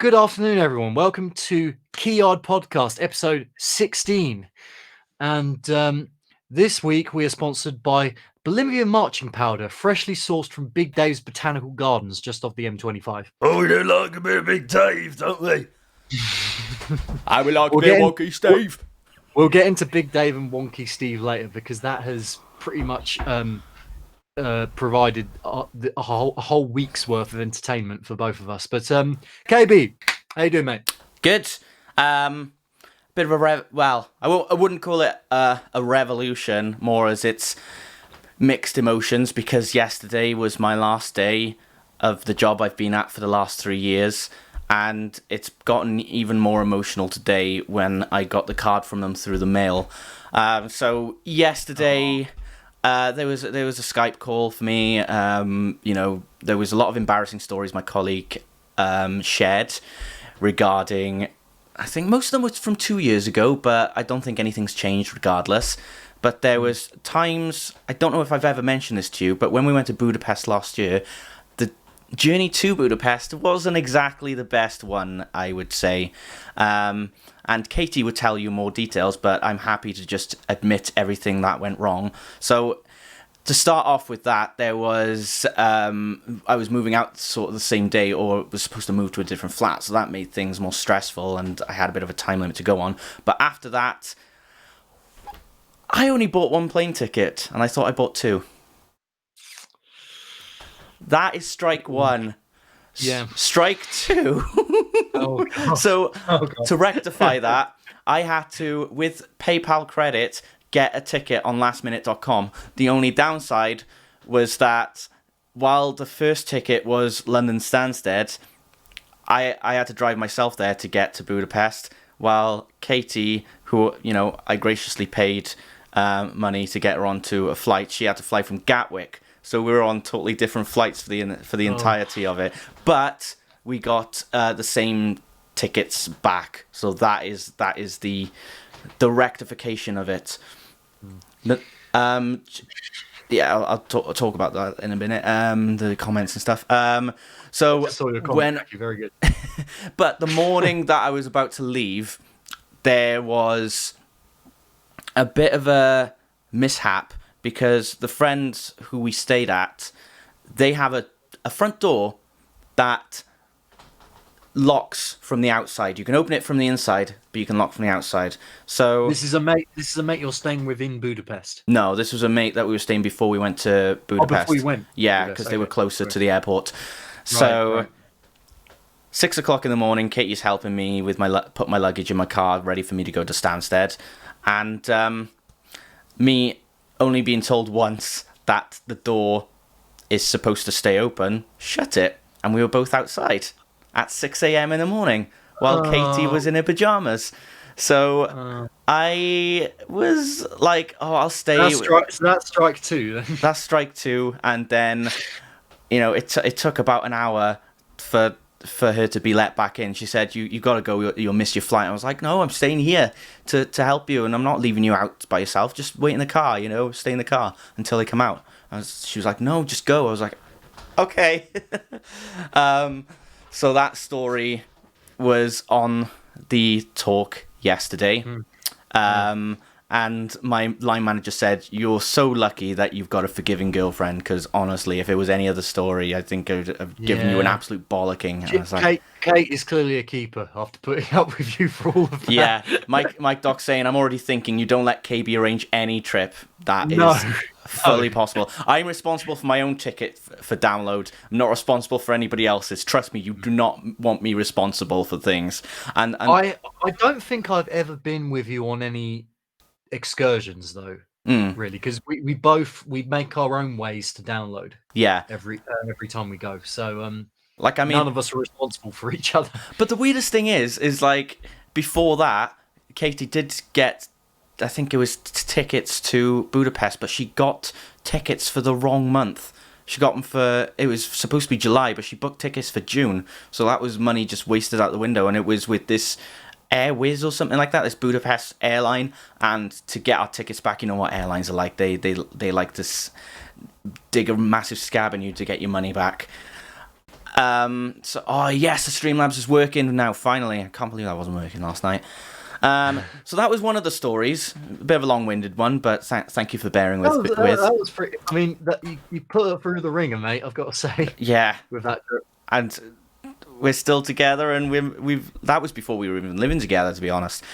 Good afternoon, everyone. Welcome to Keyard Podcast, episode 16. And this week we are sponsored by Bolivian Marching Powder, freshly sourced from Big Dave's Botanical Gardens, just off the M25. Oh, we don't like a bit of Big Dave, don't we? I would like We'll a bit get of Wonky Steve. We'll get into Big Dave and Wonky Steve later because that has pretty much provided a whole week's worth of entertainment for both of us. But KB, how you doing, mate? Good. Bit of a I wouldn't call it a revolution, more as it's mixed emotions, because yesterday was my last day of the job I've been at for the last 3 years, and it's gotten even more emotional today when I got the card from them through the mail. So yesterday, there was a Skype call for me. There was a lot of embarrassing stories my colleague shared regarding, I think most of them was from 2 years ago, but I don't think anything's changed regardless. But there was times, I don't know if I've ever mentioned this to you, but when we went to Budapest last year, the journey to Budapest wasn't exactly the best one, I would say. And Katie would tell you more details, but I'm happy to just admit everything that went wrong. So to start off with that, there was, I was moving out sort of the same day, or was supposed to move to a different flat, so that made things more stressful, and I had a bit of a time limit to go on. But after that, I only bought one plane ticket, and I thought I bought two. That is strike one. Yeah. Strike two. Oh, God. So, Oh, God. to rectify that, I had to, with PayPal credit, get a ticket on lastminute.com. The only downside was that while the first ticket was London Stansted, I had to drive myself there to get to Budapest, while Katie, who, I graciously paid money to get her onto a flight, she had to fly from Gatwick. So we were on totally different flights for the entirety of it. But we got the same tickets back. So that is the rectification of it. I'll talk about that in a minute. The comments and stuff. So I saw your comment. when Thank you. Very good. But the morning that I was about to leave, there was a bit of a mishap, because the friends who we stayed at, they have a front door that locks from the outside. You can open it from the inside, but you can lock from the outside. So This is a mate you're staying with in Budapest. no, this was a mate that we were staying before we went to Budapest. Before we went. Yeah, Budapest, because they were okay. closer Right. to the airport. So Right. 6 o'clock in the morning, Katie's helping me with put my luggage in my car, ready for me to go to Stansted, and me only being told once that the door is supposed to stay open, shut it, and we were both outside at 6 a.m. in the morning while Katie was in her pajamas. So I was like, "Oh, I'll stay." That's strike two. Then. That's strike two, and then it took about an hour for her to be let back in. She said, you got to go, you'll miss your flight. I was like, no, I'm staying here to help you, and I'm not leaving you out by yourself. Just wait in the car, stay in the car until they come out. She was like, no, just go. I was like, okay. So that story was on the talk yesterday. And my line manager said, you're so lucky that you've got a forgiving girlfriend, because honestly, if it was any other story, I think I would have given you an absolute bollocking. And I was like, Kate is clearly a keeper after putting up with you for all of that. yeah, Mike Doc's saying, I'm already thinking you don't let KB arrange any trip. That No. is fully possible. I'm responsible for my own ticket for download. I'm not responsible for anybody else's. Trust me, you do not want me responsible for things. And I don't think I've ever been with you on any excursions though, really, because we make our own ways to download. Yeah, every time we go. So none of us are responsible for each other. But the weirdest thing is like, before that, Katie did get, I think it was tickets to Budapest, but she got tickets for the wrong month. She got them it was supposed to be July, but she booked tickets for June. So that was money just wasted out the window, and it was with this Airways or something like that, this Budapest airline. And to get our tickets back, you know what airlines are like, they like to dig a massive scab in you to get your money back. Oh yes, the Streamlabs is working now. Finally, I can't believe that wasn't working last night. So that was one of the stories. A bit of a long-winded one, but thank you for bearing with. That was pretty. I mean, you put it through the ringer, mate. I've got to say. Yeah. With that. And we're still together, and we've that was before we were even living together, to be honest.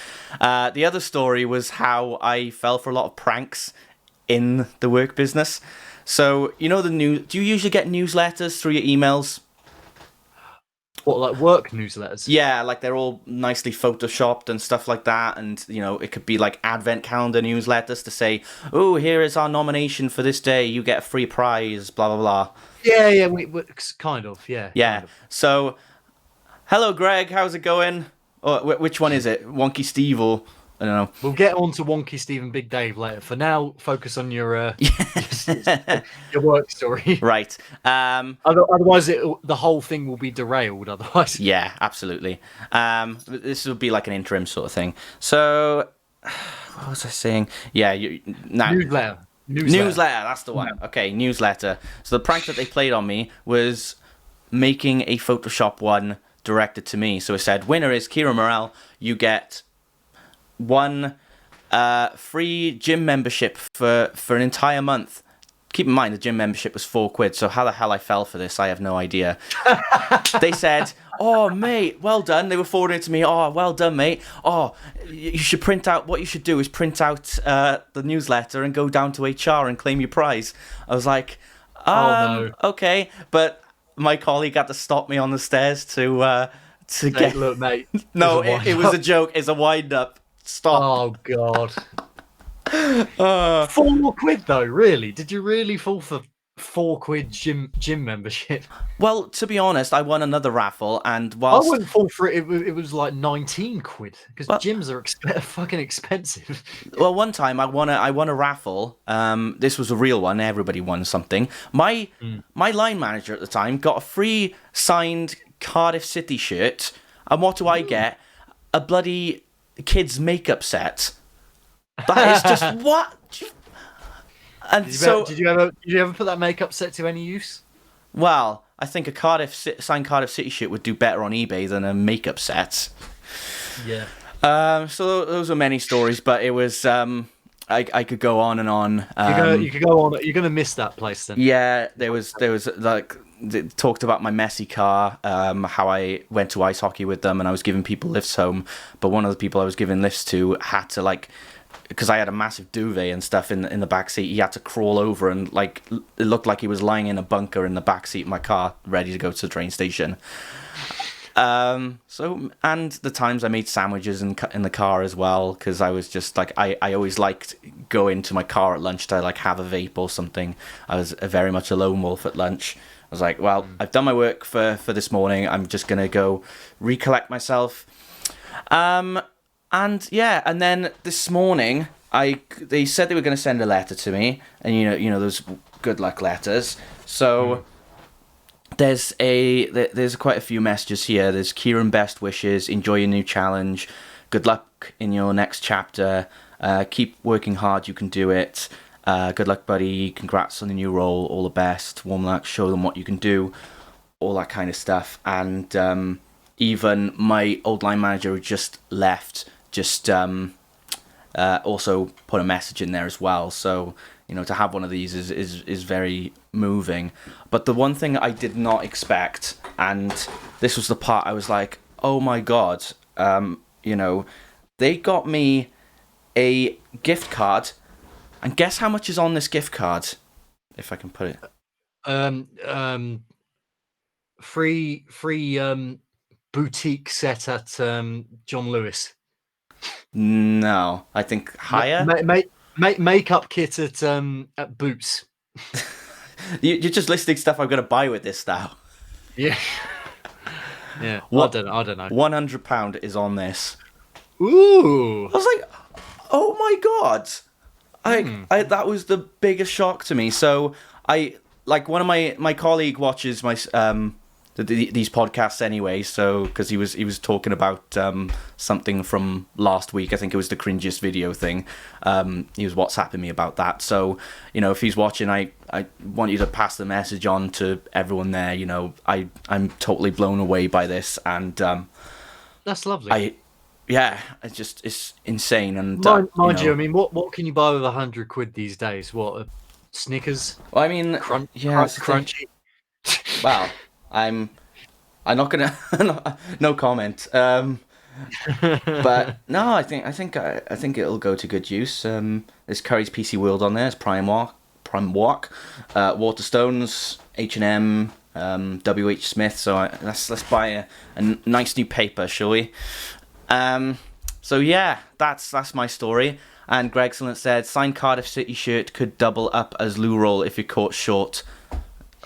The other story was how I fell for a lot of pranks in the work business. So do you usually get newsletters through your emails? What, like work newsletters? Yeah, like they're all nicely photoshopped and stuff like that, and it could be like advent calendar newsletters to say, "Oh, here is our nomination for this day. You get a free prize." Blah blah blah. Yeah, we kind of, yeah. Yeah. Kind of. So, hello, Greg. How's it going? Or which one is it? Wonky Steve or I don't know. We'll get on to Wonky Steve and Big Dave later. For now, focus on your your work story. Right. Otherwise, the whole thing will be derailed. Otherwise. Yeah, absolutely. This will be like an interim sort of thing. So, what was I saying? Yeah, Newsletter. That's the one. Okay, newsletter. So the prank that they played on me was making a Photoshop one directed to me. So it said, winner is Kira Morel. You get one free gym membership for an entire month. Keep in mind the gym membership was £4, so how the hell I fell for this, I have no idea. They said, "Oh mate, well done." They were forwarding it to me. "Oh, well done, mate. Oh, you should print out. What you should do is print out the newsletter and go down to HR and claim your prize." I was like, no. Okay," but my colleague had to stop me on the stairs to get. Look, mate. No, it was a joke. It's a wind up. Stop. Oh God. £4 though, really? Did you really fall for £4 gym membership? Well, to be honest, I won another raffle, and I whilst wouldn't fall for it. It was like £19 because gyms are fucking expensive. Well, one time I won a raffle. This was a real one. Everybody won something. My line manager at the time got a free signed Cardiff City shirt, and what do I get? A bloody kids makeup set. That is just what. And did you ever put that makeup set to any use? Well, I think a signed Cardiff City shirt would do better on eBay than a makeup set. Yeah. So those are many stories, but it was I could go on and on. You could go on. You're gonna miss that place then. Yeah, there was like they talked about my messy car, how I went to ice hockey with them and I was giving people lifts home, but one of the people I was giving lifts to had to because I had a massive duvet and stuff in the back seat, he had to crawl over and it looked like he was lying in a bunker in the back seat of my car, ready to go to the train station. And the times I made sandwiches in the car as well, because I was just I always liked going to my car at lunch to have a vape or something. I was very much a lone wolf at lunch. I was like, well, I've done my work for this morning. I'm just gonna go recollect myself. And then this morning, they said they were going to send a letter to me, and those good luck letters. So there's quite a few messages here. There's Kieran, best wishes, enjoy your new challenge, good luck in your next chapter, keep working hard, you can do it. Good luck, buddy. Congrats on the new role. All the best. Warm luck. Show them what you can do. All that kind of stuff. And even my old line manager who just left also put a message in there as well. So to have one of these is very moving. But the one thing I did not expect, and this was the part I was like, oh my god, they got me a gift card, and guess how much is on this gift card, if I can put it. Free boutique set at John Lewis. No, I think higher. Makeup kit at Boots. You're just listing stuff I'm gonna buy with this now. Yeah. Yeah. I don't know. £100 is on this. Ooh. I was like, oh my god. I that was the biggest shock to me. So one of my colleague watches my these podcasts anyway. So because he was talking about something from last week. I think it was the cringiest video thing. He was WhatsApping me about that. So if he's watching, I want you to pass the message on to everyone there. I'm totally blown away by this, and That's lovely. It's insane. And mind you, I mean, what can you buy with £100 these days? What, Snickers? Well, I mean, Crunchy. Well, I'm not gonna no comment. But no, I think it'll go to good use. There's Curry's PC World on there. There's Prime Walk, Waterstones, H&M, WH Smith. So let's buy a nice new paper, shall we? So yeah, that's my story. And Greg Excellent said, signed Cardiff City shirt could double up as loo roll if you're caught short.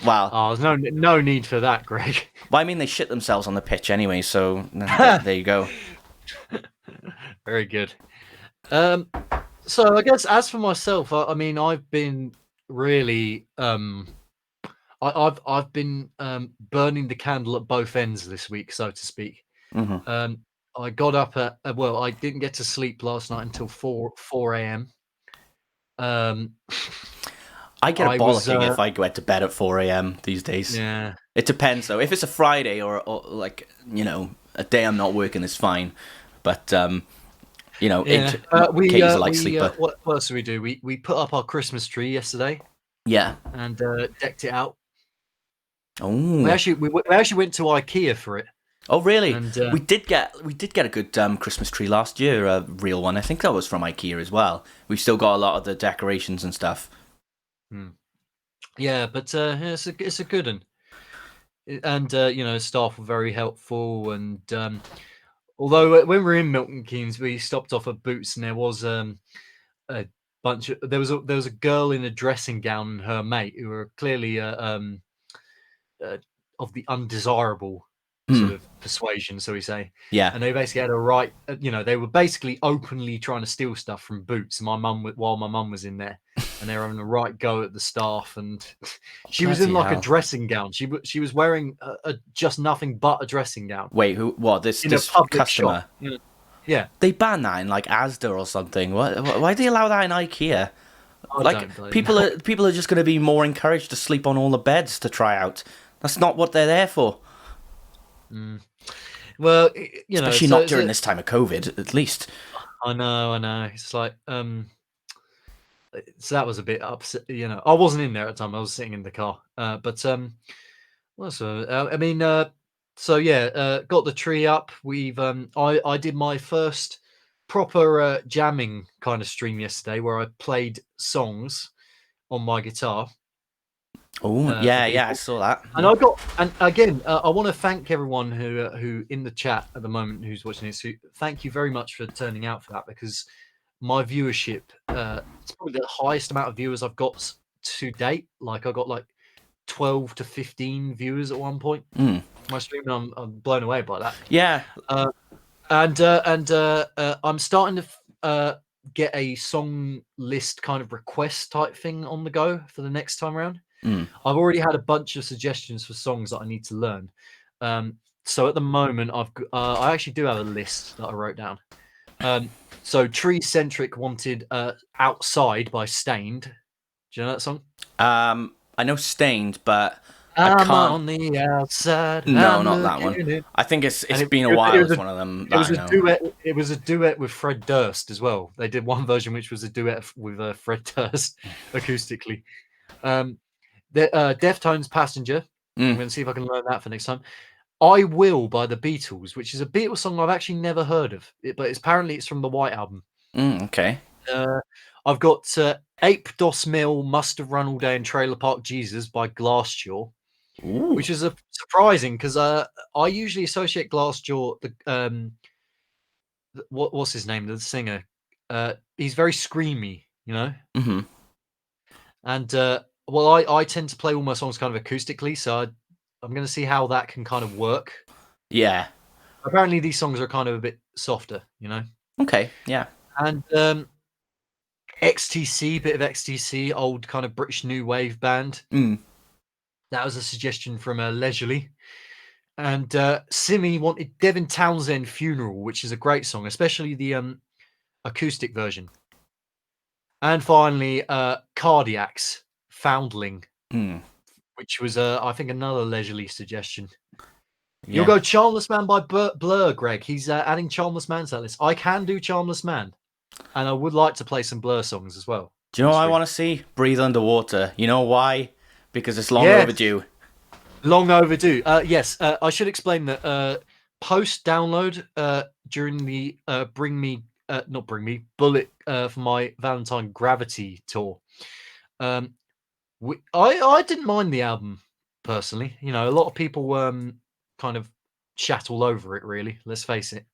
Wow. There's no need for that, Greg. Well, I mean, they shit themselves on the pitch anyway, so there you go. Very good. So I guess as for myself, I mean, I've been really, I've been burning the candle at both ends this week, so to speak. Mm-hmm. I got up at I didn't get to sleep last night until 4 a.m. I get a bollocking if I go to bed at 4 a.m. these days. Yeah. It depends though. If it's a Friday or like a day I'm not working is fine, but Kay's a light sleeper. What else did we do? We put up our Christmas tree yesterday. Yeah. And decked it out. Oh. We actually went to IKEA for it. Oh really? And, we did get a good Christmas tree last year, a real one. I think that was from IKEA as well. We've still got a lot of the decorations and stuff. Yeah, but it's a good one. And staff were very helpful. And although when we were in Milton Keynes, we stopped off at Boots, and there was a bunch of there was a girl in a dressing gown and her mate who were clearly of the undesirable sort of persuasion, so we say. Yeah. And they basically had a right, they were basically openly trying to steal stuff from Boots. While my mum was in there, and they were having a right go at the staff. And she was in like a dressing gown. She was wearing just nothing but a dressing gown. Wait, who? What? This customer? Shop. Yeah. They ban that in like Asda or something. Why do they allow that in IKEA? People are just going to be more encouraged to sleep on all the beds to try out. That's not what they're there for. Well, especially not during this time of COVID, at least. I know. It's like, so that was a bit upset. I wasn't in there at the time. I was sitting in the car. Got the tree up. I did my first proper jamming kind of stream yesterday, where I played songs on my guitar. Oh yeah, I saw that. And I want to thank everyone who in the chat at the moment who's watching this. Thank you very much for turning out for that, because my viewership, it's probably the highest amount of viewers I've got to date. Like I got like 12 to 15 viewers at one point. My stream, and I'm blown away by that. Yeah. I'm starting to get a song list kind of request type thing on the go for the next time around. I've already had a bunch of suggestions for songs that I need to learn. So at the moment, I actually do have a list that I wrote down. So Tree Centric wanted "Outside" by Stained. Do you know that song? I know Stained, but I'm I can't. on the outside. No, not that one. I think it's been a while. It's one of them. It was a duet. It was a duet with Fred Durst as well. They did one version which was a duet with Fred Durst acoustically. The Deftones Passenger. I'm going to see if I can learn that for next time. I Will by the Beatles, which is a Beatles song I've actually never heard of, but apparently it's from the White Album. Okay. I've got Ape Dos Mill, Must Have Run All Day in Trailer Park Jesus by Glassjaw, which is surprising because I usually associate Glassjaw, what's his name, the singer. He's very screamy, Mm-hmm. And I tend to play all my songs kind of acoustically, so I'm going to see how that can kind of work. Yeah. Apparently these songs are kind of a bit softer, Okay, yeah. And XTC, bit of XTC, old kind of British new wave band. That was a suggestion from Leisurely. And Simi wanted Devin Townsend Funeral, which is a great song, especially the acoustic version. And finally, Cardiacs Foundling, which was, I think, another leisurely suggestion. Yeah. You'll go Charmless Man by Blur, Greg. He's adding Charmless Man to that list. I can do Charmless Man, and I would like to play some Blur songs as well. Do you know what I want to see? Breathe Underwater. You know why? Because it's long overdue. Long overdue. Yes, I should explain that post download during the Bullet for my Valentine Gravity tour. I didn't mind the album personally. You know, a lot of people kind of chat all over it. Really, let's face it.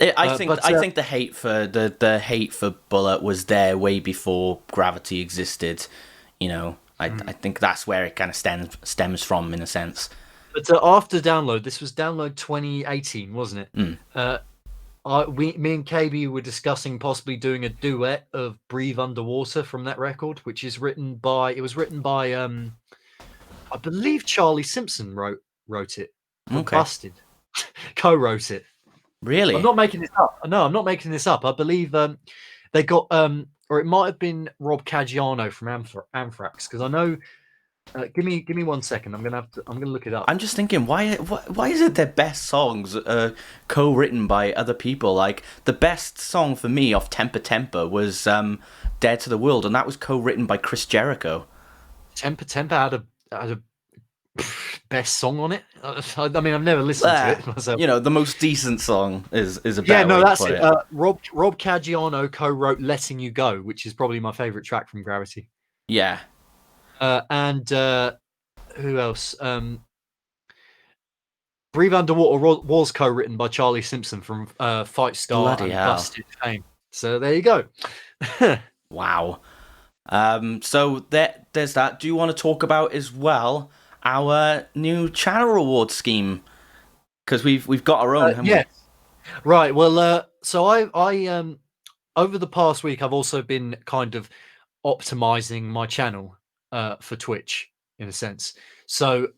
I think the hate for the hate for Bullet was there way before Gravity existed. You know, I think that's where it kind of stems from in a sense. But after download, this was download 2018, wasn't it? Me and KB were discussing possibly doing a duet of "Breathe Underwater" from that record, which is written by. It was written by, I believe Charlie Simpson wrote it. Okay. Busted, co-wrote it. Really? I'm not making this up. No, I'm not making this up. I believe they got, or it might have been Rob Caggiano from Anthrax, because I know. Give me 1 second. I'm gonna look it up. I'm just thinking, why is it their best songs co-written by other people? Like the best song for me off Temper Temper was "Dead to the World," and that was co-written by Chris Jericho. Temper had a best song on it. I mean, I've never listened to it myself. You know, the most decent song is a better yeah. No, way to that's put it. Rob Caggiano co-wrote "Letting You Go," which is probably my favorite track from Gravity. Yeah. And who else? Breathe Underwater was co-written by Charlie Simpson from Fight Star Bloody and hell. Busted fame. So there you go. Wow. So there's that. Do you want to talk about as well our new channel reward scheme? Because we've got our own, haven't we? Right. Well, so I over the past week I've also been kind of optimizing my channel for Twitch in a sense. So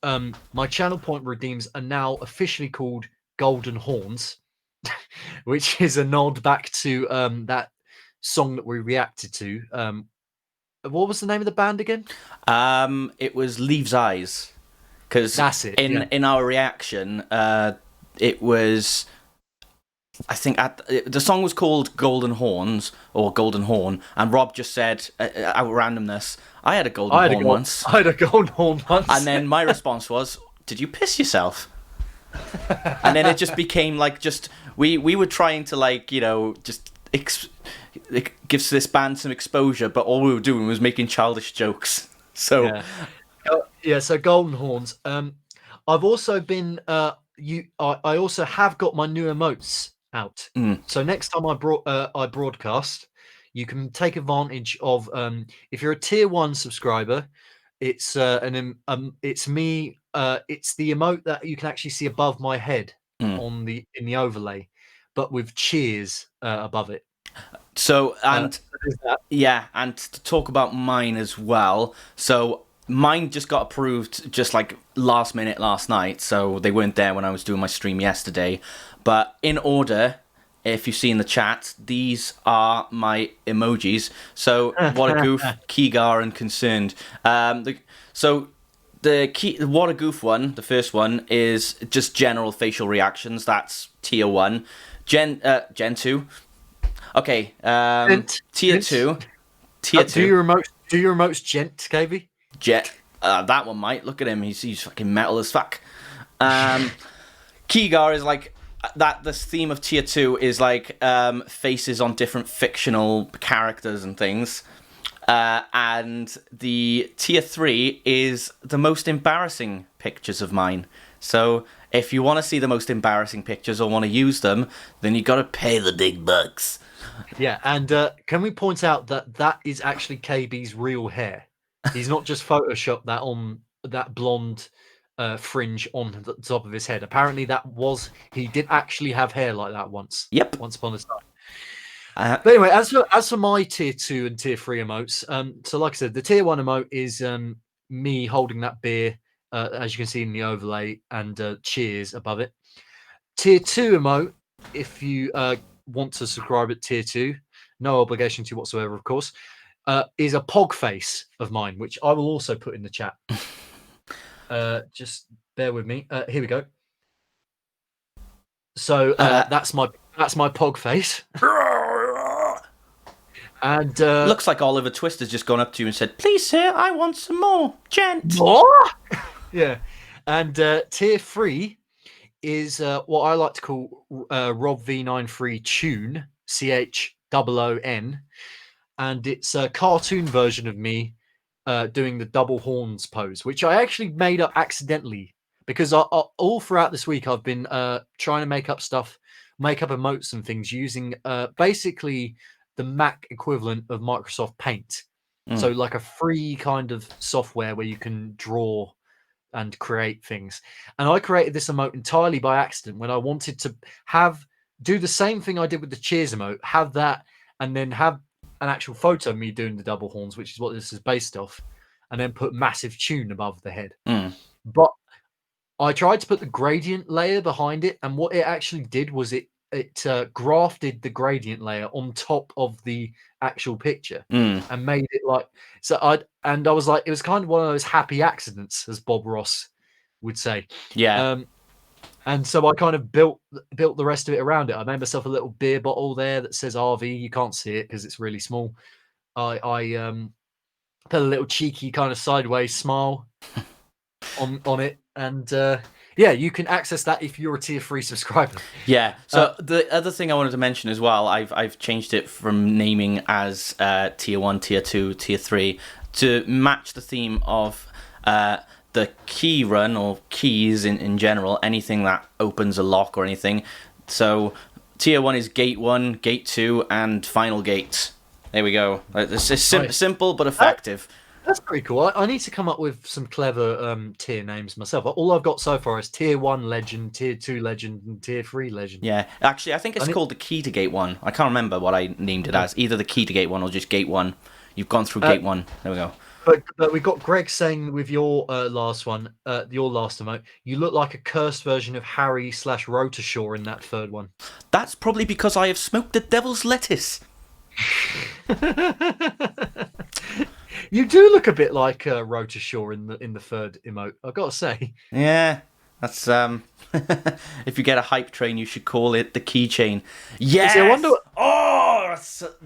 my channel point redeems are now officially called Golden Horns, which is a nod back to that song that we reacted to. What was the name of the band again? It was Leaves Eyes. Because that's it. In our reaction, it was. I think the song was called Golden Horns or Golden Horn, and Rob just said, out of randomness, I had a golden horn once. I had a golden horn once. And then my response was, did you piss yourself? And then it just became like we were trying to like, you know, just it gives this band some exposure, but all we were doing was making childish jokes. So so Golden Horns. I've also been I also have got my new emotes out. So next time I broadcast, you can take advantage of if you're a tier 1 subscriber, it's it's me, it's the emote that you can actually see above my head in the overlay, but with cheers above it. So and and to talk about mine as well. So mine just got approved just like last minute last night, so they weren't there when I was doing my stream yesterday. But in order, if you see in the chat, these are my emojis. So What a Goof, Keegar, and Concerned. So the What a Goof one, the first one, is just general facial reactions. That's tier 1. Gen 2. Okay. Tier 2. Tier 2. Do your remotes gent, KB? Jet. That one might. Look at him. He's fucking metal as fuck. Keegar is like that. This theme of tier 2 is like faces on different fictional characters and things. And the tier 3 is the most embarrassing pictures of mine. So if you want to see the most embarrassing pictures or want to use them, then you got to pay the big bucks. Yeah, and can we point out that is actually KB's real hair? He's not just photoshopped that on that blonde fringe on the top of his head. Apparently, he did actually have hair like that once. Yep. Once upon a time. But anyway, as for my tier 2 and tier 3 emotes, so like I said, the tier 1 emote is me holding that beer as you can see in the overlay, and cheers above it. Tier 2 emote, if you want to subscribe at Tier 2, no obligation to whatsoever, of course, is a pog face of mine, which I will also put in the chat. Just bear with me. Here we go. So that's my pog face. And Looks like Oliver Twister's just gone up to you and said, "Please, sir, I want some more, gent." What? Yeah. And Tier 3 is what I like to call Rob V93 Tune, CHOON, and it's a cartoon version of me doing the double horns pose, which I actually made up accidentally because all throughout this week I've been trying to make up emotes and things using basically the Mac equivalent of Microsoft Paint. So like a free kind of software where you can draw and create things. And I created this emote entirely by accident when I wanted to do the same thing I did with the cheers emote, have that, and then have an actual photo of me doing the double horns, which is what this is based off, and then put massive tune above the head. But I tried to put the gradient layer behind it, and what it actually did was it grafted the gradient layer on top of the actual picture and made it like so. I was like, it was kind of one of those happy accidents, as Bob Ross would say. Yeah. And so I kind of built the rest of it around it. I made myself a little beer bottle there that says RV. You can't see it because it's really small. I put a little cheeky kind of sideways smile on it, and yeah, you can access that if you're a Tier 3 subscriber. Yeah. So the other thing I wanted to mention as well, I've changed it from naming as Tier 1, Tier 2, Tier 3 to match the theme of the key run or keys in general, anything that opens a lock or anything. So Tier 1 is Gate 1, Gate 2, and Final Gate. There we go. It's simple but effective. That's pretty cool. I need to come up with some clever tier names myself. All I've got so far is Tier 1 Legend, Tier 2 Legend, and Tier 3 Legend. Yeah, actually, I think it's called the Key to Gate 1. I can't remember what I named it as. Either the Key to Gate 1 or just Gate 1. You've gone through Gate 1. There we go. But we got Greg saying with your last one, your last emote, you look like a cursed version of Harry / Rotashaw in that third one. That's probably because I have smoked the devil's lettuce. You do look a bit like Rotashaw in the third emote, I've got to say. Yeah, that's if you get a hype train, you should call it the keychain. Yes. I wonder... Oh,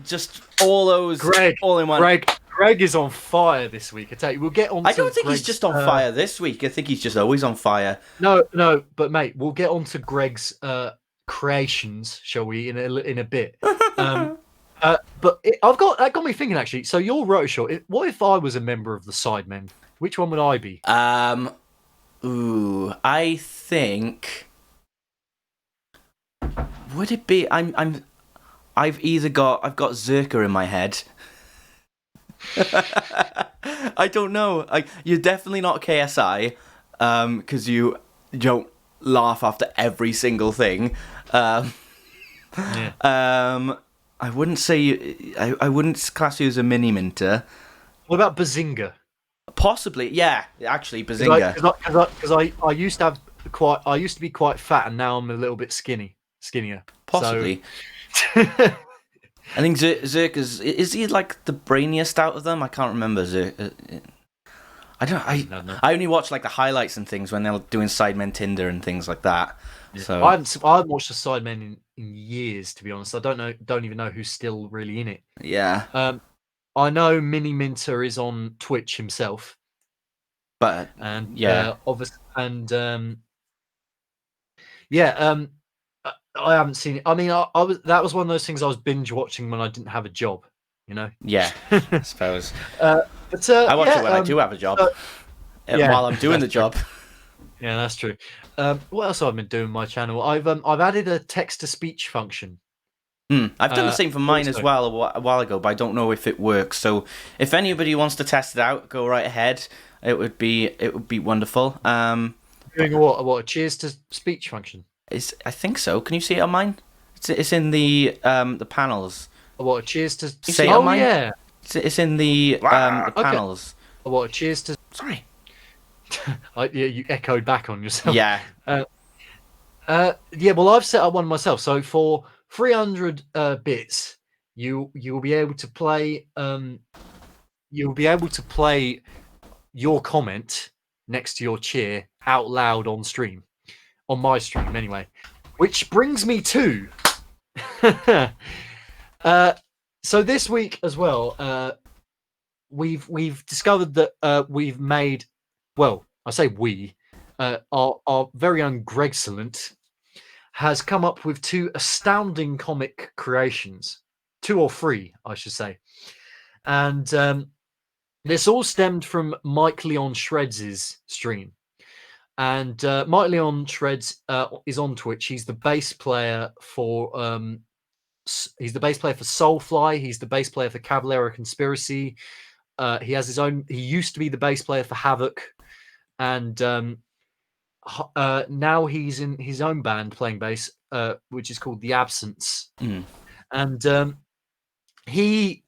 just all those all in one. Greg is on fire this week. I tell you, we'll get on. I don't think he's just on fire this week. I think he's just always on fire. No, but mate, we'll get on to Greg's creations, shall we, in a bit. But that got me thinking actually. So you're Rotashaw. What if I was a member of the Sidemen? Which one would I be? I think would it be? I've got Zerka in my head. I don't know. You're definitely not KSI, because you don't laugh after every single thing. Yeah. I wouldn't say I wouldn't class you as a mini minter. What about Bazinga? Possibly, yeah. Actually, Bazinga. Because I used to be quite fat, and now I'm a little bit skinnier. Possibly. So... I think Zerk is he like the brainiest out of them? I can't remember Zerk. I only watch like the highlights and things when they're doing Sidemen Tinder and things like that. Yeah. So I haven't watched the Sidemen in years, to be honest. I don't even know who's still really in it. Yeah. I know Mini Minter is on Twitch himself, but obviously, and I haven't seen it. I mean, that was one of those things I was binge watching when I didn't have a job, you know. Yeah, I suppose. But I watch it when I do have a job, while I'm doing the job. Yeah, that's true. What else have I been doing on my channel? I've added a text to speech function. I've done the same for mine as well a while ago, but I don't know if it works. So if anybody wants to test it out, go right ahead. It would be wonderful. Doing what? A cheers to speech function? I think so. Can you see it on mine? It's in the panels. What? Cheers to say it on mine? Yeah. It's in the panels. What? Cheers to. Sorry. You echoed back on yourself. Yeah. Yeah, well, I've set up one myself. So for 300 bits, you'll be able to play. You'll be able to play your comment next to your cheer out loud on stream, on my stream anyway. Which brings me to. So this week as well, we've discovered that we've made. Well, I say we. Our very own Gregcellent has come up with 2 astounding comic creations, 2 or 3, I should say, and this all stemmed from Mike Leon Shreds' stream. And Mike Leon Shreds is on Twitch. He's the bass player for Soulfly. He's the bass player for Cavalera Conspiracy. He has his own. He used to be the bass player for Havoc, and now he's in his own band playing bass, which is called The Absence. And he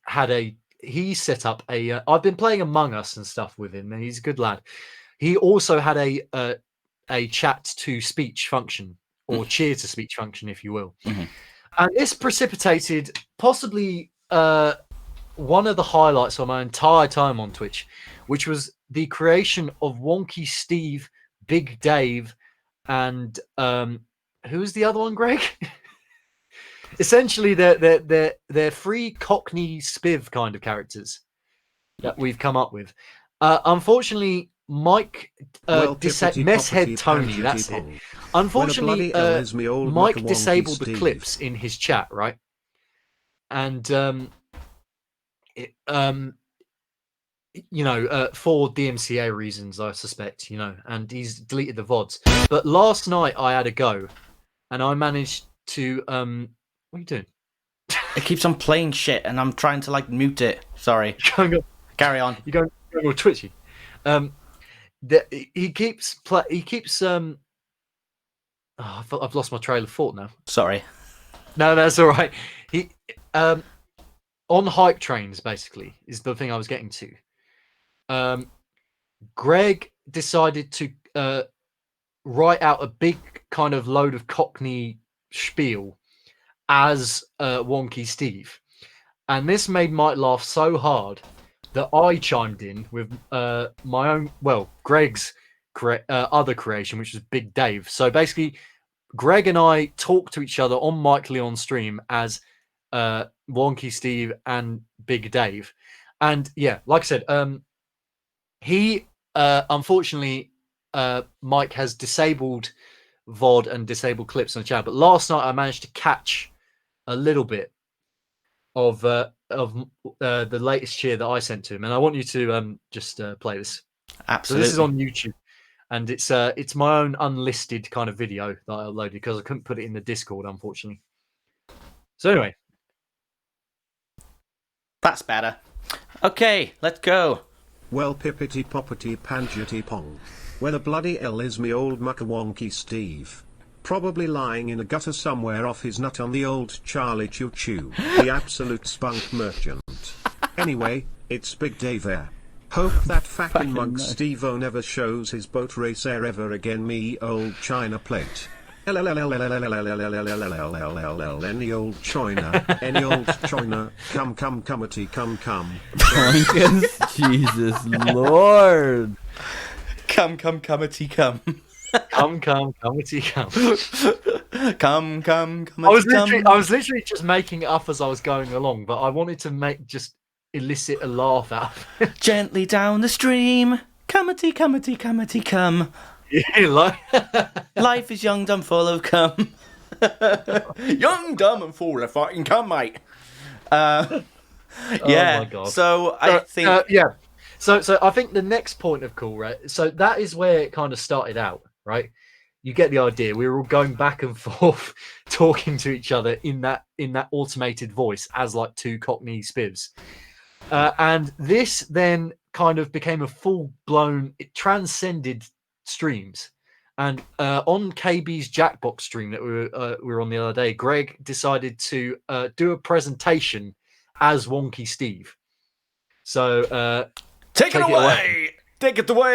set up a. I've been playing Among Us and stuff with him, and he's a good lad. He also had a chat to speech function, or cheer to speech function, if you will. And this precipitated possibly one of the highlights of my entire time on Twitch, which was the creation of Wonky Steve, Big Dave, and who's the other one, Greg? Essentially, they're 3 Cockney Spiv kind of characters that we've come up with. Unfortunately, Mike Messhead Tony, that's it. Unfortunately, Mike disabled the clips in his chat, right? And for DMCA reasons, I suspect, and he's deleted the VODs. But last night I had a go, and I managed to what are you doing? It keeps on playing shit, and I'm trying to mute it. Sorry. Carry on. You're going all twitchy. He keeps. I've lost my trail of thought now. Sorry. No, that's all right. He on hype trains basically is the thing I was getting to. Greg decided to write out a big kind of load of Cockney spiel as Wonky Steve, and this made Mike laugh so hard that I chimed in with my own, Greg's other creation, which was Big Dave. So basically, Greg and I talked to each other on Mike Leon's stream as Wonky Steve and Big Dave. And yeah, like I said, he unfortunately, Mike has disabled VOD and disabled clips on the channel. But last night I managed to catch a little bit of the latest cheer that I sent to him, and I want you to just play this. Absolutely. So this is on YouTube, and it's my own unlisted kind of video that I uploaded because I couldn't put it in the Discord, unfortunately. So anyway, that's better. Okay, let's go. Well, pippity poppity panjity pong. Where the bloody hell is me old muckawonky Steve? Probably lying in a gutter somewhere off his nut on the old Charlie Choo Choo, the absolute spunk merchant. Anyway, it's Big Dave there. Hope that fucking monk Steve-o never shows his boat race air ever again, me old China plate. Any old China, come, comety, come. Jesus Lord. Come, comety, come. come, comedy, come. Come, comety, I was literally just making it up as I was going along, but I wanted to just elicit a laugh out of it. Gently down the stream. Comety, come. Yeah, like Life is young, dumb, full of cum. Young, dumb, and full of fucking cum, mate. Yeah. Oh my God. So I think. Yeah. So I think the next point of call, right? So that is where it kind of started out, right? You get the idea. We were all going back and forth, talking to each other in that automated voice as like 2 Cockney spivs, and this then kind of became a full-blown. It transcended streams, and on KB's Jackbox stream that we were on the other day, Greg decided to do a presentation as Wonky Steve. So take it away,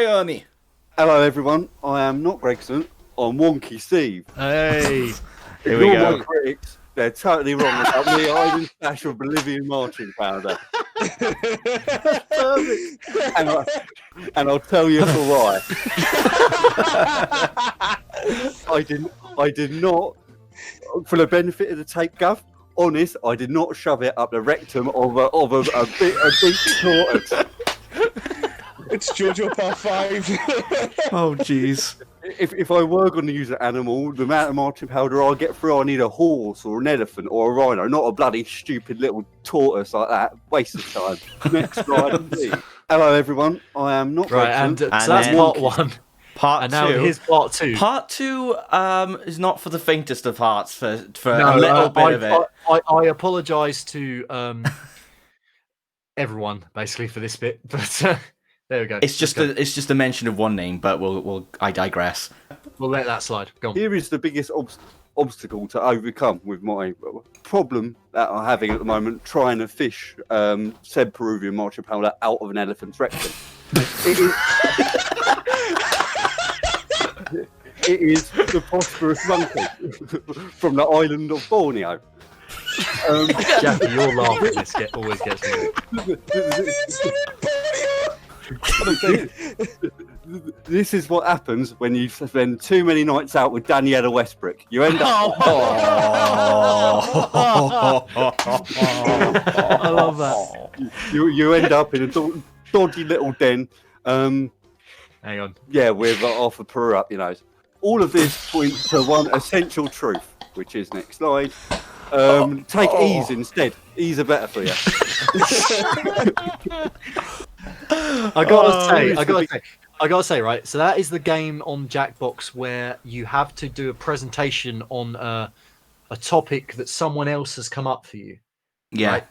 Ernie. Hello, everyone. I am not Gregson. I'm Wonky Steve. Hey. Here we Ignore go. my critics. They're totally wrong about me hiding stash of Bolivian marching powder. And I'll tell you for why. I did not, for the benefit of the tape guff, honest, I did not shove it up the rectum of a big tortoise. It's Jojo Part 5. Oh, jeez. If I were going to use an animal, the amount of marching powder I get through, I need a horse or an elephant or a rhino, not a bloody stupid little tortoise like that. Waste of time. Next slide, please. Hello, everyone. I am not Right, Gregson. and so that's then- part one. Part And two. now here's part two. Part two is not for the faintest of hearts for No, a little bit of it. I apologise to everyone basically for this bit, but there we go. It's just a mention of one name, but I digress. We'll let that slide. Go on. Here is the biggest obstacle to overcome with my problem that I'm having at the moment, trying to fish said Peruvian marching powder out of an elephant's rectum. It is the prosperous monkey from the island of Borneo. Jackie, your laugh at this always gets me. This is what happens when you spend too many nights out with Daniela Westbrook. You end up. I love that. You end up in a dodgy little den. Hang on. Yeah, with half a Peru up your nose. All of this points to one essential truth, which is next slide. Take ease instead. Ease are better for you. I gotta say, right. So that is the game on Jackbox where you have to do a presentation on a topic that someone else has come up for you. Yeah. Right?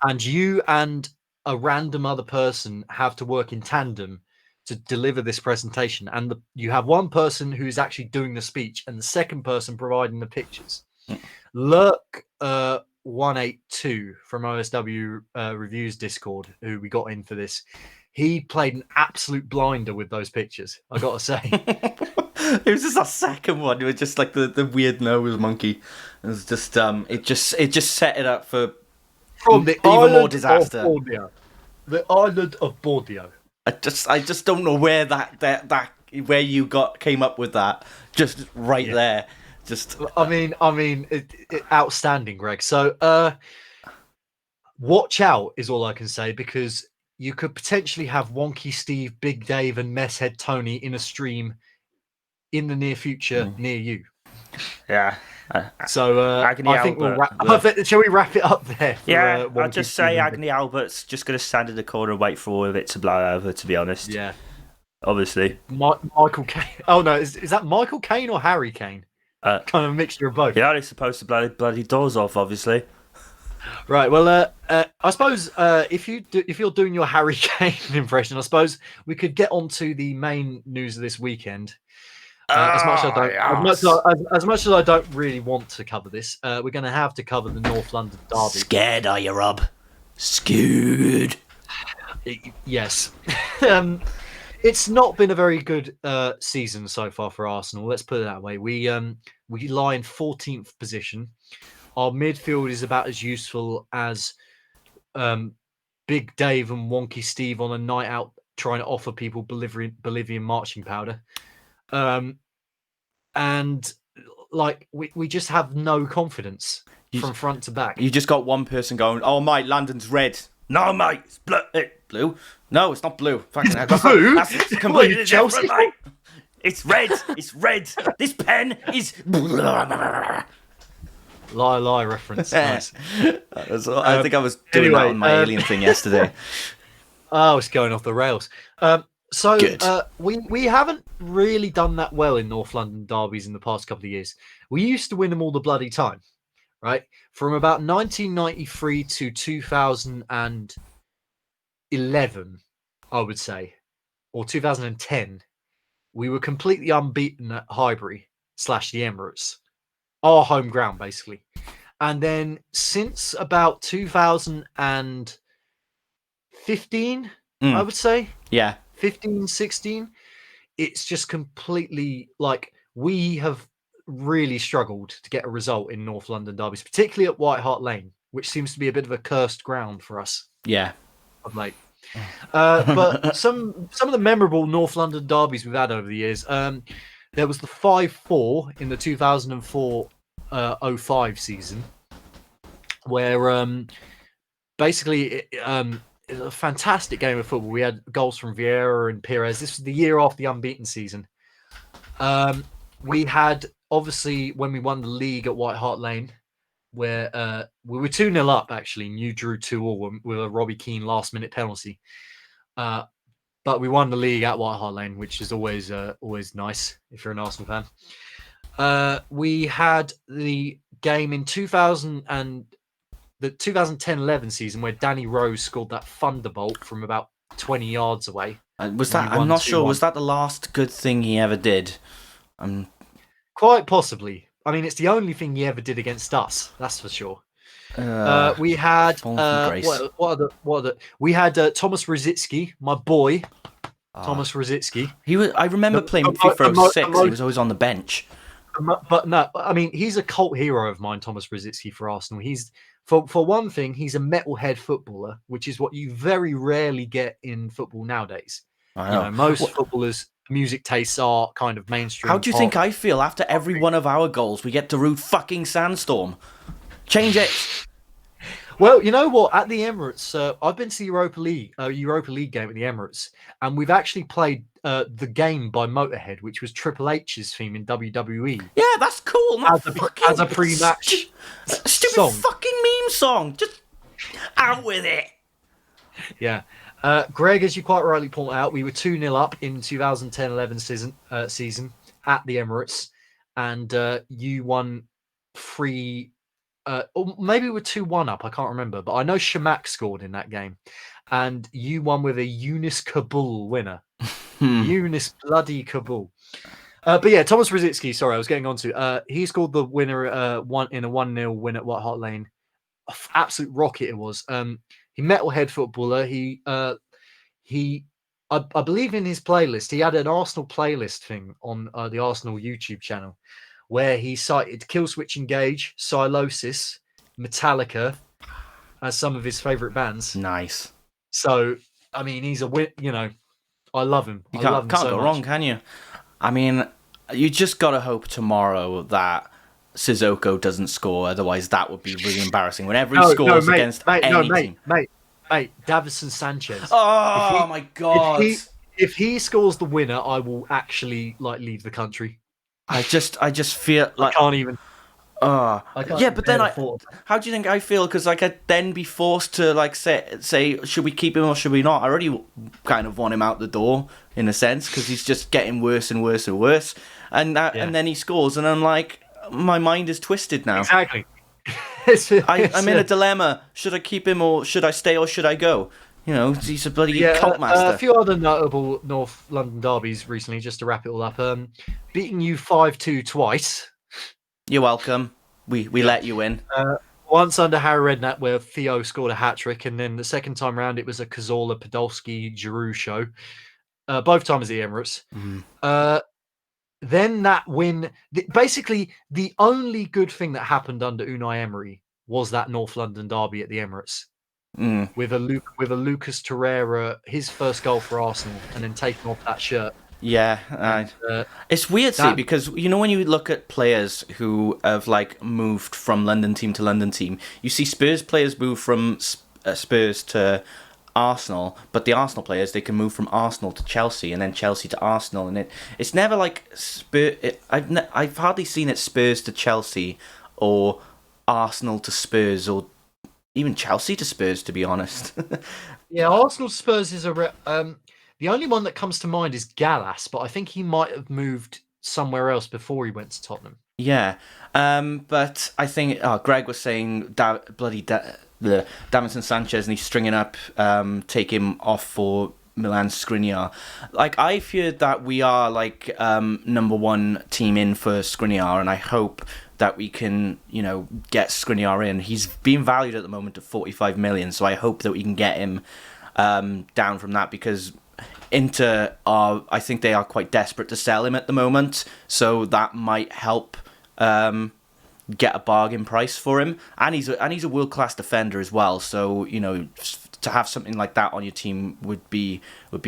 And you and a random other person have to work in tandem to deliver this presentation. And you have one person who's actually doing the speech and the second person providing the pictures. Lurk 182 from OSW Reviews Discord, who we got in for this, he played an absolute blinder with those pictures, I gotta say. It was just a second one. It was just like the weird nose monkey. It was just it just set it up for From the even more island disaster. of Borneo. The island of Borneo. I just don't know where that where you came up with that. Just right there. Just I mean, outstanding, Greg. So, watch out is all I can say, because you could potentially have Wonky Steve, Big Dave, and Messhead Tony in a stream in the near future near you. Yeah. So Agony I think Albert, shall we wrap it up there? For, Yeah, I'll Wonky just Steve say and Big- Agony Albert's just going to stand in the corner and wait for all of it to blow over, to be honest. Yeah, Obviously. Michael Caine. Oh no, is that Michael Caine or Harry Caine? Kind of a mixture of both. Yeah, they're supposed to blow the bloody doors off, obviously. Right. Well, I suppose if you're doing your Harry Kane impression, I suppose we could get on to the main news of this weekend. As much as I don't really want to cover this, we're going to have to cover the North London derby. scared, are you, Rob? Scared. Yes. It's not been a very good season so far for Arsenal. Let's put it that way. We lie in 14th position. Our midfield is about as useful as Big Dave and Wonky Steve on a night out trying to offer people Bolivian marching powder. And like we just have no confidence from front to back. You just got one person going, "Oh, mate, London's red." No, mate, it's Blue? No, it's not blue. Fucking hell, Blue? That's What are completely you, Chelsea? different, mate. It's red. It's red. This pen is... Lie reference. Nice. I think I was doing that anyway, on my alien thing yesterday. Oh, it's going off the rails. So Good. we haven't really done that well in North London derbies in the past couple of years. We used to win them all the bloody time, right? From about 1993 to 2011, I would say, or 2010, we were completely unbeaten at Highbury / the Emirates, our home ground, basically. And then since about 2015, I would say, Yeah. 15, 16, it's just completely like we have really struggled to get a result in North London derbies, particularly at White Hart Lane, which seems to be a bit of a cursed ground for us Yeah. of late. But some of the memorable North London derbies we've had over the years. There was the 5-4 in the 2004-05 season, where basically it was a fantastic game of football. We had goals from Vieira and Pires. This was the year after the unbeaten season. We had, obviously, when we won the league at White Hart Lane, where we were 2-0 up, actually, and you drew 2-2 with a Robbie Keane last-minute penalty. But we won the league at White Hart Lane, which is always nice if you're an Arsenal fan. We had the game in 2010-11 season where Danny Rose scored that thunderbolt from about 20 yards away. Was that? I'm not sure. Was that the last good thing he ever did? Quite possibly. I mean, it's the only thing he ever did against us. That's for sure. We had we had Thomas Rosicki, my boy, Thomas Rosicki. He was. I remember playing FIFA 06. He was always on the bench. But no, I mean, he's a cult hero of mine, Thomas Rosicki, for Arsenal. He's for one thing, he's a metalhead footballer, which is what you very rarely get in football nowadays. I know. Most footballers' music tastes are kind of mainstream. How do you think I feel after every one of our goals? We get Darude fucking Sandstorm. Change it. Well, you know what? At the Emirates, I've been to the Europa League game at the Emirates, and we've actually played the game by Motorhead, which was Triple H's theme in WWE. Yeah, that's cool. As a pre-match stupid song. fucking meme song. Just out with it. Yeah. Greg, as you quite rightly point out, we were 2-0 up in 2010-11 season at the Emirates, and you won 3. Or maybe we were 2-1 up. I can't remember, but I know Shamak scored in that game, and you won with a Eunice Kabul winner. Eunice bloody Kabul. But yeah, Thomas Rosicki. Sorry, I was getting on to. He scored the winner in a 1-0 win at White Hart Lane. Absolute rocket it was. He metalhead footballer. I believe in his playlist, he had an Arsenal playlist thing on the Arsenal YouTube channel, where he cited Killswitch Engage, Silosis, Metallica as some of his favorite bands. Nice. So, I mean, he's I love him. You can't go wrong, can you? I mean, you just gotta hope tomorrow that Sissoko doesn't score. Otherwise, that would be really embarrassing. Whenever he scores against any team. Mate, Davison Sanchez. Oh my god! If he scores the winner, I will actually leave the country. I just feel like I can't even. Yeah, but then how do you think I feel? Because I'd then be forced to say, should we keep him or should we not? I already kind of want him out the door in a sense because he's just getting worse and worse and worse, and then he scores, and I'm like, my mind is twisted now. Exactly. I'm in a dilemma. Should I keep him or should I stay or should I go? You know, he's a bloody cult master. A few other notable North London derbies recently, just to wrap it all up. Beating you 5-2 twice. You're welcome. We let you in. Once under Harry Redknapp, where Theo scored a hat-trick, and then the second time round it was a Cazorla, Podolski, Giroud show. Both times at the Emirates. Then that win, basically the only good thing that happened under Unai Emery was that North London derby at the Emirates. With a Lucas Torreira, his first goal for Arsenal, and then taking off that shirt. Yeah, it's weird, because when you look at players who have moved from London team to London team, you see Spurs players move from Spurs to Arsenal, but the Arsenal players, they can move from Arsenal to Chelsea and then Chelsea to Arsenal, and it's never like Spurs. I've hardly seen it Spurs to Chelsea or Arsenal to Spurs or even Chelsea to Spurs, to be honest. Yeah, Arsenal to Spurs is the only one that comes to mind is Gallas, but I think he might have moved somewhere else before he went to Tottenham. Yeah, but I think Greg was saying Davinson Sanchez, and he's stringing up, take him off for Milan Skriniar. I fear that we are number one team in for Skriniar, and I hope that we can, get Skriniar in. He's being valued at the moment at 45 million, so I hope that we can get him down from that, because Inter are, I think they are quite desperate to sell him at the moment, so that might help get a bargain price for him. And he's a world class defender as well. So to have something like that on your team would be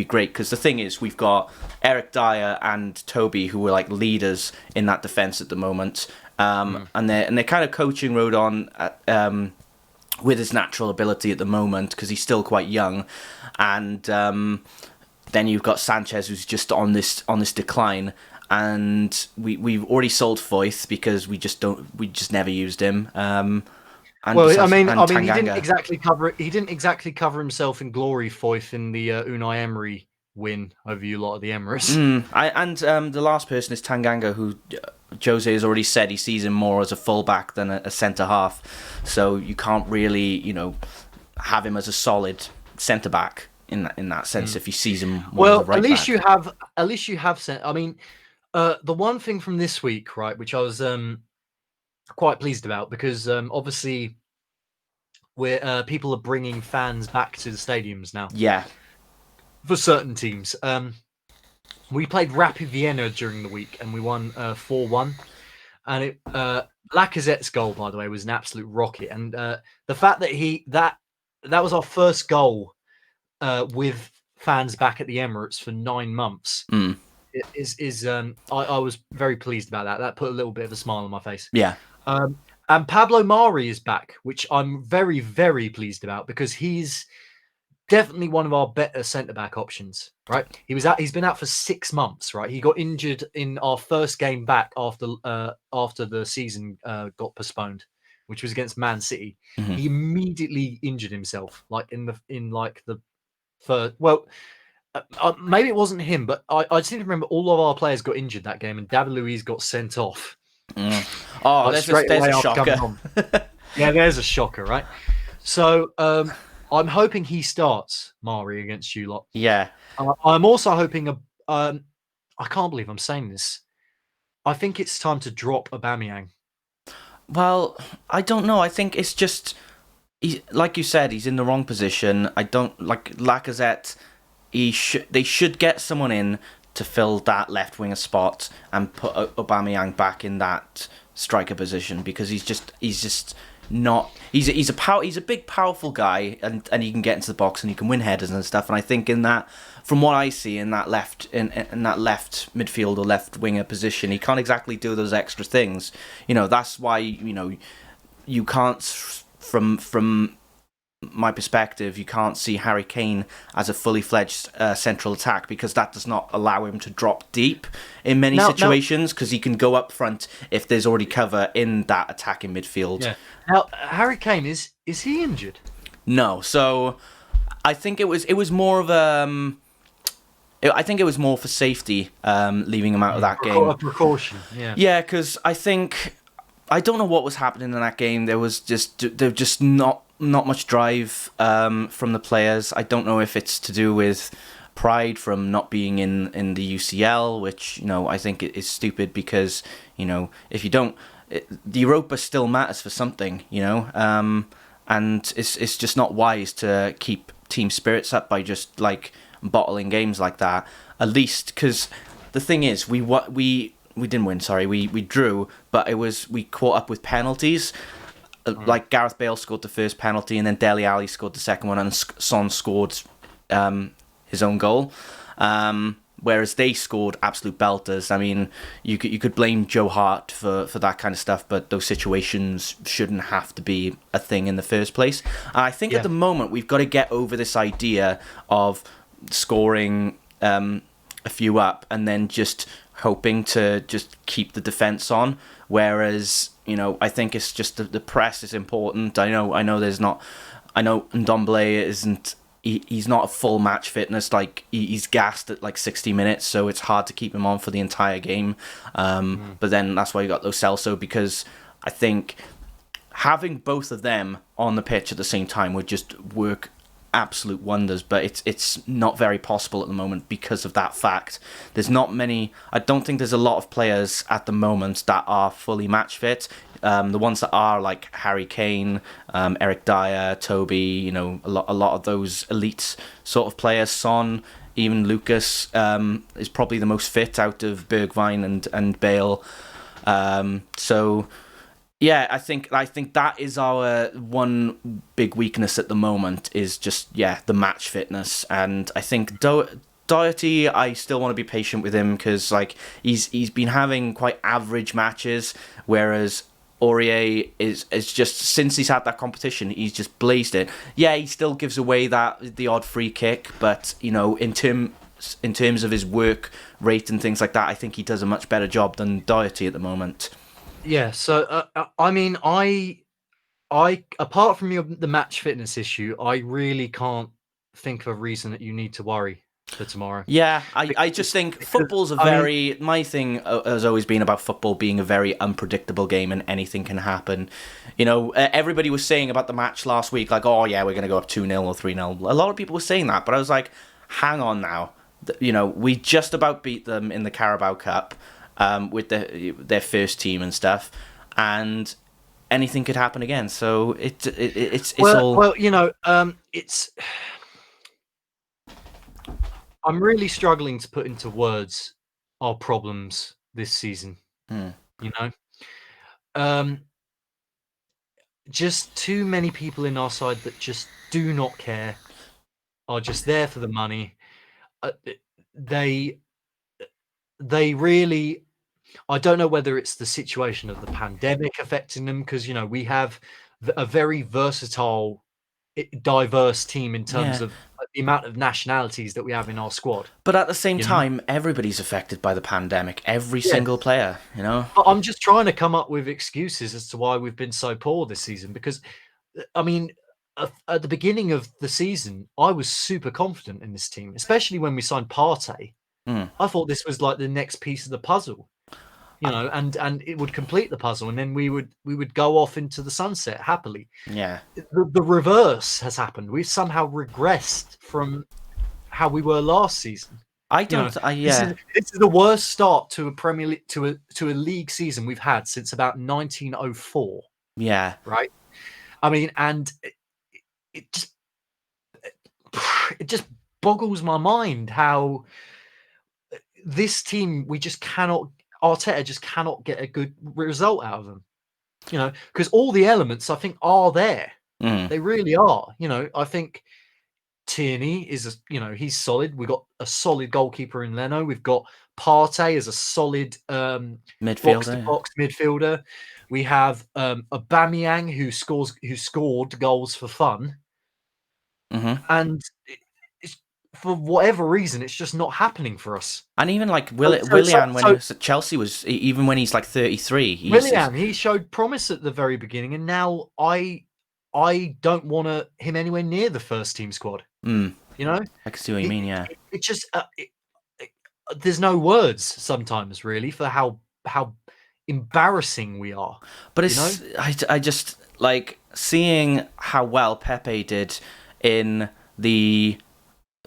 great. Because the thing is, we've got Eric Dyer and Toby who are like leaders in that defense at the moment, and they're kind of coaching Rodon with his natural ability at the moment because he's still quite young, and then you've got Sanchez who's just on this decline, and we've already sold Foyth because we just never used him. And Well, besides- I mean, and he didn't Tanganga. exactly cover it. He didn't exactly cover himself in glory, Foyth, in the Unai Emery win over you lot of the Emirates. The last person is Tanganga, who Jose has already said he sees him more as a fullback than a centre half. So you can't really, have him as a solid centre back in that sense if he sees him more as a right at least back. at least you have sent. I mean, the one thing from this week, right, which I was quite pleased about, because obviously people are bringing fans back to the stadiums now. Yeah. For certain teams. We played Rapid Vienna during the week and we won 4-1. And Lacazette's goal, by the way, was an absolute rocket. And the fact that that was our first goal with fans back at the Emirates for 9 months I was very pleased about that. That put a little bit of a smile on my face. Yeah. And Pablo Mari is back, which I'm very, very pleased about because he's definitely one of our better centre-back options, right? He's been out for 6 months, right? He got injured in our first game back after the season got postponed, which was against Man City. Mm-hmm. He immediately injured himself, like in the first. Well, maybe it wasn't him, but I seem to remember all of our players got injured that game, and David Luiz got sent off. Oh, Like, there's a after coming shocker. on. Yeah, there's a shocker, right? So I'm hoping he starts Mari against you lot. Yeah. I'm also hoping I can't believe I'm saying this. I think it's time to drop Aubameyang. Well, I don't know. I think it's just, like you said, he's in the wrong position. I don't like Lacazette. They should get someone in to fill that left winger spot and put Aubameyang back in that striker position because he's just not. He's a big powerful guy and he can get into the box and he can win headers and stuff. And I think in that, from what I see in that left midfield or left winger position, he can't exactly do those extra things. That's why you can't from my perspective, you can't see Harry Kane as a fully fledged central attack because that does not allow him to drop deep in many situations because he can go up front if there's already cover in that attacking midfield. Yeah. Now, Harry Kane is he injured? No, so I think it was more of I think it was more for safety, leaving him out of that game. A precaution. Yeah. Yeah, because I don't know what was happening in that game. There was just not much drive from the players. I don't know if it's to do with pride from not being in the UCL, which I think is stupid because if you don't, the Europa still matters for something, and it's just not wise to keep team spirits up by just like bottling games like that. At least because the thing is we didn't win. Sorry, we drew, but we caught up with penalties. Like Gareth Bale scored the first penalty, and then Dele Alli scored the second one, and Son scored his own goal. Whereas they scored absolute belters. I mean, you could blame Joe Hart for that kind of stuff, but those situations shouldn't have to be a thing in the first place. And I think at the moment we've got to get over this idea of scoring a few up and then just hoping to just keep the defense on. Whereas I think it's just the press is important. I know Ndombele isn't. He's not a full match fitness. Like he's gassed at like 60 minutes, so it's hard to keep him on for the entire game. But then that's why you got Lo Celso, because I think having both of them on the pitch at the same time would just work absolute wonders. But it's not very possible at the moment because of that fact. There's not many. I don't think there's a lot of players at the moment that are fully match fit. The ones that are like Harry Kane, Eric Dyer, Toby, a lot of those elite sort of players. Son Even Lucas is probably the most fit out of Bergwijn and Bale. So yeah, I think that is our one big weakness at the moment, is just the match fitness. And I think Doherty, I still want to be patient with him, because like he's been having quite average matches, whereas Aurier is just, since he's had that competition, he's just blazed it. Yeah, he still gives away the odd free kick, but in terms of his work rate and things like that, I think he does a much better job than Doherty at the moment. Yeah. So I mean, I apart from the match fitness issue, I really can't think of a reason that you need to worry for tomorrow. Yeah, I just think football's my thing has always been about football being a very unpredictable game, and anything can happen. Everybody was saying about the match last week, like, oh yeah, we're going to go up 2-0 or 3-0. A lot of people were saying that, but I was like, hang on now. We just about beat them in the Carabao Cup with their first team and stuff, and anything could happen again. So it's I'm really struggling to put into words our problems this season. Just too many people in our side that just do not care, are just there for the money. They really, I don't know whether it's the situation of the pandemic affecting them, because we have a very versatile, diverse team in terms of the amount of nationalities that we have in our squad. But at the same time, everybody's affected by the pandemic. Every single player, I'm just trying to come up with excuses as to why we've been so poor this season, because, I mean, at the beginning of the season, I was super confident in this team, especially when we signed Partey. I thought this was like the next piece of the puzzle, and it would complete the puzzle, and then we would go off into the sunset happily. Yeah. The reverse has happened. We've somehow regressed from how we were last season. This is the worst start to a Premier League, to a league season we've had since about 1904. Yeah. Right. I mean, and it just boggles my mind how this team, Arteta just cannot get a good result out of them. Because all the elements, I think, are there. They really are. I think Tierney is, he's solid. We've got a solid goalkeeper in Leno. We've got Partey as a solid box-to-box midfielder. We have Aubameyang, who scored goals for fun. And for whatever reason, it's just not happening for us. And even like Willian, when he was at Chelsea, even when he's like 33. He showed promise at the very beginning, and now I don't want him anywhere near the first team squad. I can see what you mean. Yeah, it just there's no words sometimes really for how embarrassing we are. But I just like seeing how well Pepe did in the.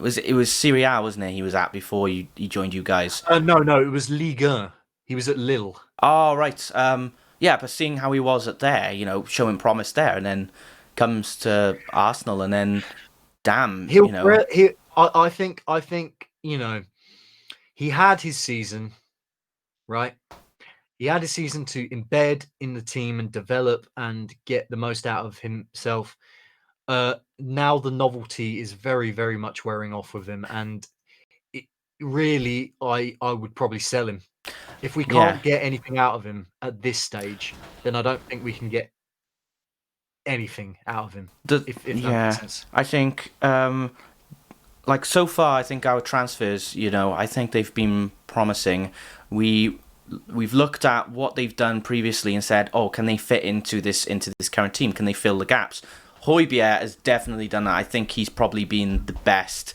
It was Serie A, wasn't it? He was at before he joined you guys. No, it was Ligue 1. He was at Lille. Oh right. But seeing how he was at there, showing promise there, and then comes to Arsenal, and then damn, I think he had his season, right? He had his season to embed in the team and develop and get the most out of himself. Now the novelty is very, very much wearing off with him, and really, I would probably sell him. If we can't get anything out of him at this stage, then I don't think we can get anything out of him. If that makes sense. I think, so far, I think our transfers, I think they've been promising. We've looked at what they've done previously and said, oh, can they fit into this current team? Can they fill the gaps? Højbjerg has definitely done that. I think he's probably been the best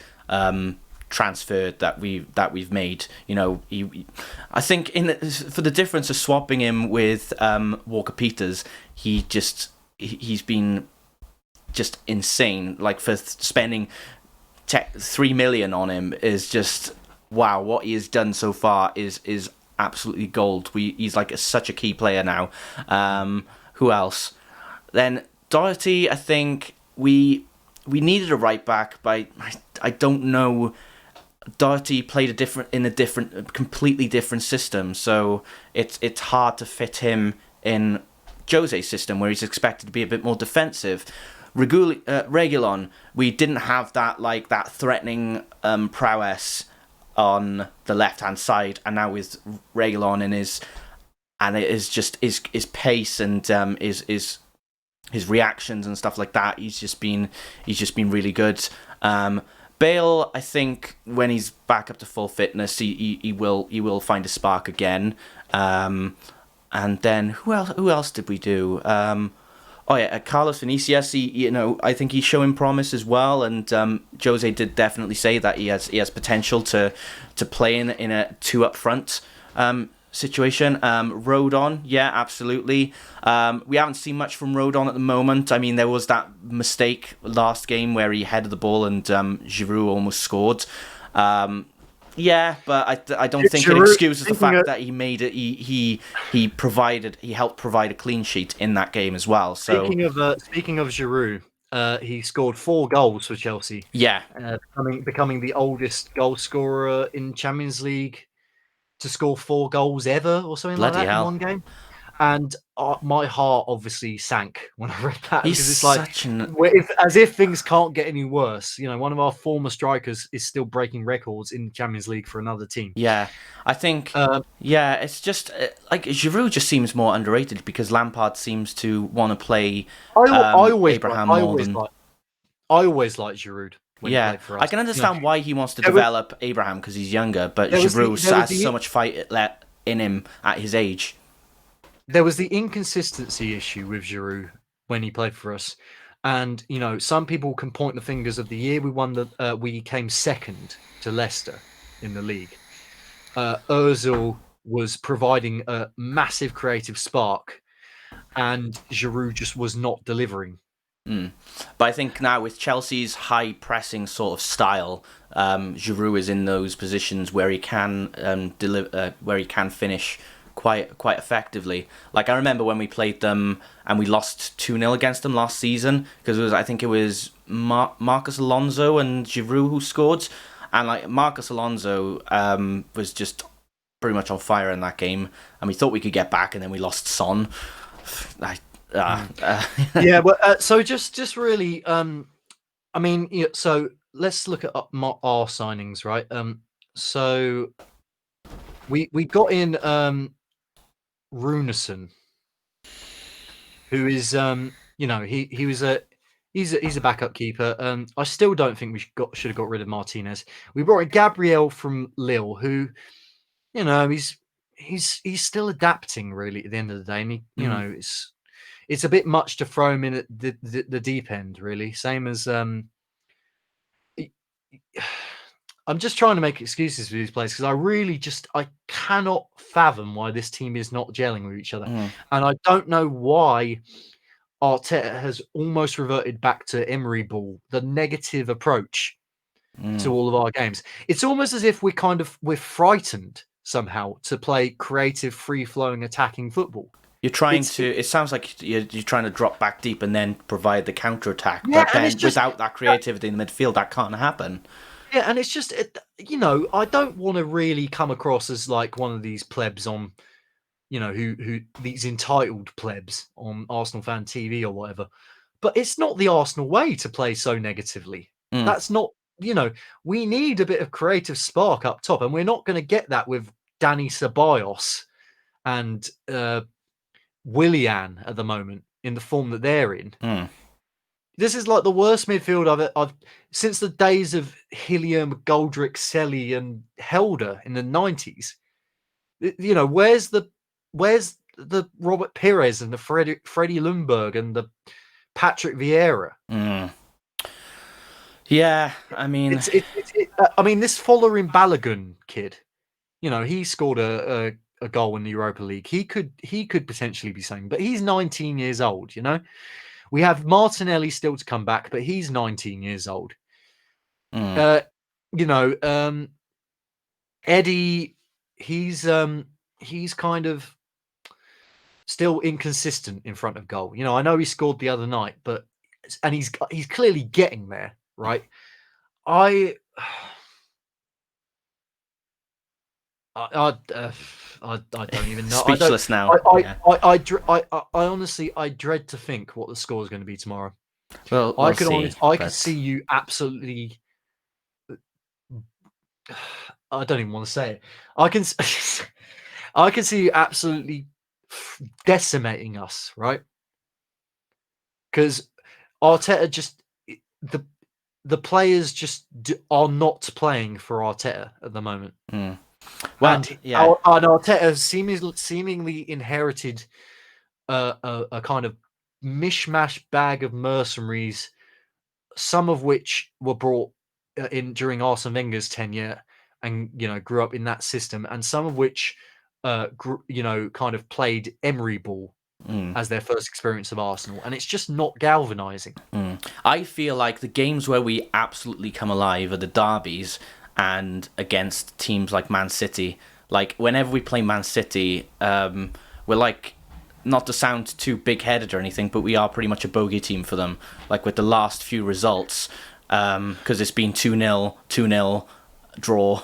transfer that we've made. I think for the difference of swapping him with Walker Peters, he's been just insane. Like for spending 3 million on him is just wow. What he has done so far is absolutely gold. He's like such a key player now. Who else? Then Doherty, I think we needed a right back, but I don't know Doherty played in a completely different system, so it's hard to fit him in Jose's system where he's expected to be a bit more defensive. Reguilon, we didn't have that threatening prowess on the left hand side, and now with Reguilon and it is just his pace and his reactions and stuff like that. He's just been really good. Bale, I think when he's back up to full fitness, he will find a spark again. And then who else did we do? Carlos Vinicius. I think he's showing promise as well. And Jose did definitely say that he has potential to play in a 2 up front situation. Rodon, yeah, absolutely. We haven't seen much from Rodon at the moment. I mean, there was that mistake last game where he headed the ball and Giroud almost scored. Yeah, but I don't think it excuses the fact that he made it. He helped provide a clean sheet in that game as well. So speaking of Giroud, he scored 4 goals for Chelsea. Yeah, becoming the oldest goal scorer in Champions League to score 4 goals ever or something like that in one game. And my heart obviously sank when I read that. He's because it's as if things can't get any worse. One of our former strikers is still breaking records in the Champions League for another team. Yeah, I think. It's just Giroud just seems more underrated because Lampard seems to want to play. I always liked Giroud. Yeah, I can understand why he wants to develop Abraham because he's younger, but Giroud has so much fight in him at his age. There was the inconsistency issue with Giroud when he played for us, and some people can point the fingers of the year we came second to Leicester in the league. Özil was providing a massive creative spark, and Giroud just was not delivering. But I think now with Chelsea's high pressing sort of style, Giroud is in those positions where he can deliver, where he can finish quite effectively. Like I remember when we played them and we lost 2-0 against them last season because I think it was Marcus Alonso and Giroud who scored, and Marcus Alonso was just pretty much on fire in that game, and we thought we could get back, and then we lost Son. Yeah, but so just really, so let's look at our signings, right? So we got in Runason, who is he's a backup keeper. I still don't think we should have got rid of Martinez. We brought in Gabriel from Lille, who he's still adapting really at the end of the day, and he it's a bit much to throw him in at the deep end, really. Same as I'm just trying to make excuses for these players because I cannot fathom why this team is not gelling with each other, and I don't know why Arteta has almost reverted back to Emery ball, the negative approach to all of our games. It's almost as if we're frightened somehow to play creative, free-flowing, attacking football. It sounds like you're trying to drop back deep and then provide the counter attack. Yeah, but then without that creativity in the midfield, that can't happen. Yeah, and it's just, I don't want to really come across as like one of these plebs on, who these entitled plebs on Arsenal Fan TV or whatever. But it's not the Arsenal way to play so negatively. That's not, we need a bit of creative spark up top, and we're not going to get that with Dani Ceballos and Willian at the moment in the form that they're in. This is like the worst midfield I've since the days of Hilliam, Goldrick, Selly, and Helder in the 90s. Where's the Robert Pires and the Freddie Lundberg and the Patrick Vieira? Yeah, I mean, this following Balogun kid, he scored a goal in the Europa League. He could potentially be something, but he's 19 years old. We have Martinelli still to come back, but he's 19 years old. Eddie, he's kind of still inconsistent in front of goal. I know he scored the other night, and he's clearly getting there, right? I don't even know. Speechless now. I honestly, I dread to think what the score is going to be tomorrow. Well, I we'll could see, I but- could see you absolutely. I don't even want to say it. I can, I can see you absolutely decimating us, right? Because Arteta just the players just are not playing for Arteta at the moment. Mm. Well, and yeah. and Arteta seemingly inherited a kind of mishmash bag of mercenaries, some of which were brought in during Arsene Wenger's tenure, and grew up in that system, and some of which kind of played Emery ball as their first experience of Arsenal, and it's just not galvanizing. I feel like the games where we absolutely come alive are the derbies and against teams like Man City. Like, whenever we play Man City, we're like, not to sound too big-headed or anything, but we are pretty much a bogey team for them. Like, with the last few results, because it's been 2-0, 2-0, draw,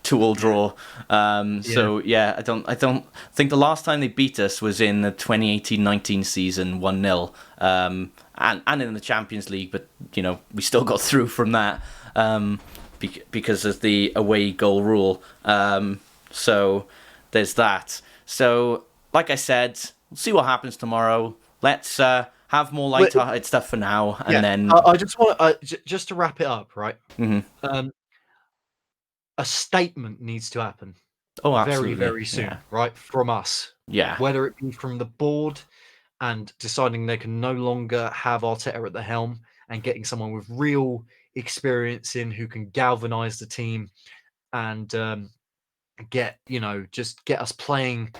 2-all draw. So yeah, I don't think the last time they beat us was in the 2018-19 season, 1-0, and in the Champions League, but we still got through from that because of the away goal rule. So there's that. So like I said, we'll see what happens tomorrow. Let's have more light-hearted stuff for now, and then I just want just to wrap it up, right? Mhm. A statement needs to happen. Oh, very, absolutely. very soon, Yeah. right? From us. Yeah. Whether it be from the board and deciding they can no longer have Arteta at the helm and getting someone with real experience in who can galvanize the team and just get us playing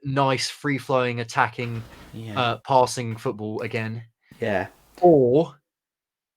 nice, free-flowing, attacking, passing football again. Yeah. Or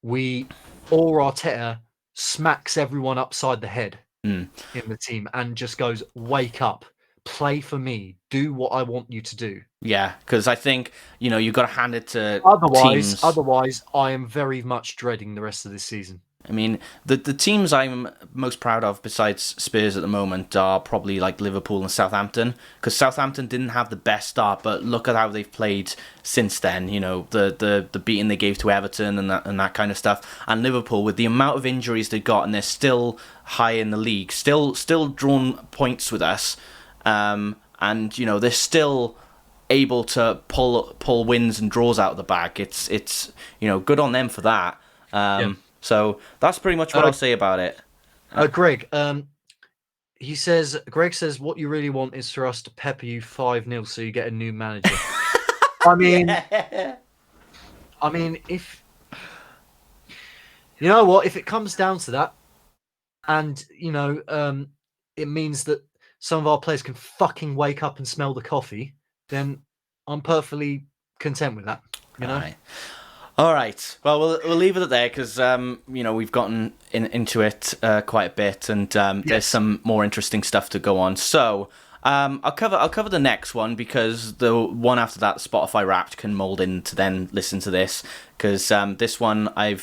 Arteta smacks everyone upside the head in the team and just goes, wake up, play for me, do what I want you to do. Yeah, because I think, you've got to hand it to teams. Otherwise, I am very much dreading the rest of this season. I mean, the teams I'm most proud of besides Spurs at the moment are probably like Liverpool and Southampton, because Southampton didn't have the best start, but look at how they've played since then. The beating they gave to Everton and that kind of stuff. And Liverpool, with the amount of injuries they got, and they're still high in the league, still drawn points with us, and they're still able to pull wins and draws out of the bag. It's good on them for that. So that's pretty much what I'll say about it. Greg, Greg says what you really want is for us to pepper you 5-0 so you get a new manager. I mean, if if it comes down to that, and it means that some of our players can fucking wake up and smell the coffee, then I'm perfectly content with that. All right. Well, we'll leave it at there because we've gotten into it quite a bit, and there's some more interesting stuff to go on. So I'll cover the next one, because the one after that, Spotify Wrapped, can mold in to then listen to this, because this one I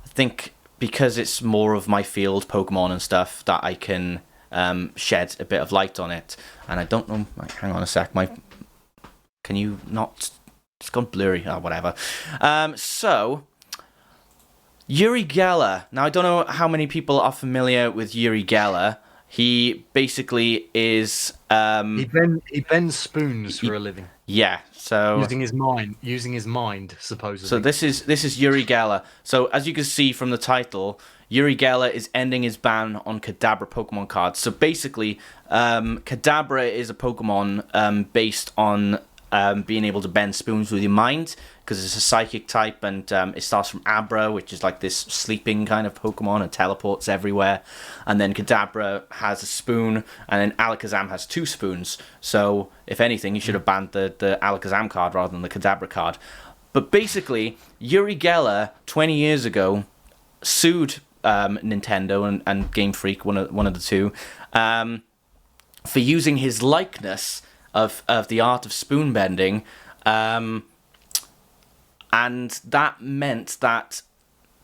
think because it's more of my field, Pokemon and stuff, that I can shed a bit of light on it. And I don't know. Hang on a sec. Can you not? It's gone blurry or whatever. So, Uri Geller. Now, I don't know how many people are familiar with Uri Geller. He basically is... he bends spoons for a living. Yeah, so... Using his mind, supposedly. So this is Uri Geller. So, as you can see from the title, Uri Geller is ending his ban on Kadabra Pokemon cards. So, basically, Kadabra is a Pokemon based on... being able to bend spoons with your mind, because it's a psychic type, and it starts from Abra, which is like this sleeping kind of Pokemon and teleports everywhere, and then Kadabra has a spoon, and then Alakazam has 2 spoons. So if anything, you should have banned the Alakazam card rather than the Kadabra card. But basically, Uri Geller 20 years ago sued Nintendo and Game Freak, one of the two, for using his likeness of the art of spoon bending, and that meant that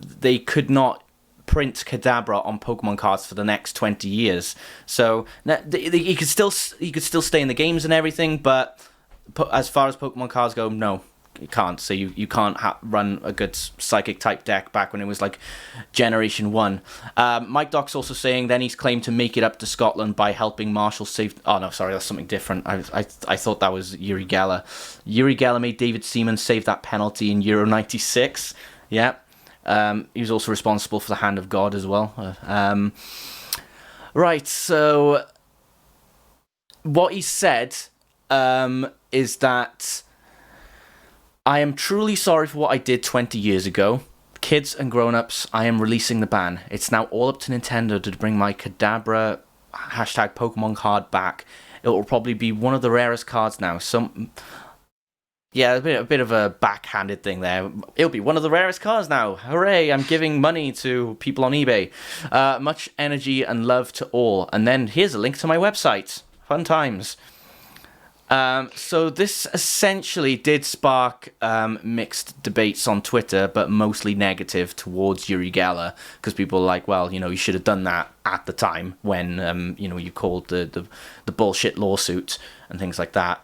they could not print Kadabra on Pokemon cards for the next 20 years. So he could still stay in the games and everything, but as far as Pokemon cards go, no, you can't. So you can't run a good Psychic type deck back when it was like Generation 1. Mike Doc's also saying then he's claimed to make it up to Scotland by helping Marshall save... Oh, no, sorry, that's something different. I thought that was Uri Geller. Uri Geller made David Seaman save that penalty in Euro 96. Yeah. He was also responsible for the Hand of God as well. Right, so what he said is that I am truly sorry for what I did 20 years ago. Kids and grown-ups, I am releasing the ban. It's now all up to Nintendo to bring my Kadabra hashtag Pokemon card back. It will probably be one of the rarest cards now. Yeah, a bit of a backhanded thing there. It'll be one of the rarest cards now. Hooray, I'm giving money to people on eBay. Much energy and love to all. And then here's a link to my website. Fun times. So this essentially did spark mixed debates on Twitter, but mostly negative towards Uri Geller, because people are like, well, you should have done that at the time when, you called the bullshit lawsuit and things like that.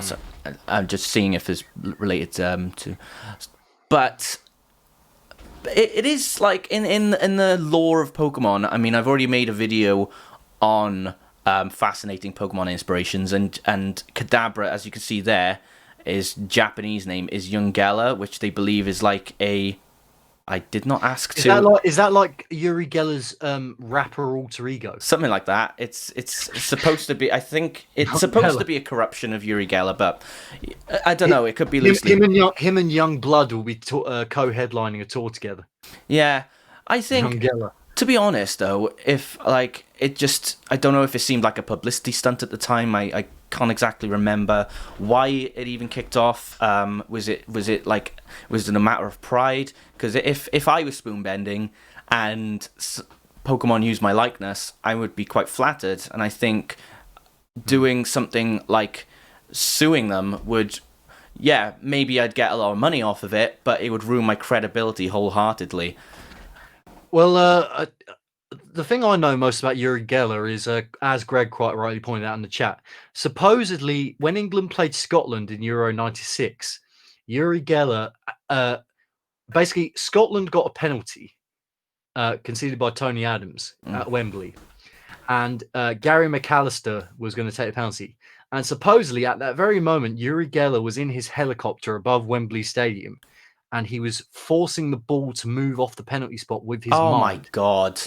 So I'm just seeing if it's related to... But it is like in the lore of Pokemon. I mean, I've already made a video on... fascinating Pokemon inspirations, and Kadabra, as you can see there, his Japanese name is Young Gellar, which they believe is like a... I did not ask to... Is that like Uri Geller's rapper alter ego? Something like that. It's supposed to be... I think it's supposed to be a corruption of Uri Geller, but I don't know. It could be loosely... Him and Young Blood will be co-headlining a tour together. Yeah, I think... Young Gellar. To be honest, though, if like it just, I don't know if it seemed like a publicity stunt at the time. I can't exactly remember why it even kicked off. Was it a matter of pride? Because if I was spoon bending and Pokemon used my likeness, I would be quite flattered. And I think doing something like suing them would, yeah, maybe I'd get a lot of money off of it, but it would ruin my credibility wholeheartedly. Well, the thing I know most about Uri Geller is, as Greg quite rightly pointed out in the chat, supposedly when England played Scotland in Euro 96, Uri Geller, basically Scotland got a penalty conceded by Tony Adams at Wembley, and Gary McAllister was going to take the penalty. And supposedly at that very moment, Uri Geller was in his helicopter above Wembley Stadium, and he was forcing the ball to move off the penalty spot with his mind. Oh my god.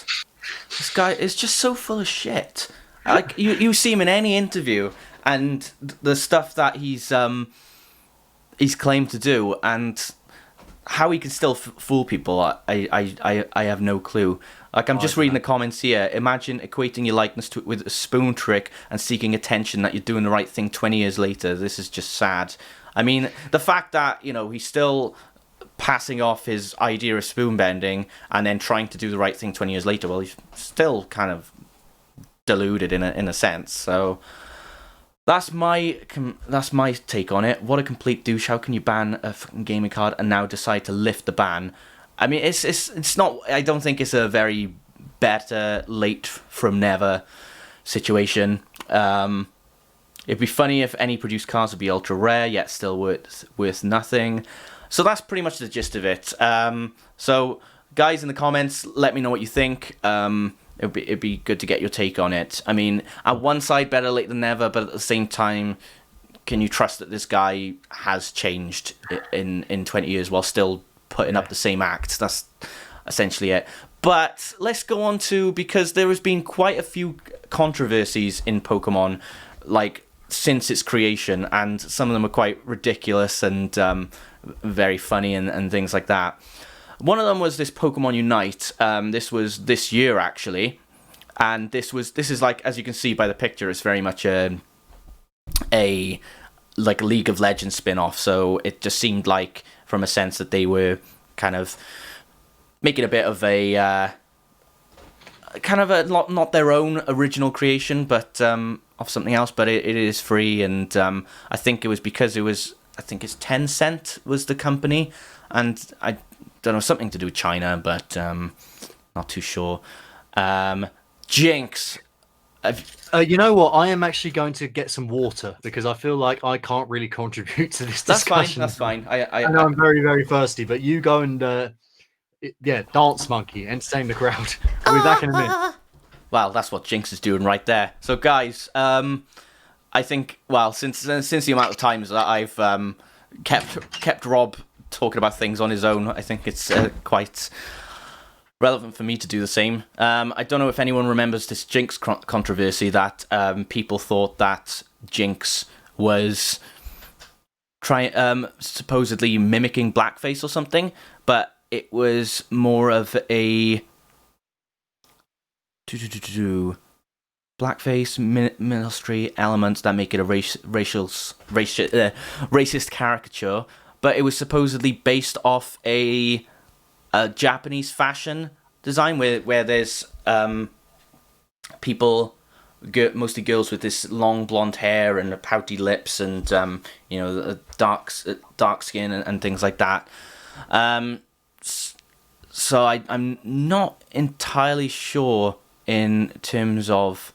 This guy is just so full of shit. Like you see him in any interview and the stuff that he's claimed to do, and how he can still fool people, I have no clue. Like, I'm just reading the comments here. Imagine equating your likeness with a spoon trick and seeking attention that you're doing the right thing 20 years later. This is just sad. I mean, the fact that, he's still passing off his idea of spoon bending and then trying to do the right thing 20 years later, well, he's still kind of deluded in a sense. So that's my take on it. What a complete douche. How can you ban a fucking gaming card and now decide to lift the ban? I mean, it's not... I don't think it's a very better late from never situation. It'd be funny if any produced cards would be ultra rare, yet still worth nothing. So that's pretty much the gist of it. So, guys in the comments, let me know what you think. It'd be good to get your take on it. I mean, at one side, better late than never, but at the same time, can you trust that this guy has changed in 20 years while still putting up the same act? That's essentially it. But let's go on to, because there has been quite a few controversies in Pokemon, like, since its creation, and some of them are quite ridiculous and very funny and things like that. One of them was this Pokemon Unite. This was this year, actually, and this is like, as you can see by the picture, it's very much a like League of Legends spin-off. So it just seemed like, from a sense, that they were kind of making a bit of a kind of a not their own original creation, but of something else. But it is free, and I think it was because it's Tencent was the company, and don't know, something to do with China, but not too sure. Jinx. You know what? I am actually going to get some water because I feel like I can't really contribute to this That's fine. discussion. That's fine. I know I'm very, very thirsty, but you go and dance monkey, entertain the crowd. I'll be back in a minute. Well, that's what Jinx is doing right there. So, guys, I think, well, since the amount of times that I've kept Rob talking about things on his own, I think it's quite relevant for me to do the same. I don't know if anyone remembers this Jinx controversy that people thought that Jinx was supposedly mimicking blackface or something, but it was more of a blackface ministry elements that make it a racist caricature, but it was supposedly based off a Japanese fashion design where there's people, mostly girls with this long blonde hair and pouty lips and dark skin and things like that. So I'm not entirely sure in terms of,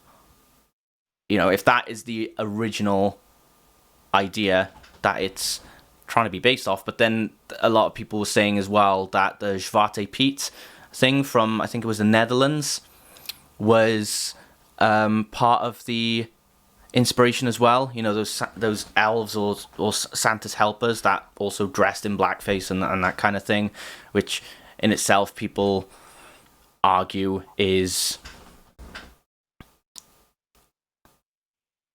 if that is the original idea that it's trying to be based off. But then a lot of people were saying as well that the Zwarte Piet thing from, I think it was the Netherlands, was part of the inspiration as well. Those elves or Santa's helpers that also dressed in blackface and that kind of thing, which in itself people argue is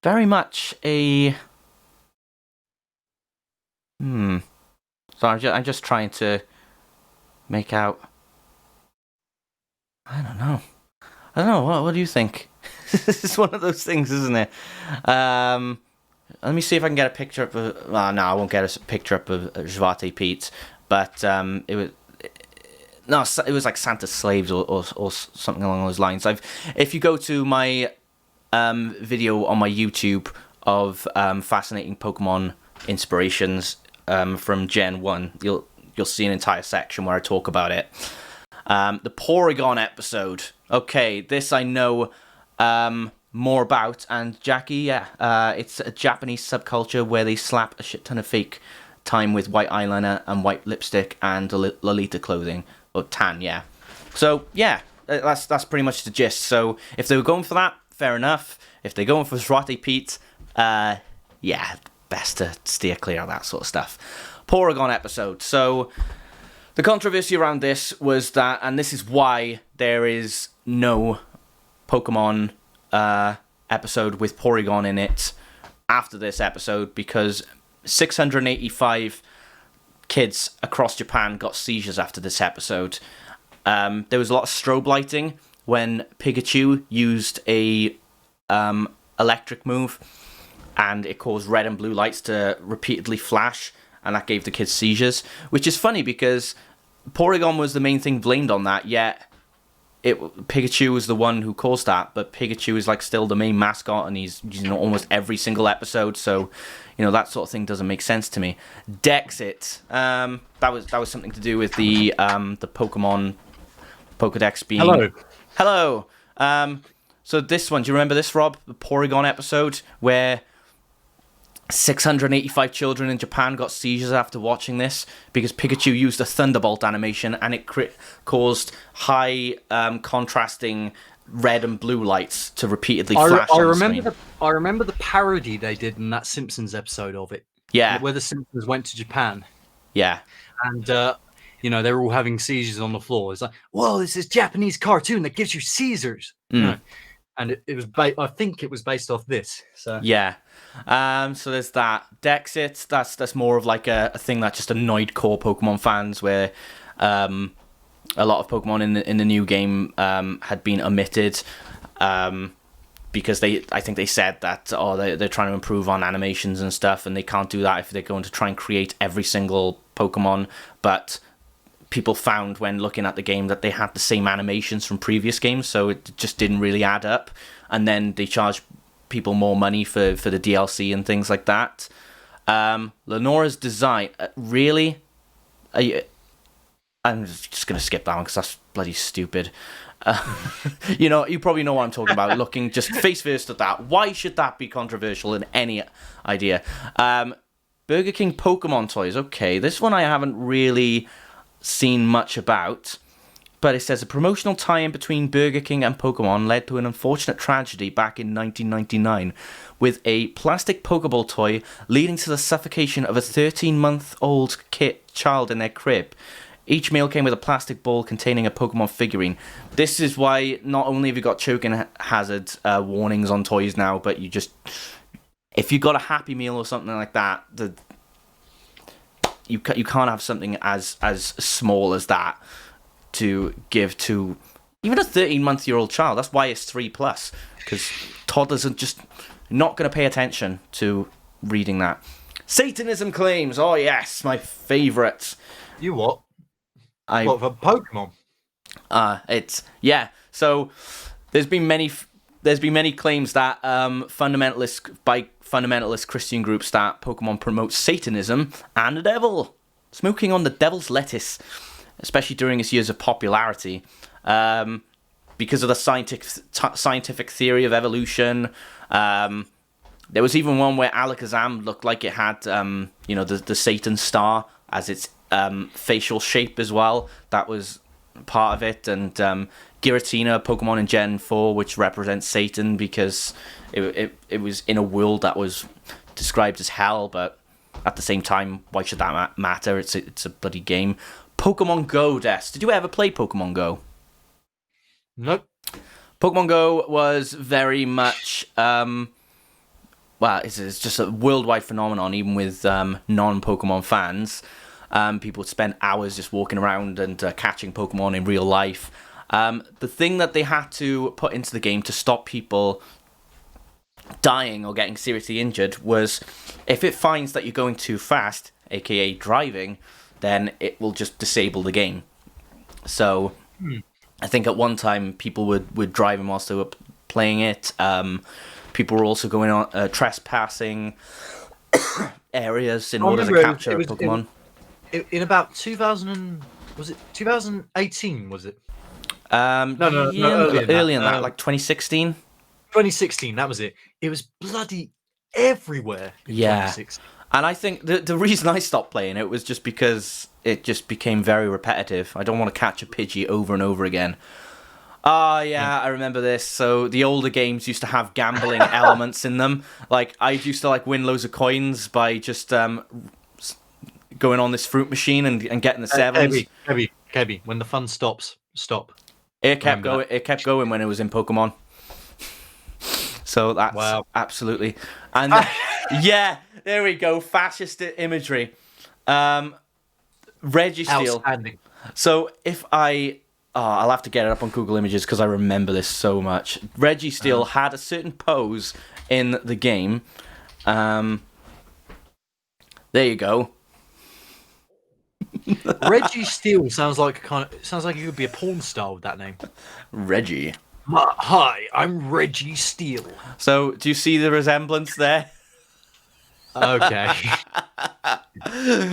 very much a So I'm just trying to make out. I don't know. What do you think? This is one of those things, isn't it? Let me see if I can get a picture up of. Well, no, I won't get a picture up of Zwarte Piet, but it was. No, it was like Santa's slaves or something along those lines. If you go to my video on my YouTube of fascinating Pokemon inspirations from Gen 1, you'll see an entire section where I talk about it. The Porygon episode. Okay, this I know more about. And Jackie, it's a Japanese subculture where they slap a shit ton of fake time with white eyeliner and white lipstick and Lolita clothing. Or tan, yeah. So, yeah, that's pretty much the gist. So, if they were going for that, fair enough. If they're going for Zwarte Piet, best to steer clear of that sort of stuff. Porygon episode. So, the controversy around this was that, and this is why there is no Pokemon episode with Porygon in it after this episode, because 685 kids across Japan got seizures after this episode. There was a lot of strobe lighting when Pikachu used a electric move, and it caused red and blue lights to repeatedly flash, and that gave the kids seizures, which is funny because Porygon was the main thing blamed on that, yet Pikachu was the one who caused that, but Pikachu is like still the main mascot, and he's almost every single episode, so that sort of thing doesn't make sense to me. Dexit, that was something to do with the Pokemon Pokedex being hello. So this one, do you remember this, Rob? The Porygon episode where 685 children in Japan got seizures after watching this because Pikachu used a Thunderbolt animation, and it caused high contrasting red and blue lights to repeatedly flash on the screen. I remember the parody they did in that Simpsons episode of it. Yeah. Where the Simpsons went to Japan. Yeah. And, they were all having seizures on the floor. It's like, whoa, this is Japanese cartoon that gives you seizures. And it was, I think it was based off this. So yeah. So there's that. Dexit, that's more of like a thing that just annoyed core Pokemon fans, where a lot of Pokemon in the new game had been omitted because I think they said that they're trying to improve on animations and stuff, and they can't do that if they're going to try and create every single Pokemon. But people found when looking at the game that they had the same animations from previous games, so it just didn't really add up. And then they charged people more money for the DLC and things like that. Lenora's design, really? I'm just going to skip that one because that's bloody stupid. You probably know what I'm talking about. Looking just face first at that. Why should that be controversial in any idea? Burger King Pokemon toys. Okay, this one I haven't really seen much about. But it says a promotional tie-in between Burger King and Pokemon led to an unfortunate tragedy back in 1999 with a plastic Pokeball toy leading to the suffocation of a 13-month-old child in their crib. Each meal came with a plastic ball containing a Pokemon figurine. This is why not only have you got choking hazard warnings on toys now, but if you got a Happy Meal or something like that, you can't have something as small as that to give to even a 13-month-old child. That's why it's 3+, because toddlers are just not going to pay attention to reading that. Satanism claims. Oh yes, my favourite. You what? What for Pokemon? So there's been many claims that fundamentalist Christian groups that Pokemon promotes Satanism and the devil, smoking on the devil's lettuce, especially during its years of popularity, because of the scientific theory of evolution. There was even one where Alakazam looked like it had, the Satan star as its facial shape as well. That was part of it. And Giratina, Pokemon in Gen 4, which represents Satan because it was in a world that was described as hell, but at the same time, why should that matter? It's a bloody game. Pokemon Go, Des. Did you ever play Pokemon Go? Nope. Pokemon Go was very much... it's just a worldwide phenomenon, even with non-Pokemon fans. People would spend hours just walking around and catching Pokemon in real life. The thing that they had to put into the game to stop people dying or getting seriously injured was if it finds that you're going too fast, aka driving, then it will just disable the game. So I think at one time people would driving whilst they were playing it. People were also going on trespassing areas in order to capture a Pokemon. In about 2018, was it? No, earlier than that, like 2016. 2016, that was it. It was bloody everywhere in 2016. And I think the reason I stopped playing it was just because it just became very repetitive. I don't want to catch a Pidgey over and over again. I remember this. So the older games used to have gambling elements in them. Like I used to win loads of coins by just going on this fruit machine and getting the sevens. KB, when the fun stops, stop. It kept going. It kept going when it was in Pokemon. So that's absolutely. And there we go. Fascist imagery. Registeel. Outstanding. So if I'll have to get it up on Google Images because I remember this so much. Registeel had a certain pose in the game. There you go. Registeel sounds like you could be a porn star with that name. Reggie. Hi, I'm Registeel. So do you see the resemblance there? Okay.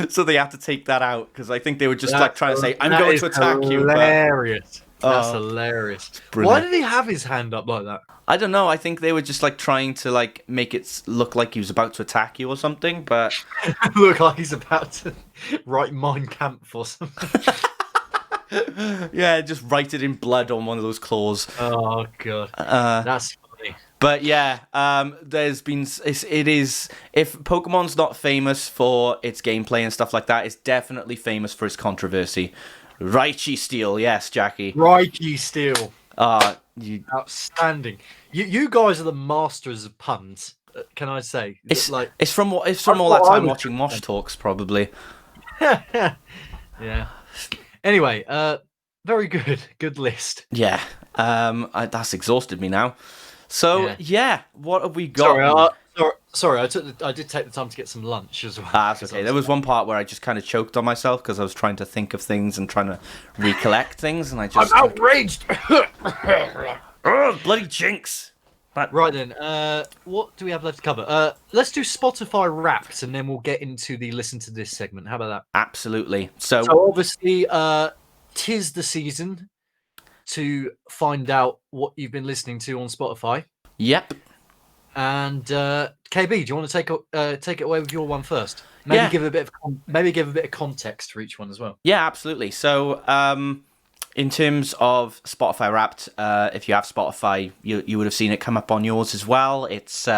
So they have to take that out because I think they were just trying to say, "I'm going to attack you." Hilarious. That's hilarious. Brilliant. Why did he have his hand up like that? I don't know. I think they were just trying to make it look like he was about to attack you or something. But look like he's about to write Mein Kampf or something. Yeah, just write it in blood on one of those claws. Oh god, that's funny. But yeah, there's been it is if Pokemon's not famous for its gameplay and stuff like that, it's definitely famous for its controversy. Registeel, yes, Jackie. Registeel. Outstanding. You guys are the masters of puns. Can I say? It's from all that time watching Mosh Talks, probably. Yeah. Anyway, very good list. Yeah. That's exhausted me now. So yeah, what have we got? Sorry, I did take the time to get some lunch as well. That's okay. There was one part where I just kind of choked on myself because I was trying to think of things and trying to recollect things, and I'm outraged. Oh, bloody jinx! Right then, what do we have left to cover? Let's do Spotify Wrapped, and then we'll get into the listen to this segment. How about that? Absolutely. So obviously, tis the season to find out what you've been listening to on Spotify. Yep. And KB, do you want to take it away with your one first? Maybe give a bit of context for each one as well. Yeah, absolutely. So, in terms of Spotify Wrapped, if you have Spotify, you would have seen it come up on yours as well. It's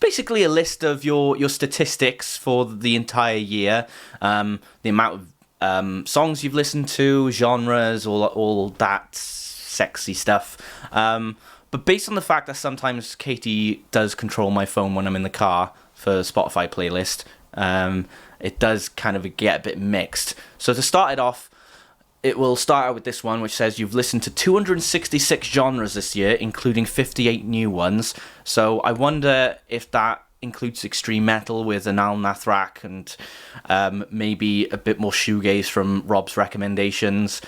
basically a list of your statistics for the entire year, the amount of songs you've listened to, genres, all that sexy stuff. But based on the fact that sometimes Katie does control my phone when I'm in the car for the Spotify playlist, it does kind of get a bit mixed. So to start it off, it will start out with this one, which says you've listened to 266 genres this year, including 58 new ones. So I wonder if that includes extreme metal with Anal Nathrak and maybe a bit more shoegaze from Rob's recommendations.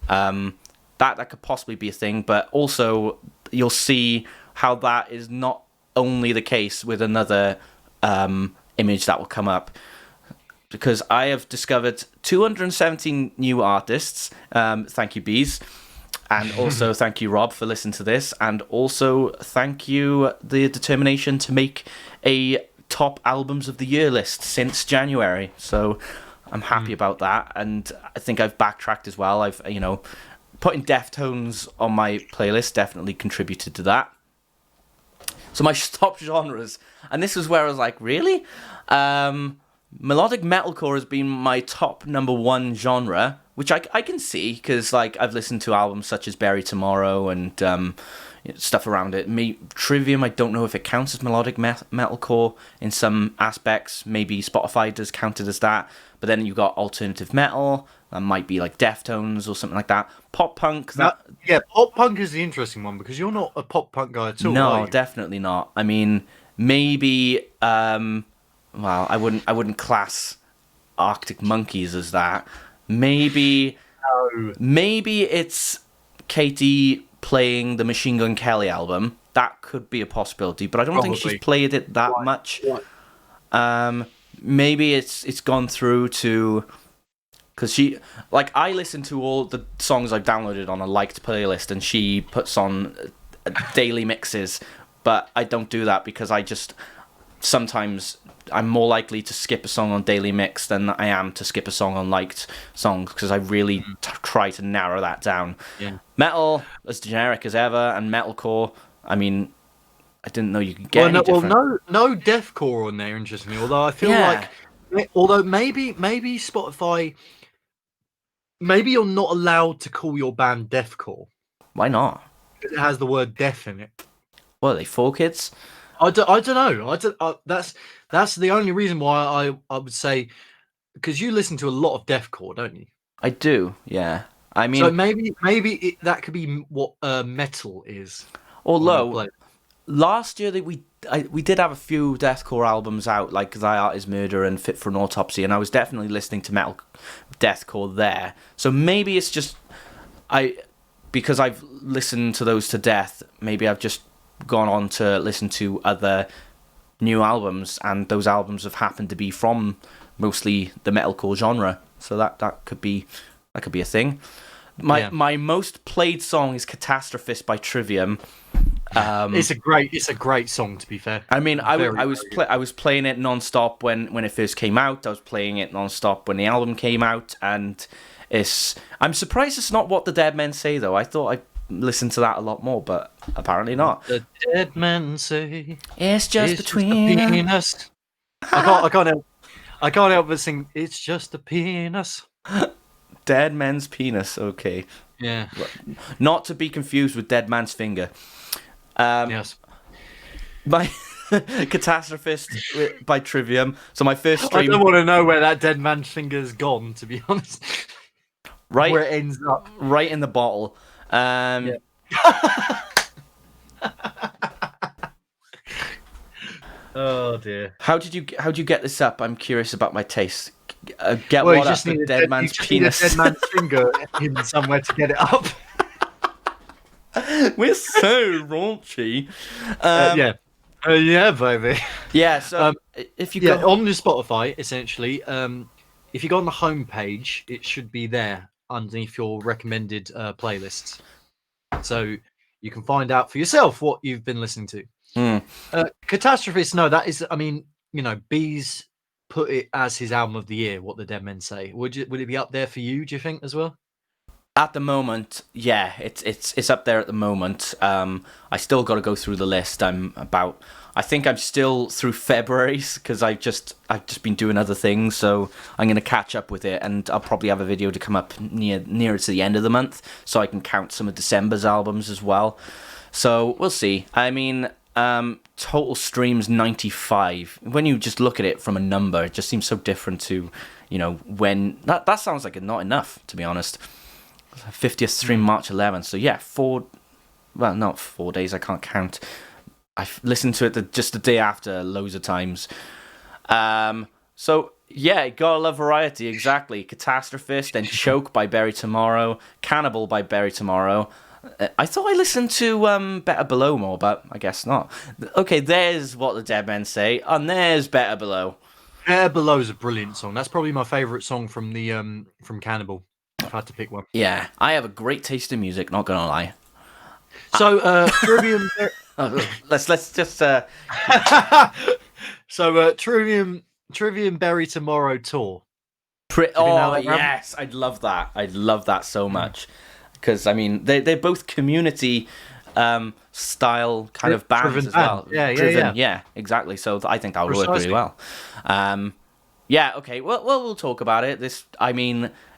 That could possibly be a thing, but also you'll see how that is not only the case with another image that will come up. Because I have discovered 217 new artists. Thank you, Bees. And also thank you, Rob, for listening to this. And also thank you, the determination to make a top albums of the year list since January. So I'm happy about that. And I think I've backtracked as well. I've, putting Deftones on my playlist definitely contributed to that. So my top genres, and this is where I was like, really? Melodic metalcore has been my top number one genre, which I can see because I've listened to albums such as Bury Tomorrow and stuff around it. Trivium, I don't know if it counts as melodic metalcore in some aspects. Maybe Spotify does count it as that. But then you've got alternative metal. That might be like Deftones or something like that. Pop punk. Pop punk is the interesting one because you're not a pop punk guy at all. No, definitely not. I mean, maybe. Well, I wouldn't class Arctic Monkeys as that. Maybe it's Katie playing the Machine Gun Kelly album. That could be a possibility, but I don't think she's played it that much. Maybe it's gone through to because I listen to all the songs I've downloaded on a liked playlist, and she puts on daily mixes, but I don't do that because sometimes I'm more likely to skip a song on Daily Mix than I am to skip a song on liked songs because I really try to narrow that down. Yeah. Metal, as generic as ever, and metalcore, I mean, I didn't know you could get any different. No deathcore on there, interestingly, although I feel maybe Spotify, maybe you're not allowed to call your band deathcore. Why not? Because it has the word death in it. What, are they 4Kids? I don't know. That's the only reason why I would say, because you listen to a lot of deathcore, don't you? I do, yeah. I mean, so maybe that could be what metal is. Although last year we did have a few deathcore albums out, like Thy Art Is Murder and Fit for an Autopsy, and I was definitely listening to metal deathcore there. So maybe it's just because I've listened to those to death. Maybe I've just gone on to listen to other new albums, and those albums have happened to be from mostly the metalcore genre. So that could be a thing. My most played song is Catastrophist by Trivium. It's a great song, to be fair. I mean, I was playing it non-stop when it first came out. I was playing it non-stop when the album came out, and I'm surprised it's not What the Dead Men Say, though. I thought I listened to that a lot more, but apparently not. The dead men say it's just between us. I can't help but sing. It's just a penis. Dead man's penis. Okay. Yeah. Not to be confused with Dead Man's Finger. Yes. My Catastrophist by Trivium. So my first stream. I don't want to know where that dead man's finger's gone, to be honest. Right. Where it ends up. Right in the bottle. Yeah. Oh dear. How did you get this up? I'm curious about my taste. Get what up? The dead man's penis. Need a dead man's finger in somewhere to get it up. We're so raunchy. Yeah, baby. Yeah, so if you go... on your Spotify, essentially, if you go on the homepage, it should be there underneath your recommended playlists. So you can find out for yourself what you've been listening to. Catastrophist, no, that is, I mean, Bees put it as his album of the year, What the Dead Men Say. Would it be up there for you, do you think, as well? At the moment, yeah, it's up there at the moment. I still got to go through the list. I think I'm still through February's because I've just been doing other things, so I'm gonna catch up with it, and I'll probably have a video to come up nearer to the end of the month, so I can count some of December's albums as well. So we'll see. I mean, total streams 95. When you just look at it from a number, it just seems so different to, when that sounds like not enough, to be honest. 50th stream March 11th. So yeah, not 4 days. I can't count. I've listened to it just the day after loads of times. So yeah, gotta love variety. Exactly. Catastrophist, then Choke by Bury Tomorrow, Cannibal by Bury Tomorrow. I thought I listened to Better Below more, but I guess not. Okay, there's What the Dead Men Say, and there's Better Below. Better Below is a brilliant song. That's probably my favourite song from the from Cannibal. I've had to pick one. Yeah, I have a great taste in music, not gonna lie. So Trivium let's just So Trivium Bury Tomorrow tour. Yes, I'd love that. I'd love that so much. Because I mean they're both community style kind of bands as well. Yeah, exactly. So I think that would work really well. Yeah, okay. Well, we'll talk about it.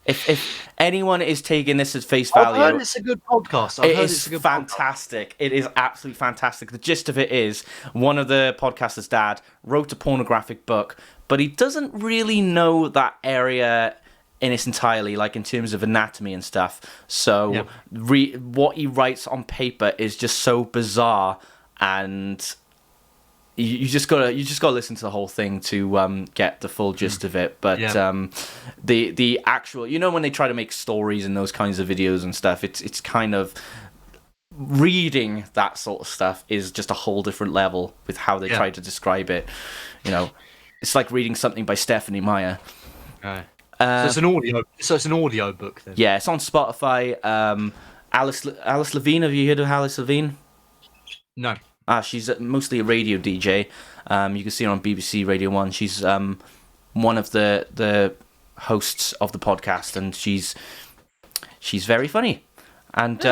If anyone is taking this as face value, I've heard it's a good podcast. It's fantastic. It is absolutely fantastic. The gist of it is one of the podcasters' dad wrote a pornographic book, but he doesn't really know that area in its entirely, like in terms of anatomy and stuff. So what he writes on paper is just so bizarre, and you just gotta listen to the whole thing to get the full gist of it. But the actual, when they try to make stories and those kinds of videos and stuff, it's kind of reading that sort of stuff is just a whole different level with how they try to describe it. It's like reading something by Stephanie Meyer. Right. So it's an audio. So it's an audio book then. Yeah, it's on Spotify. Alice Levine. Have you heard of Alice Levine? No. She's mostly a radio DJ. You can see her on BBC Radio 1. She's one of the hosts of the podcast, and she's very funny. And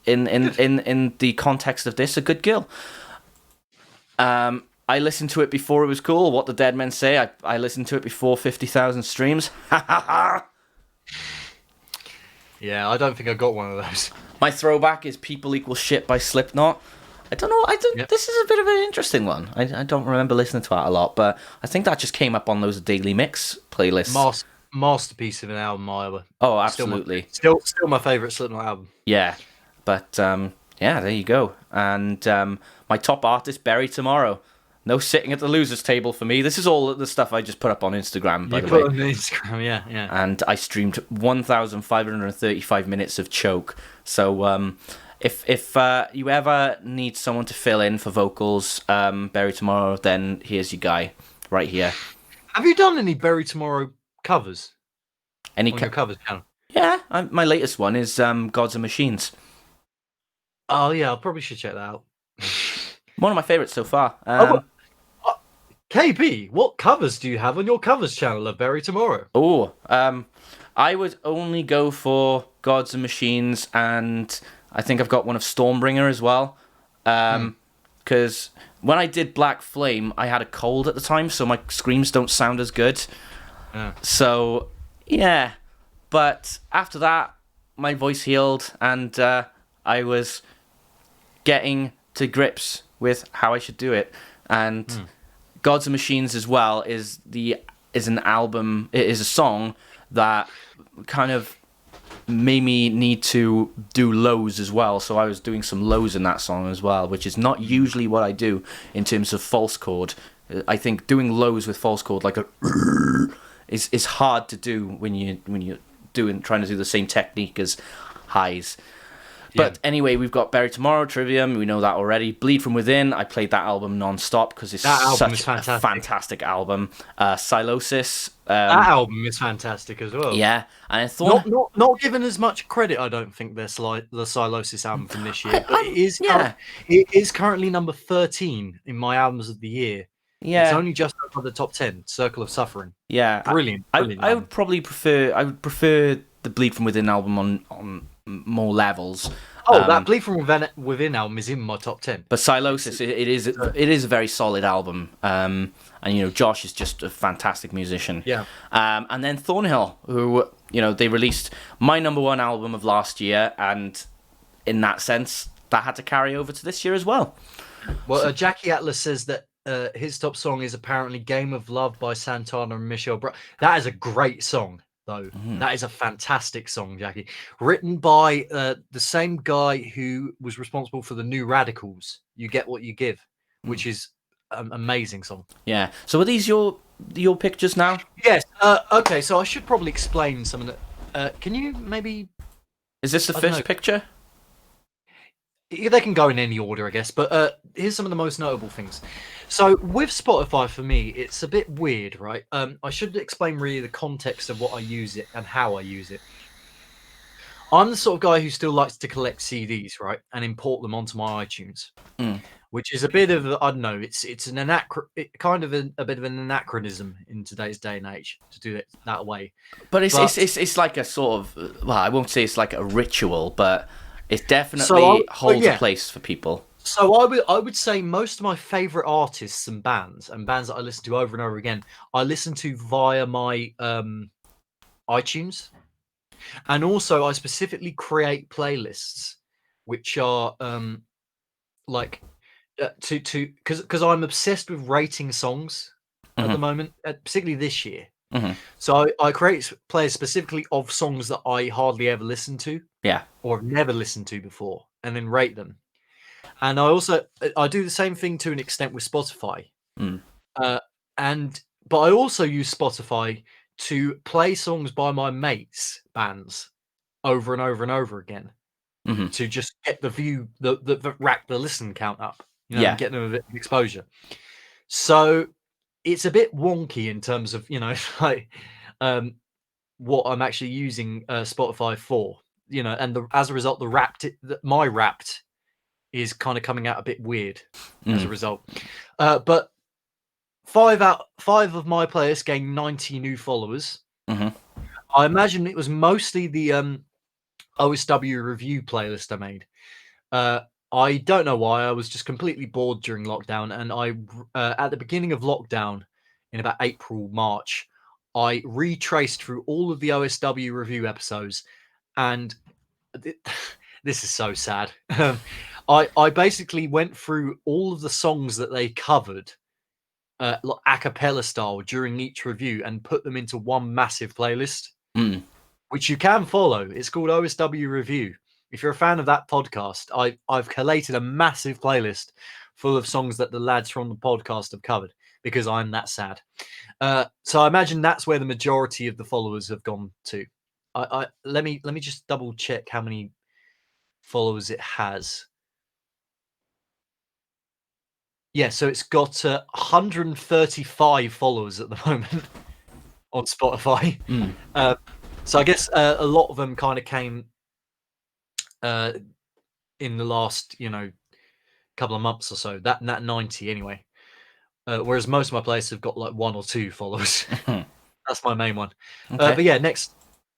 in the context of this, a good girl. I listened to it before it was cool. What the Dead Men Say. I listened to it before 50,000 streams. Yeah, I don't think I got one of those. My throwback is People Equal Shit by Slipknot. I don't know. This is a bit of an interesting one. I don't remember listening to that a lot, but I think that just came up on those Daily Mix playlists. Masterpiece of an album, Iowa. Oh, absolutely. Still my favourite Slipknot album. Yeah, but there you go. And my top artist, Bury Tomorrow. No sitting at the losers table for me. This is all the stuff I just put up on Instagram, by the way. You put on Instagram, yeah. And I streamed 1,535 minutes of Choke. So if you ever need someone to fill in for vocals, Bury Tomorrow, then here's your guy right here. Have you done any Bury Tomorrow covers? On your covers channel? Yeah, my latest one is Gods and Machines. Oh yeah, I probably should check that out. One of my favourites so far. KB, what covers do you have on your covers channel of Bury Tomorrow? I would only go for Gods and Machines, and I think I've got one of Stormbringer as well. Because when I did Black Flame, I had a cold at the time, so my screams don't sound as good. So, yeah. But after that, my voice healed, and I was getting to grips with how I should do it. And Gods and Machines as well is an album. It is a song that kind of made me need to do lows as well. So I was doing some lows in that song as well, which is not usually what I do in terms of false chord. I think doing lows with false chord like a is hard to do when you're trying to do the same technique as highs. But anyway, we've got Bury Tomorrow, Trivium. We know that already. Bleed From Within. I played that album non-stop because it's That album such is fantastic. a fantastic album. Silosis. That album is fantastic as well. Yeah, and Thorn. Not given as much credit, I don't think, the Silosis album from this year, but it is currently number 13 in my albums of the year. Yeah, it's only just over the top 10. Circle of Suffering. Yeah, brilliant. I would probably prefer. I would prefer the Bleed From Within album on more levels. That Bleed From Within album is in my top 10. But Silosis, it is a very solid album. And Josh is just a fantastic musician. Yeah. And then Thornhill, who they released my number one album of last year, and in that sense, that had to carry over to this year as well. Well, Jackie Atlas says that his top song is apparently "Game of Love" by Santana and Michelle Brown. That is a great song, though. That is a fantastic song, Jackie. Written by the same guy who was responsible for the New Radicals. You Get What You Give, which is an amazing song. Yeah. So are these your pictures now? Yes. Okay. So I should probably explain some of the. Can you maybe? Is this the first picture? They can go in any order, I guess. But here's some of the most notable things. So with Spotify, for me, it's a bit weird, right? I should explain really the context of what I use it and how I use it. I'm the sort of guy who still likes to collect CDs, right, and import them onto my iTunes, which is a bit of I don't know. It's a bit of an anachronism in today's day and age to do it that way. But it's like a sort of I won't say it's like a ritual, but it definitely holds a place for people. So I would say most of my favorite artists and bands that I listen to over and over again, I listen to via my iTunes, and also I specifically create playlists which are because I'm obsessed with rating songs at the moment, particularly this year. So I create playlists specifically of songs that I hardly ever listen to, or have never listened to before, and then rate them. And I do the same thing to an extent with Spotify. But I also use Spotify to play songs by my mates' bands over and over and over again to just get the rack the listen count up, and get them a bit of exposure. So it's a bit wonky in terms of what I'm actually using Spotify for, and as a result, my Wrapped is kind of coming out a bit weird as a result. But 5 of my players gained 90 new followers. I imagine it was mostly the OSW review playlist I made. I don't know why. I was just completely bored during lockdown, and I at the beginning of lockdown in about April, March, I retraced through all of the OSW review episodes, and this is so sad. I basically went through all of the songs that they covered a cappella style during each review and put them into one massive playlist, which you can follow. It's called OSW Review. If you're a fan of that podcast, I've collated a massive playlist full of songs that the lads from the podcast have covered because I'm that sad. So I imagine that's where the majority of the followers have gone to. Let me just double check how many followers it has. Yeah, so it's got 135 followers at the moment on Spotify. So I guess a lot of them kind of came in the last, couple of months or so. That 90 anyway. Whereas most of my players have got like 1 or 2 followers. That's my main one. Okay. But yeah, next,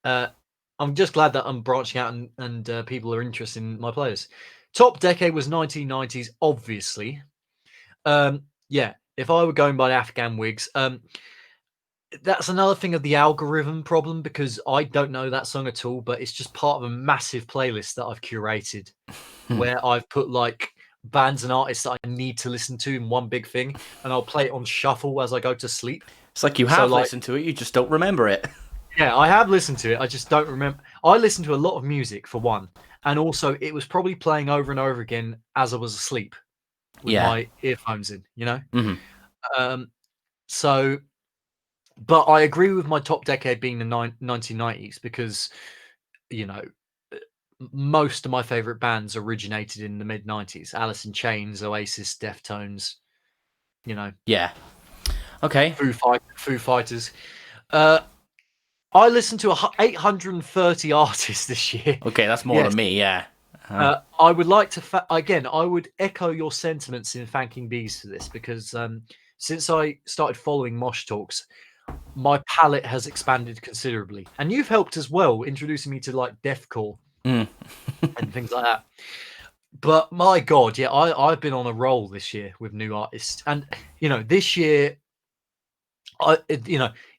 I'm just glad that I'm branching out and people are interested in my players. Top decade was 1990s, obviously. If I were going by the Afghan Wigs, that's another thing of the algorithm problem because I don't know that song at all, but it's just part of a massive playlist that I've curated where I've put like bands and artists that I need to listen to in one big thing, and I'll play it on shuffle as I go to sleep. It's like you have listened to it, you just don't remember it. Yeah, I have listened to it. I just don't remember. I listened to a lot of music for one, and also it was probably playing over and over again as I was asleep with my earphones in, So, but I agree with my top decade being the 1990s because, most of my favorite bands originated in the mid 90s. Alice in Chains, Oasis, Deftones, you know, Yeah. Okay. Foo Fighters. I listened to 830 artists this year. Okay, that's more Yes. than me. Yeah. I would like to again. I would echo your sentiments in thanking Bees for this because since I started following Mosh Talks, my palette has expanded considerably, and you've helped as well, introducing me to like deathcore Mm. and things like that. But my God, yeah, I've been on a roll this year with new artists, and this year,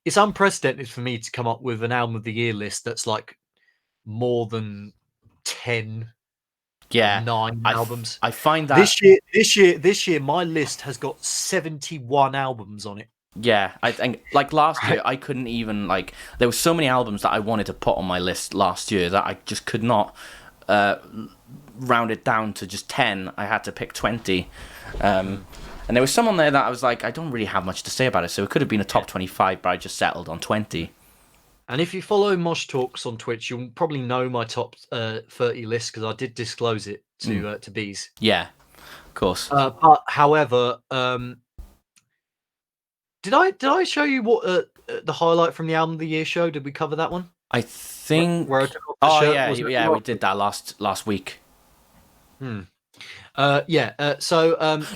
it's unprecedented for me to come up with an album of the year list that's like more than 10. Yeah. 9 albums. I find that this year, my list has got 71 albums on it. Yeah, I think like last year, I couldn't even like. There were so many albums that I wanted to put on my list last year that I just could not round it down to just 10. I had to pick 20, and there was some on there that I was like, I don't really have much to say about it. So it could have been a top 25, but I just settled on 20. And if you follow Mosh Talks on Twitch, you'll probably know my top 30 list because I did disclose it to Bees. Yeah, of course. But however, did I show you what the highlight from the album of the year show? Did we cover that one? I think. Where I took off the Oh shirt? yeah, we did that last week. So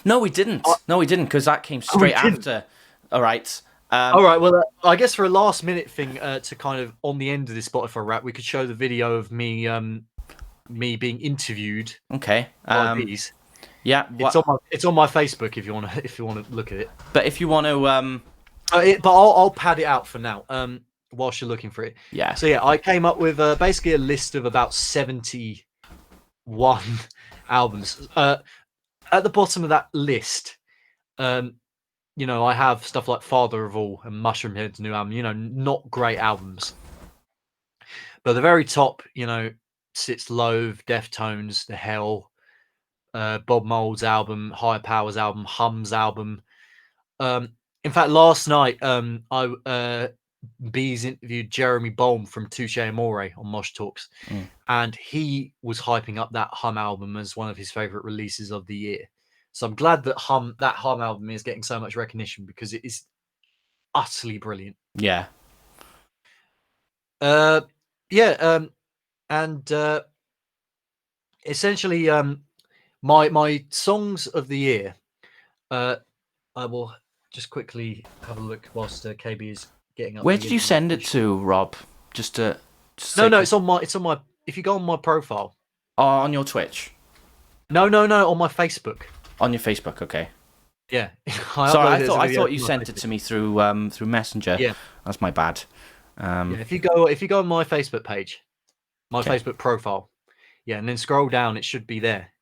no, we didn't. No, we didn't because that came straight after. All right. All right. Well, I guess for a last minute thing to kind of on the end of this Spotify wrap, we could show the video of me being interviewed. Okay. By Bees. Yeah. It's on my Facebook if you want to look at it. But if you want to, but I'll pad it out for now. Whilst you're looking for it. Yeah. So yeah, I came up with basically a list of about 71 albums. At the bottom of that list, I have stuff like Father of All and Mushroomhead's new album. Not great albums. But the very top, sits Loathe, Deftones, The Hell, Bob Mold's album, Higher Powers album, Hum's album. In fact, last night, Bees interviewed Jeremy Bolm from Touche Amore on Mosh Talks, and he was hyping up that Hum album as one of his favorite releases of the year. So I'm glad that Hum album is getting so much recognition because it is utterly brilliant. Yeah. Essentially, my songs of the year. I will just quickly have a look whilst KB is getting up. Where did you send it to, Rob? No, it's on my. If you go on my profile. On your Twitch. No, on my Facebook. On your Facebook, okay. Yeah. Sorry, I thought you sent it to me through Messenger. Yeah. That's my bad. If you go on my Facebook page, Facebook profile, and then scroll down, it should be there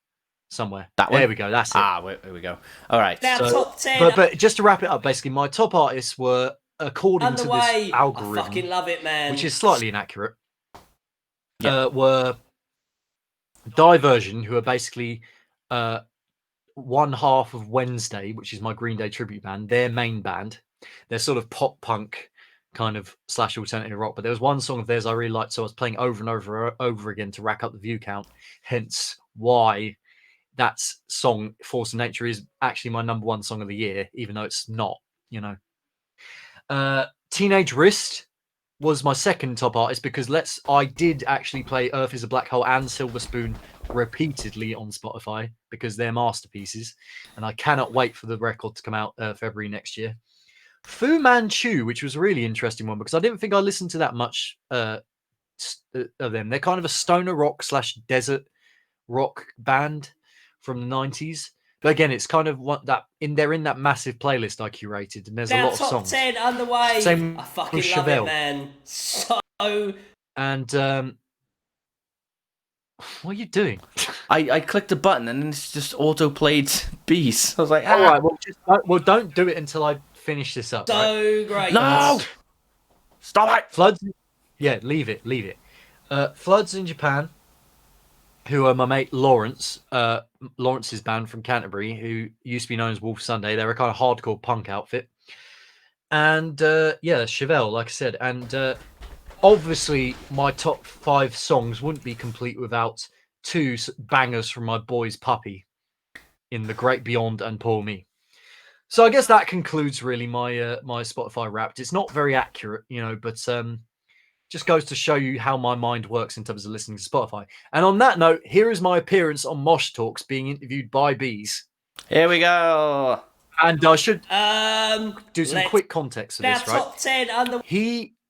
somewhere. That one? There we go. That's it. There we go. All right. Now top 10. But just to wrap it up, basically, my top artists were according to this algorithm. I fucking love it, man. Which is slightly inaccurate. Were Diversion, who are basically one half of Wednesday, which is my Green Day tribute band, their main band. They're sort of pop punk kind of / alternative rock. But there was one song of theirs I really liked, so I was playing over and over again to rack up the view count. Hence why that song, Force of Nature, is actually my number one song of the year, even though it's not, Teenage Wrist was my second top artist because I did actually play Earth is a Black Hole and Silver Spoon repeatedly on Spotify because they're masterpieces, and I cannot wait for the record to come out February next year. Fu Manchu, which was a really interesting one because I didn't think I listened to that much of them. They're kind of a stoner rock / desert rock band from the 90s. But again, it's kind of they're in that massive playlist I curated, and there's a lot of songs. Top 10 underway. Same I fucking with love Chevelle. it, man. So. And what are you doing? I clicked a button and it's just auto played Bees. I was like, all right, well, don't do it until I finish this up. So great. No, stop it. Floods. Yeah, leave it. Floods in Japan, who are my mate Lawrence's band from Canterbury, who used to be known as Wolf Sunday. They're a kind of hardcore punk outfit. And Chevelle, like I said, and obviously, my top 5 songs wouldn't be complete without 2 bangers from my boys Puppy in The Great Beyond and Poor Me. So I guess that concludes really my my Spotify Wrapped. It's not very accurate, but just goes to show you how my mind works in terms of listening to Spotify. And on that note, here is my appearance on Mosh Talks being interviewed by Bees. Here we go. And I should do some let's- quick context for Now, this, right? top 10 under.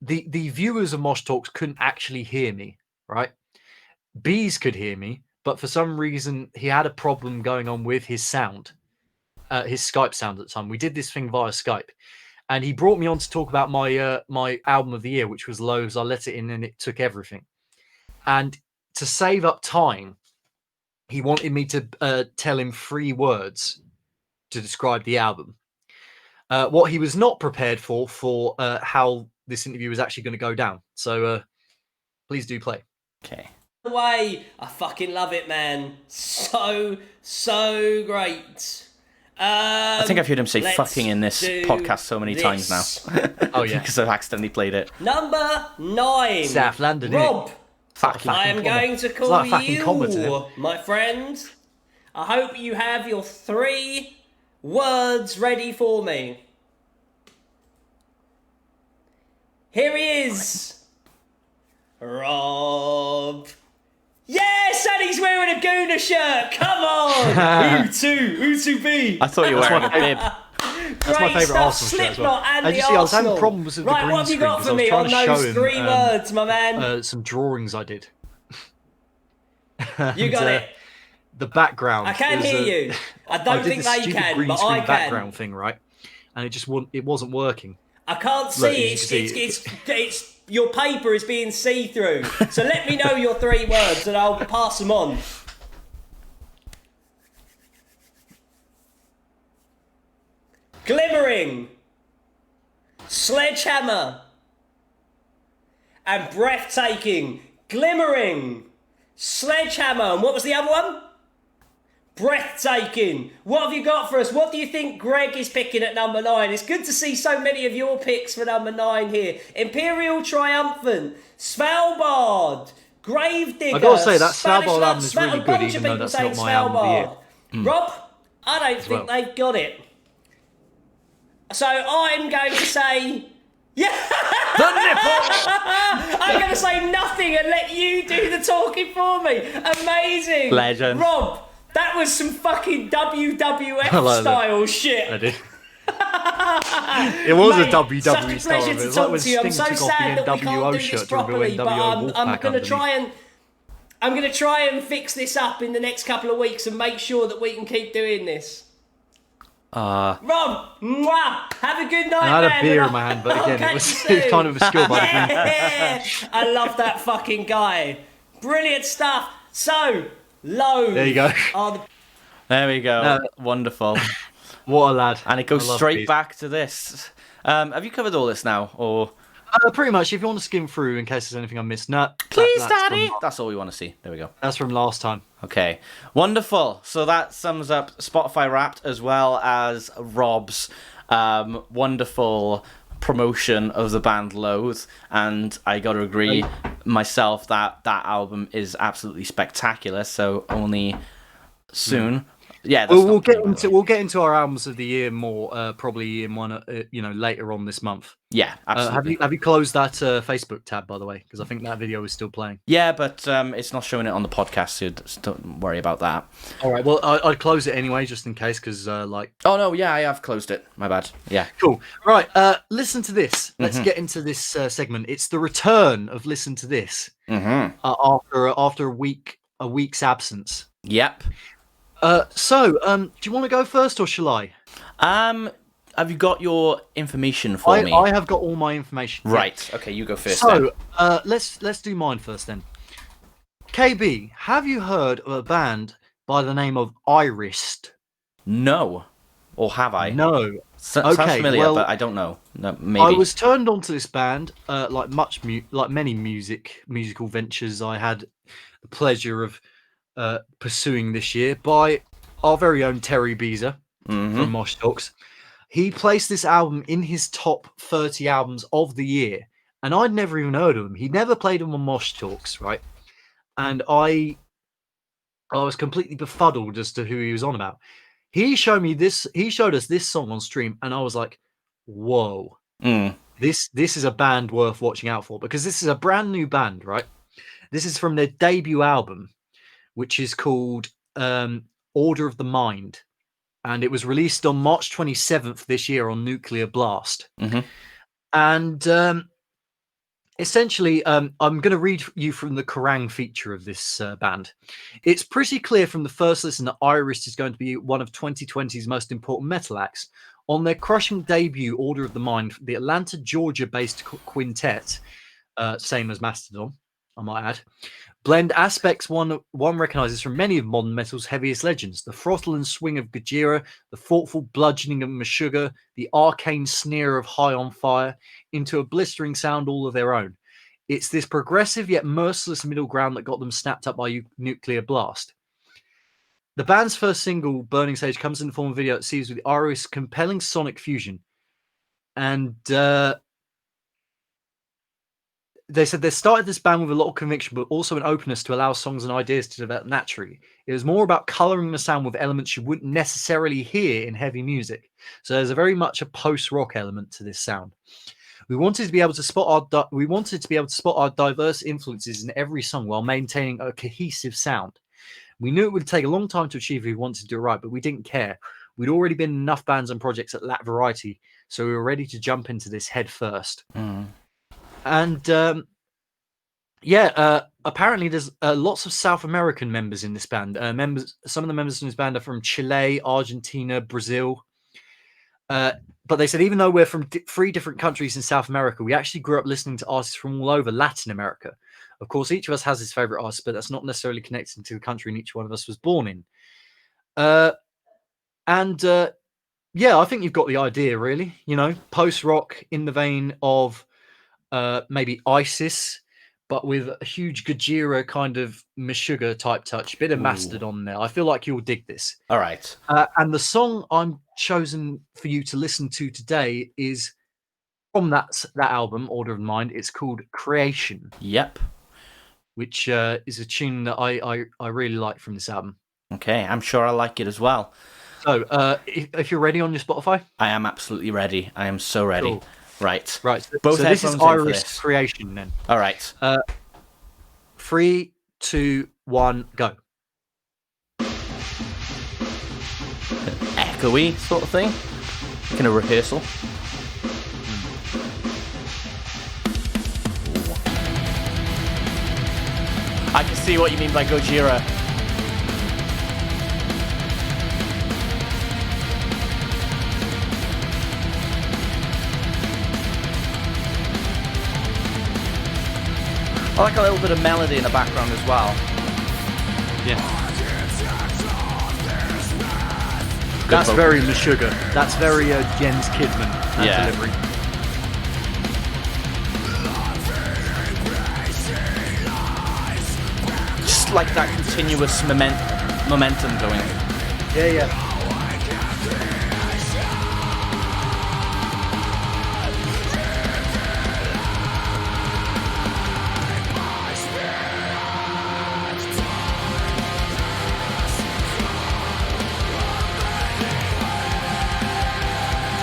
The viewers of Mosh Talks couldn't actually hear me, right? Bees could hear me, but for some reason he had a problem going on with his sound, his Skype sound at the time. We did this thing via Skype, and he brought me on to talk about my my album of the year, which was Lows. I Let It In and It Took Everything. And to save up time, he wanted me to tell him 3 words to describe the album. What he was not prepared for how this interview was actually going to go down. So please do play. Okay. Way, I fucking love it, man. So great. I think I've heard him say let's fucking in this do podcast so many times now. this. Oh yeah, Because I've accidentally played it. Number 9. South London. Rob, Fucking. I am comma. going to It's call like a fucking you, comma to him. my friend. I hope you have your 3 words ready for me. Here he is. Rob. Yes, and he's wearing a Gooner shirt. Come on. Utu B. I thought you were wearing a bib. That's my favourite Arsenal shirt as well. And And you the see, I was having Arsenal. problems with the Right, green what have you screen got 'cause for I was me trying on to show those him, 3 words, my man? some drawings I did. You got it. The background. I can is, hear you. I I don't did think this they stupid can, green but screen I can. background thing, right? And it wasn't working. I can't Look, see. as you can see, It's your paper is being see-through. So let me know your 3 words and I'll pass them on. Glimmering, sledgehammer, and breathtaking. Glimmering, sledgehammer, and what was the other one? Breathtaking. What have you got for us? What do you think Greg is picking at number 9? It's good to see so many of your picks for number 9 here. Imperial Triumphant, Svalbard, Gravedigger. I gotta say, that Spanish Svalbard Love, album is really a good, bunch even of though people that's saying not my album of the year. Svalbard. Rob, I don't think well. they've got it. So I'm going to say... Yeah! I'm going to say nothing and let you do the talking for me. Amazing. Legend. Rob, that was some fucking WWF I like that. style shit. I did. It was Mate, a WWE such a style. pleasure It to was like talk when to you. I'm Sting so took off sad the that we can't NWO do this shirt to properly, reveal but NWO I'm Wolfpack going to underneath. I'm going to try and fix this up in the next couple of weeks and make sure that we can keep doing this. Rob, mwah, have a good night, I had a man, beer and in my hand, but I'll again, catch it was, you it was kind of obscured by the green. Yeah, I love that fucking guy. Brilliant stuff. So, low. There you go. Are the There we go. No. Wonderful. What a lad. And it goes I love straight these. back to this. Have you covered all this now? Or Pretty much, if you want to skim through in case there's anything I missed. No, please, that's Daddy? From, That's all we want to see. There we go. that's from last time. Okay, wonderful. So that sums up Spotify Wrapped as well as Rob's wonderful promotion of the band Loathe. And I got to agree myself that that album is absolutely spectacular. So only soon. Yeah, that's We'll not get true, by the into way. we'll get into our albums of the year more probably in one later on this month. Yeah, absolutely. Have you closed that Facebook tab, by the way? Because I think that video is still playing. Yeah, but it's not showing it on the podcast, so just don't worry about that. All right. Well, I'd close it anyway, just in case, because like. Oh no, yeah, I have closed it. My bad. Yeah. Cool. Right. Listen to this. Mm-hmm. Let's get into this segment. It's the return of Listen to This Mm-hmm. after a week's absence. Yep. So, do you want to go first, or shall I? Have you got your information for me? I have got all my information. Right. Okay, you go first. then. So, let's do mine first then. KB, have you heard of a band by the name of Irist? No. Or have I? No. Sounds Okay, familiar, well, but I don't know. No, maybe. I was turned on to this band, like many musical ventures I had the pleasure of pursuing this year by our very own Terry Beezer from Mosh Talks. He placed this album in his top 30 albums of the year, and I'd never even heard of him. He never played him on Mosh Talks, right? And I was completely befuddled as to who he was on about. He showed us this song on stream, and I was like, whoa. This is a band worth watching out for, because this is a brand new band, right? This is from their debut album, which is called Order of the Mind, and it was released on March 27th this year on Nuclear Blast. And essentially, I'm going to read you from the Kerrang feature of this band. It's pretty clear from the first listen that Iris is going to be one of 2020's most important metal acts. On their crushing debut, Order of the Mind, the Atlanta, Georgia-based quintet, same as Mastodon, I might add, blend aspects one recognizes from many of modern metal's heaviest legends: the throttle and swing of Gojira, the thoughtful bludgeoning of Meshuggah, the arcane sneer of High on Fire, into a blistering sound all of their own. It's this progressive yet merciless middle ground that got them snapped up by Nuclear Blast. The band's first single, Burning Sage, comes in the form of a video that sees with Iris' compelling sonic fusion. And they said they started this band with a lot of conviction, but also an openness to allow songs and ideas to develop naturally. It was more about colouring the sound with elements you wouldn't necessarily hear in heavy music. So there's a very much a post-rock element to this sound. We wanted to be able to spot our diverse influences in every song while maintaining a cohesive sound. We knew it would take a long time to achieve if we wanted to do it right, but we didn't care. We'd already been in enough bands and projects that lacked variety, so we were ready to jump into this head first. And apparently there's lots of South American members in this band. Some of the members in this band are from Chile, Argentina, Brazil. But they said even though we're from 3 different countries in South America, we actually grew up listening to artists from all over Latin America. Of course, each of us has his favorite artist, but that's not necessarily connected to the country in each one of us was born in. I think you've got the idea, really. You know, post-rock in the vein of maybe ISIS, but with a huge Gojira kind of Meshuggah type touch, bit of Mastodon there. I feel like you'll dig this. All right. And the song I'm chosen for you to listen to today is from that album, Order of Mind. It's called Creation. Yep. Which is a tune that I really like from this album. Okay, I'm sure I like it as well. So, if you're ready on your Spotify? I am absolutely ready. I am so ready. Cool. Right. So Both this is headphones in for Iris this. Creation then. All right. 3, 2, 1, go. Echoey sort of thing. Like in a rehearsal. I can see what you mean by Gojira. I like a little bit of melody in the background as well. Yeah. That's very Meshuggah. That's very Jens Kidman. That delivery. Just like that continuous momentum going. Yeah.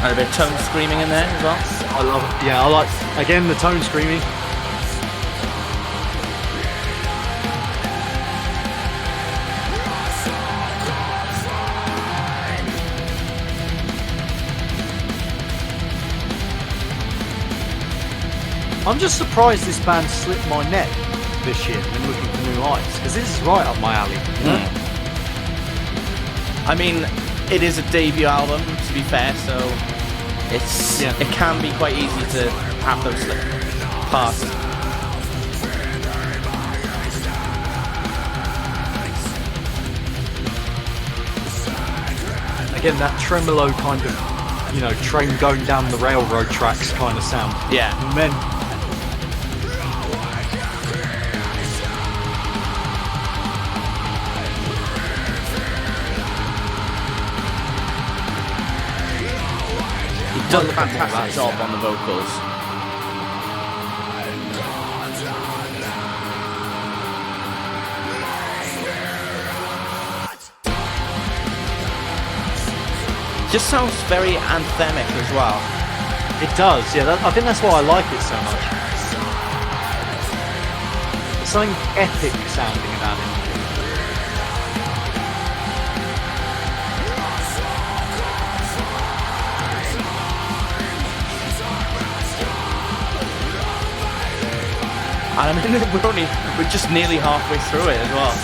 And a bit of tone screaming in there as well. I love it. Yeah, I like, again, the tone screaming. I'm just surprised this band slipped my net this year when looking for new artists, because this is right up my alley. You know? I mean, it is a debut album, to be fair, so it can be quite easy to have those slip past. Again, that tremolo kind of, train going down the railroad tracks kind of sound. Yeah. And then He does a fantastic job on the vocals. Just sounds very anthemic as well. It does, yeah. I think that's why I like it so much. There's something epic sounding about it. And I mean, we're just nearly halfway through it as well.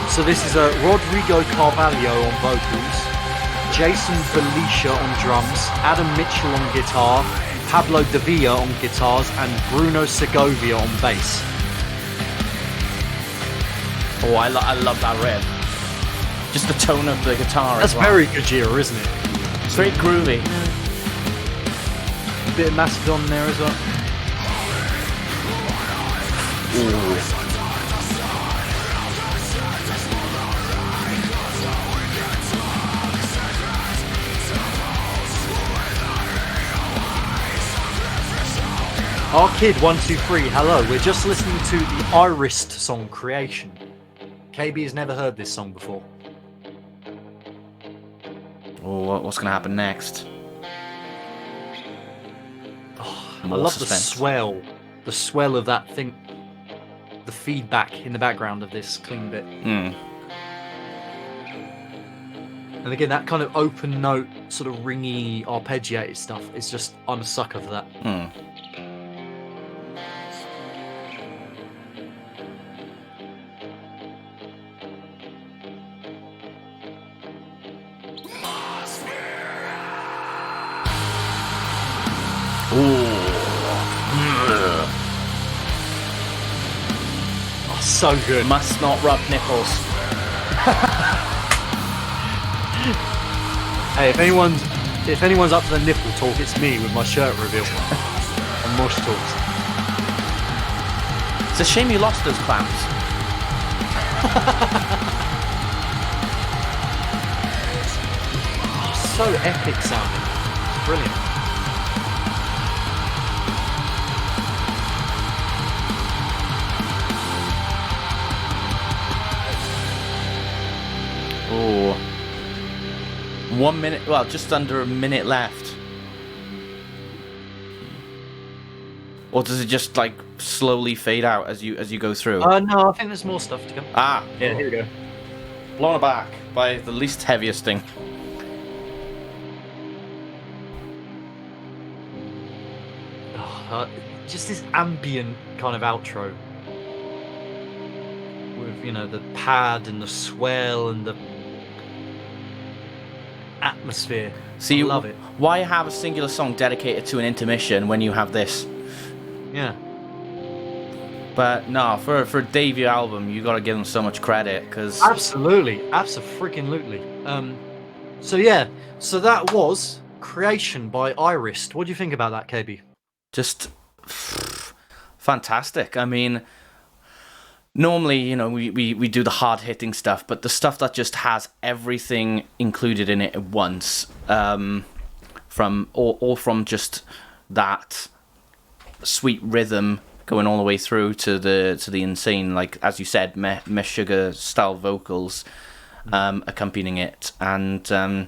So this is Rodrigo Carvalho on vocals, Jason Felicia on drums, Adam Mitchell on guitar, Pablo Davilla on guitars, and Bruno Segovia on bass. Oh, I love that riff. Just the tone of the guitar That's as well. very Gojira, isn't it? It's very groovy. A bit of Mastodon there as well. Ooh. Our Kid 123, hello. We're just listening to the Irist song Creation. KB has never heard this song before. Oh, what's gonna happen next? I love the swell of that thing, the feedback in the background of this clean bit. Mm. And again, that kind of open note, sort of ringy, arpeggiated stuff is just, I'm a sucker for that. Mm. Oh, so good. Must not rub nipples. Hey, if anyone's up to the nipple talk, it's me with my shirt reveal and Mush Talks. It's a shame you lost those clamps. So epic sounding. It's brilliant. Oh. 1 minute, well, just under a minute left. Or does it just like slowly fade out as you go through? No, I think there's more stuff to come. Ah, Yeah, here we go. blown aback by the least heaviest thing. Just this ambient kind of outro with, you know, the pad and the swell and the atmosphere. See, I love it. Why have a singular song dedicated to an intermission when you have this? Yeah. But no, for a debut album, you got to give them so much credit because Absolutely. Absolutely. So yeah, so that was Creation by Irist. What do you think about that, KB? just fantastic. I mean, normally, you know, we do the hard hitting stuff, but the stuff that just has everything included in it at once, from just that sweet rhythm going all the way through to the insane, like as you said, Meshuggah style vocals accompanying it, and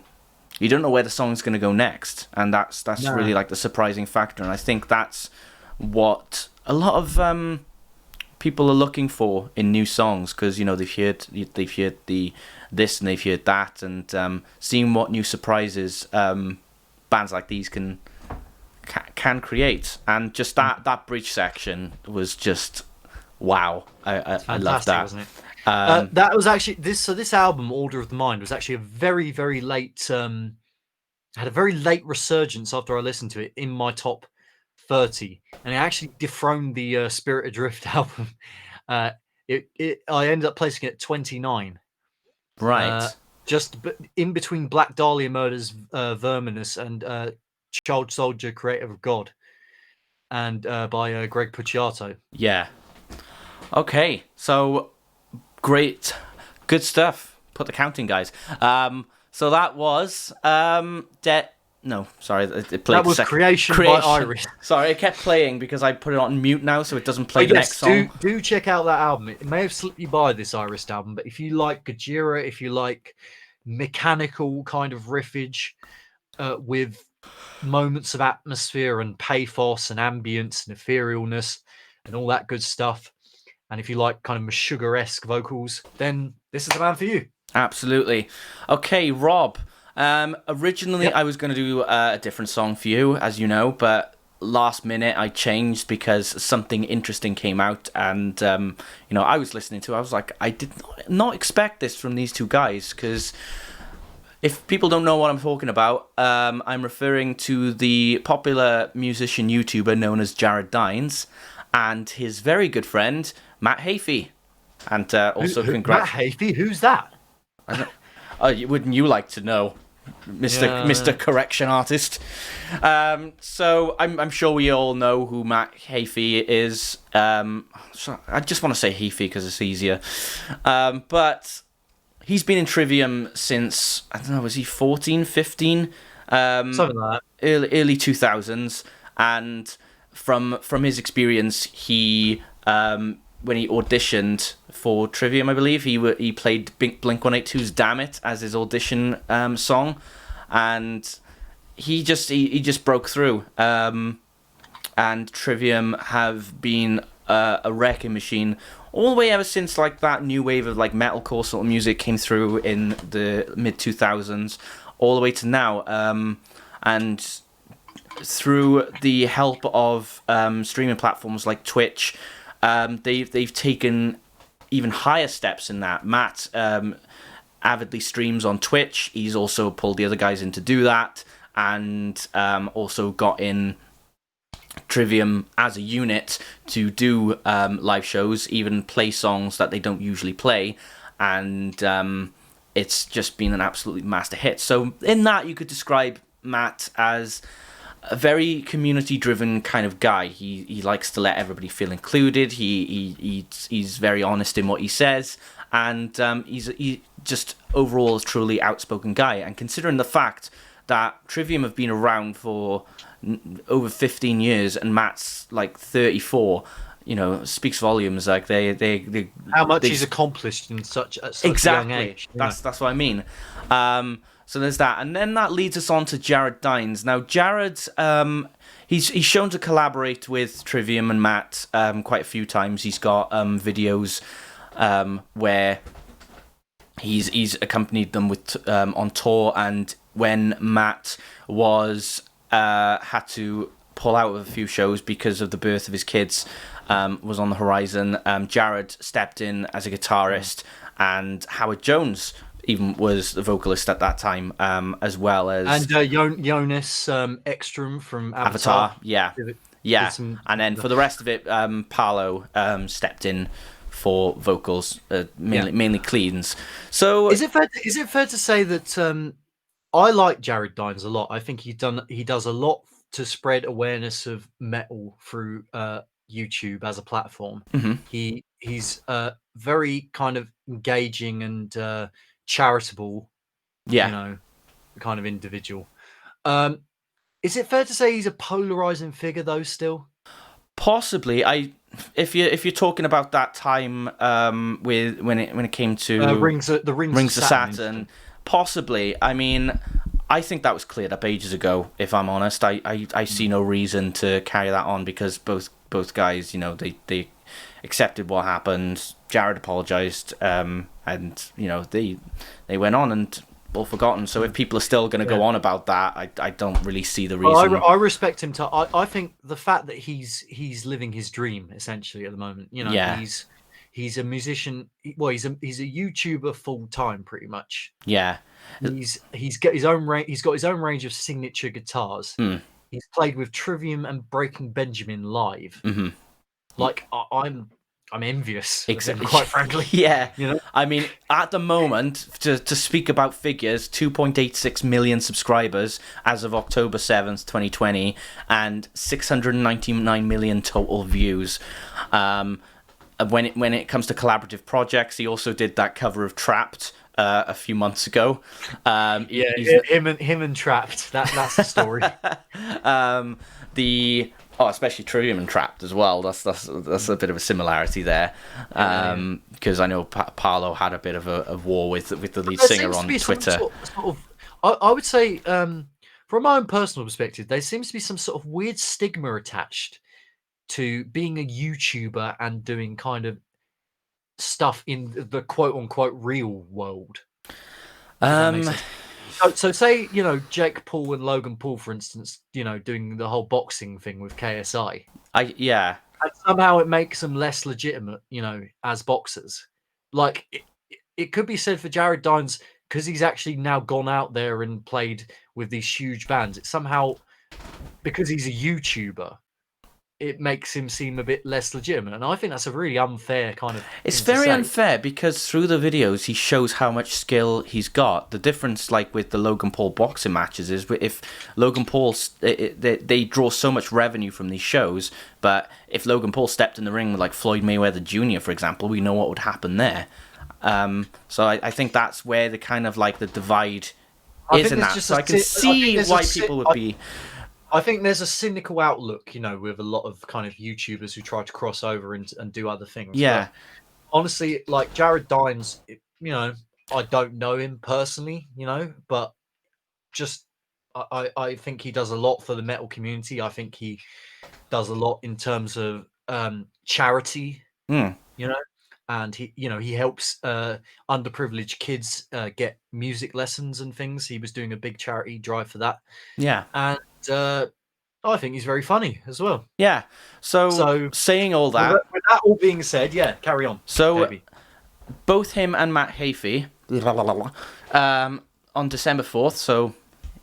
you don't know where the song's going to go next, and that's really like the surprising factor. And I think that's what a lot of people are looking for in new songs, because you know they've heard this and they've heard that, and seeing what new surprises bands like these can create. And just that bridge section was just wow. I love that. Wasn't it? That was actually this album, Order of the Mind, was actually a very, very late had a very late resurgence after I listened to it in my top 30, and it actually dethroned the Spirit Adrift album. I ended up placing it at 29. Right. Just in between Black Dahlia Murders, Verminous, and Child Soldier, Creator of God, and by Greg Puciato. Yeah. Okay, so great, good stuff. Put the counting, guys. So that was No, sorry, it played That was Creation by Iris. Sorry, it kept playing because I put it on mute now, so it doesn't play But the yes, next song. do check out that album. It may have slipped you by, this Iris album, but if you like Gojira, if you like mechanical kind of riffage with moments of atmosphere and pathos and ambience and etherealness and all that good stuff, and if you like kind of Meshuggah-esque vocals, then this is the man for you. Absolutely. Okay, Rob. Originally, I was going to do a different song for you, as you know, but last minute I changed because something interesting came out, and I was listening to it. I was like, I did not expect this from these two guys, because if people don't know what I'm talking about, I'm referring to the popular musician YouTuber known as Jared Dines and his very good friend Matt Heafy, and also congrats. Matt Heafy, who's that? Wouldn't you like to know, Mr. Correction Artist? So I'm sure we all know who Matt Heafy is. I just want to say Heafy because it's easier. But he's been in Trivium since, I don't know, was he 14, 15? Something like that. Early 2000s. And from his experience, he... when he auditioned for Trivium, I believe, he played Blink-182's "Damn It" as his audition song, and he just broke through. And Trivium have been a wrecking machine all the way ever since like that new wave of like metalcore sort of music came through in the mid 2000s, all the way to now. And through the help of streaming platforms like Twitch, they've taken even higher steps in that. Matt avidly streams on Twitch. He's also pulled the other guys in to do that, and also got in Trivium as a unit to do live shows, even play songs that they don't usually play, and it's just been an absolutely master hit. So in that, you could describe Matt as a very community-driven kind of guy. He likes to let everybody feel included. He's very honest in what he says, and he just overall is truly outspoken guy. And considering the fact that Trivium have been around for over 15 years and Matt's like 34, speaks volumes. Like they how much he's accomplished in such a young age. That's what I mean. So there's that, and then that leads us on to Jared Dines. Now, Jared, he's shown to collaborate with Trivium and Matt quite a few times. He's got videos where he's accompanied them with on tour, and when Matt was had to pull out of a few shows because of the birth of his kids was on the horizon, Jared stepped in as a guitarist, and Howard Jones even was the vocalist at that time, as well as... And Jonas Ekstrom from Avatar. Yeah. And then for the rest of it, Paolo stepped in for vocals, mainly cleans. So is it fair to say that I like Jared Dines a lot? I think he does a lot to spread awareness of metal through YouTube as a platform. Mm-hmm. He's very kind of engaging and charitable, kind of individual. Is it fair to say he's a polarizing figure though still? Possibly. If you're talking about that time with when it came to Rings of Saturn, possibly. I mean, I think that was cleared up ages ago, if I'm honest. I see no reason to carry that on, because both guys, they accepted what happened. Jared apologized, and they went on and all forgotten. So if people are still going to go on about that, I don't really see the reason. Well, I respect him. I think the fact that he's living his dream essentially at the moment. He's a musician. Well, he's a YouTuber full time, pretty much. Yeah. He's got his own range. He's got his own range of signature guitars. He's played with Trivium and Breaking Benjamin live. Mm-hmm. Like I'm envious. Exactly. Quite frankly. Yeah. I mean, at the moment, to speak about figures, 2.86 million subscribers as of October 7th, 2020, and 699 million total views. When it comes to collaborative projects, he also did that cover of Trapped a few months ago. Yeah, him and Trapped. That's the story. Especially Trivium and Trapped as well. That's a bit of a similarity there. Because I know Paolo had a bit of a war with the lead singer on Twitter. I would say, from my own personal perspective, there seems to be some sort of weird stigma attached to being a YouTuber and doing kind of stuff in the quote unquote real world. So say, Jake Paul and Logan Paul, for instance, doing the whole boxing thing with KSI. Yeah. And somehow it makes them less legitimate, as boxers. Like, it could be said for Jared Dines, because he's actually now gone out there and played with these huge bands. It's somehow, because he's a YouTuber, it makes him seem a bit less legitimate. And I think that's a really unfair kind of It's very unfair because through the videos he shows how much skill he's got. The difference, like with the Logan Paul boxing matches, is if Logan Paul, they draw so much revenue from these shows, but if Logan Paul stepped in the ring with like Floyd Mayweather Jr., for example, we know what would happen there. So I think that's where the kind of like the divide is in that. So I can see why people would be... I think there's a cynical outlook, with a lot of kind of YouTubers who try to cross over and do other things. Yeah. But honestly, like Jared Dines, I don't know him personally, but just I think he does a lot for the metal community. I think he does a lot in terms of charity, and he helps underprivileged kids get music lessons and things. He was doing a big charity drive for that. Yeah. And I think he's very funny as well. Yeah. So saying all that... With that all being said, yeah, carry on. So both him and Matt Heafy, on December 4th, so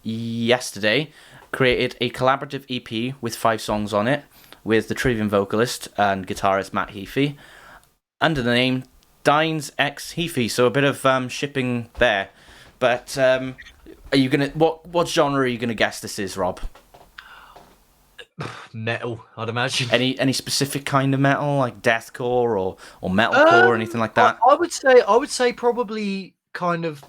yesterday, created a collaborative EP with 5 songs on it, with the Trivium vocalist and guitarist Matt Heafy, under the name Dines X Heafy. So a bit of shipping there. But are you gonna what genre are you gonna guess this is, Rob? Metal, I'd imagine. Any specific kind of metal, like deathcore or metalcore or anything like that? I would say probably kind of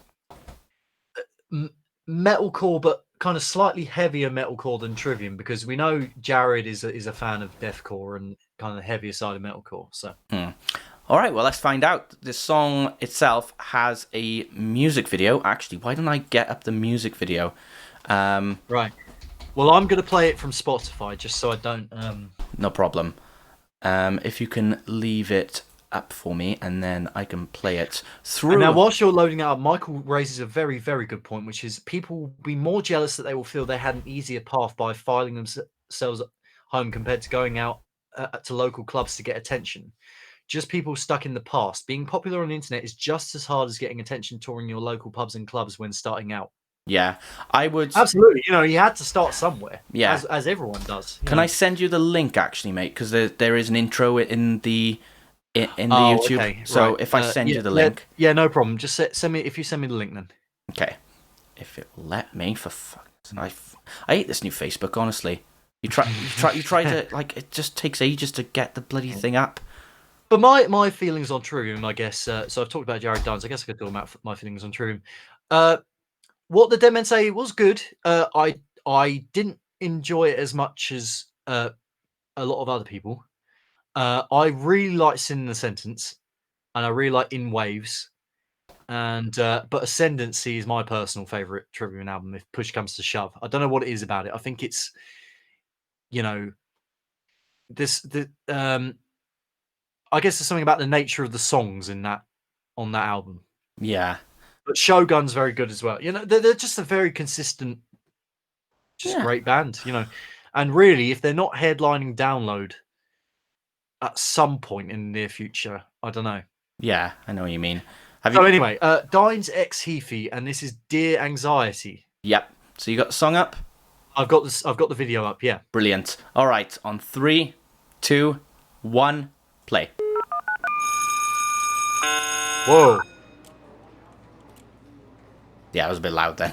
metalcore, but kind of slightly heavier metalcore than Trivium, because we know Jared is a fan of deathcore and kind of the heavier side of metalcore. So. All right, well, let's find out. The song itself has a music video. Actually, why don't I get up the music video? Right. Well, I'm going to play it from Spotify just so I don't... No problem. If you can leave it up for me, and then I can play it through... And now, whilst you're loading it up, Michael raises a very, very good point, which is people will be more jealous that they will feel they had an easier path by filing themselves at home compared to going out to local clubs to get attention. Just people stuck in the past. Being popular on the internet is just as hard as getting attention touring your local pubs and clubs when starting out. Yeah, I would... Absolutely. He had to start somewhere. Yeah. As everyone does. Can I send you the link, actually, mate? Because there is an intro in the YouTube. Okay. So right. If I send you the link... Yeah, no problem. Just send me... If you send me the link, then. Okay. If it let me, for fuck's sake. I hate this new Facebook, honestly. You try to... Like, it just takes ages to get the bloody thing up. But my feelings on Trivium, I guess... so I've talked about Jared Dines. I guess I could talk about my feelings on Trivium. What the Dead Men Say was good. I didn't enjoy it as much as a lot of other people. I really like Sin in the Sentence, and I really like In Waves. And but Ascendancy is my personal favorite Trivium album. If push comes to shove, I don't know what it is about it. I think it's, I guess there's something about the nature of the songs on that album. Yeah. But Shogun's very good as well. They're just a very consistent, great band, And really, if they're not headlining Download at some point in the near future, I don't know. Yeah, I know what you mean. Anyway, Dines X Heafy, and this is Dear Anxiety. Yep. So you got the song up? I've got the video up, yeah. Brilliant. All right, on 3, 2, 1, play. Whoa. Yeah, it was a bit loud then.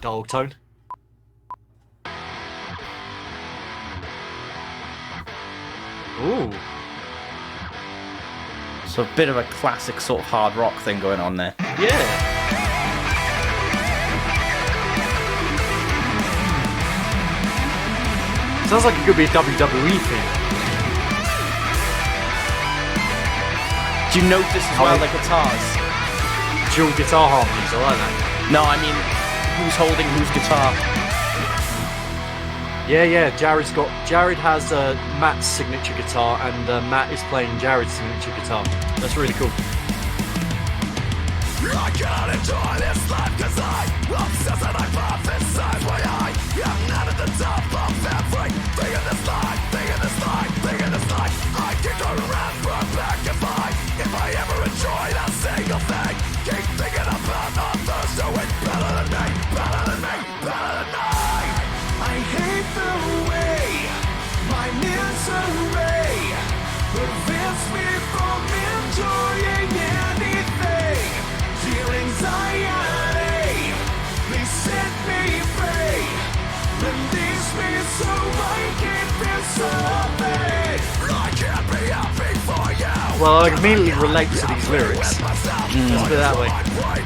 Dog tone. Ooh. So So a bit of a classic sort of hard rock thing going on there. Yeah. Sounds like it could be a WWE thing. Do you notice as well the guitars? Dual guitar harmonies, I like that. No, I mean, who's holding whose guitar? Yeah. Jared has Matt's signature guitar, and Matt is playing Jared's signature guitar. That's really cool. I cannot enjoy this life 'cause I obsess and I prophesize why I am not at the top of everything in this life, thing in this life. I keep turning around from back if I ever enjoyed a single thing. Keep thinking about others doing better than me, better than me, better than me. I hate the way my misery prevents me from enjoying anything. Feel anxiety, please set me free. Release me so I can feel something. I can't be happy for you. Well, I immediately relate to these lyrics. Let's put it that way.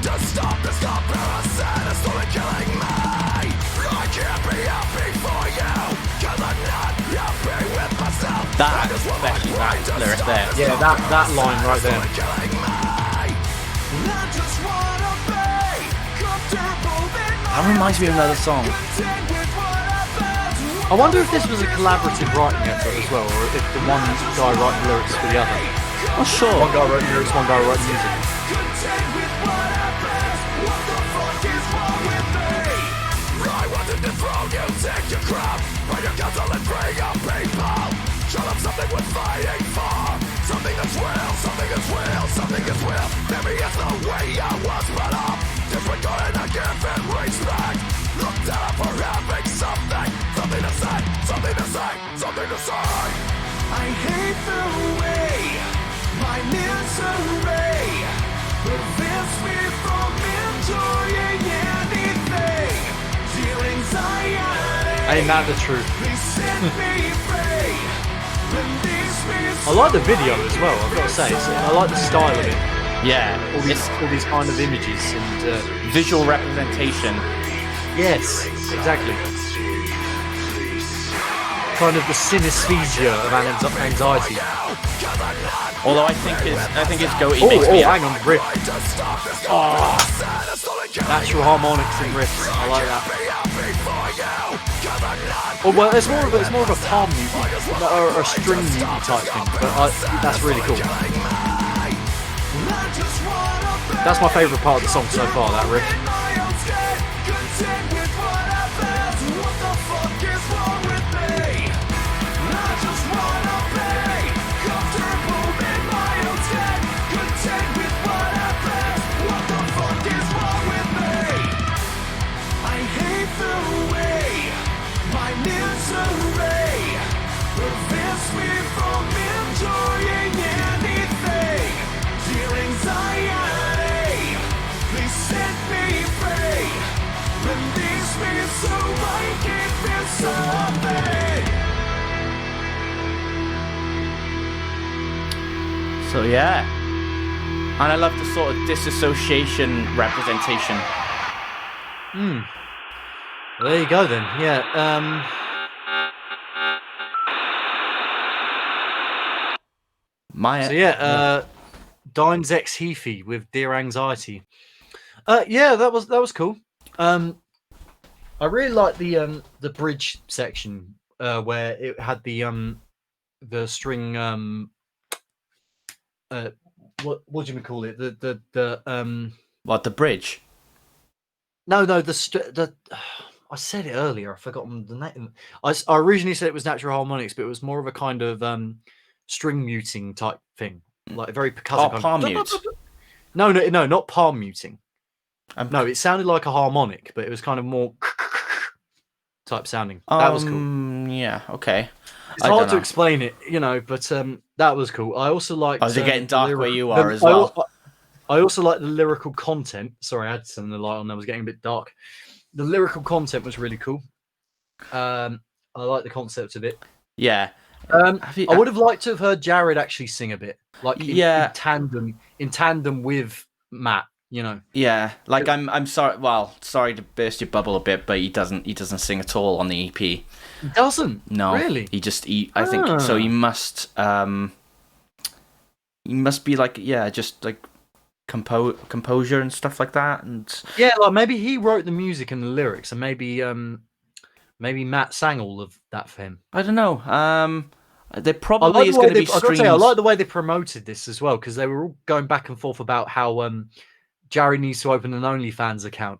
To stop this comparison is slowly killing me. I can't be happy for you 'cause I'm not happy with myself. That, especially that lyric there. Yeah, that line right there. That reminds me of another song. I wonder if this was a collaborative writing effort as well, or if the one guy wrote the lyrics for the other. Not sure. One guy wrote lyrics, one guy wrote music. I wanted to throw you, take your crap, bring your counsel and bring up people. Show them something worth fighting for. Something that's real, something that's real, something that's real. Maybe it's the way I was brought up. Disregarding a given respect. Look down for having something. Something to say, something to say, something to say. I hate the way my misery prevents me from enjoying anything. Feel anxiety. Ain't that the truth? Please set me free. Release me I like the video as well, I've got to say. I like the style of it. Yeah, All these kind of images and visual representation. yes, exactly. Kind of the synesthesia of anxiety. Although I think his goatee Oh, makes me. hang on, riff. Natural harmonics and riffs. I like that. Oh well, it's more of a palm mute or a string mute type thing, but that's really cool. That's my favourite part of the song so far. That riff. So yeah, and I love the sort of disassociation representation. Well, there you go then. Yeah. Dine's ex Heafy with Dear Anxiety. Yeah, that was cool. I really like the bridge section where it had the string what do you call it? What, the bridge? No, the I said it earlier. I've forgotten the name. I originally said it was natural harmonics, but it was more of a kind of string muting type thing, like a very percussive. Oh, palm mute. No, not palm muting. No, it sounded like a harmonic, but it was kind of more type sounding. That was cool. Yeah, okay. It's hard to explain it, but that was cool. I also liked. Oh, is it getting dark where you are as well? I also like the lyrical content. Sorry, I had to turn the light on. I was getting a bit dark. The lyrical content was really cool. I like the concept of it. Yeah, Have you- I would have liked to have heard Jared actually sing a bit, like Yeah. in tandem with Matt. You know, Yeah, like I'm sorry. Well, sorry to burst your bubble a bit, but he doesn't sing at all on the EP. he doesn't. No, Really? I think so. He Ah. must be like just like composure and stuff like that. And Yeah, like maybe he wrote the music and the lyrics, and maybe Matt sang all of that for him. I don't know. There I probably like is the way going to be I gotta streams. say, I like the way they promoted this as well, because they were all going back and forth about how Jared needs to open an OnlyFans account.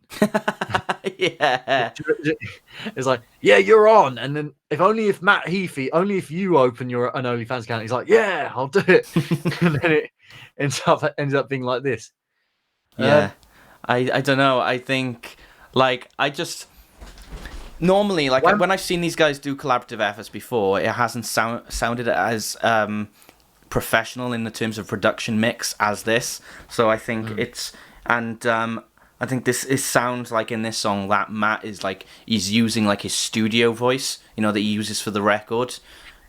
Yeah. It's like, yeah, you're on, and then if Matt Heafy, only if you open an OnlyFans account, he's like, yeah, I'll do it, and then it ends up being like this. Yeah. I don't know. I think like I just normally like when I've seen these guys do collaborative efforts before, it hasn't sounded as professional in the terms of production mix as this. So I think it's I think it sounds like in this song that Matt is like he's using like his studio voice, that he uses for the record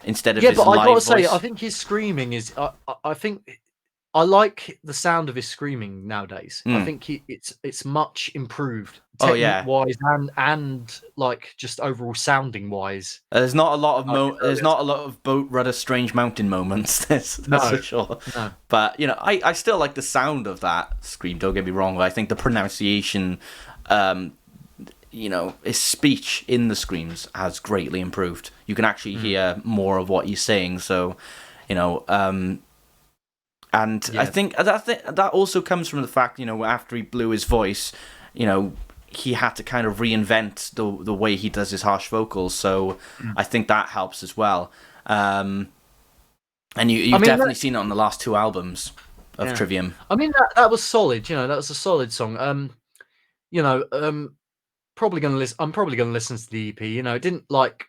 instead of his live voice. Yeah, but I gotta say, I think his screaming is. I think I like the sound of his screaming nowadays. I think it's much improved, technique-wise and like just overall sounding wise. There's not a lot of boat rudder strange mountain moments. That's for sure. No. But I still like the sound of that scream. Don't get me wrong. I think the pronunciation, his speech in the screams has greatly improved. You can actually hear more of what he's saying. So, and I think that also comes from the fact, after he blew his voice, he had to kind of reinvent the way he does his harsh vocals. So I think that helps as well. And you've definitely seen it on the last two albums of Trivium. I mean, that was solid. That was a solid song. Probably gonna listen. I'm probably gonna listen to the EP. It didn't like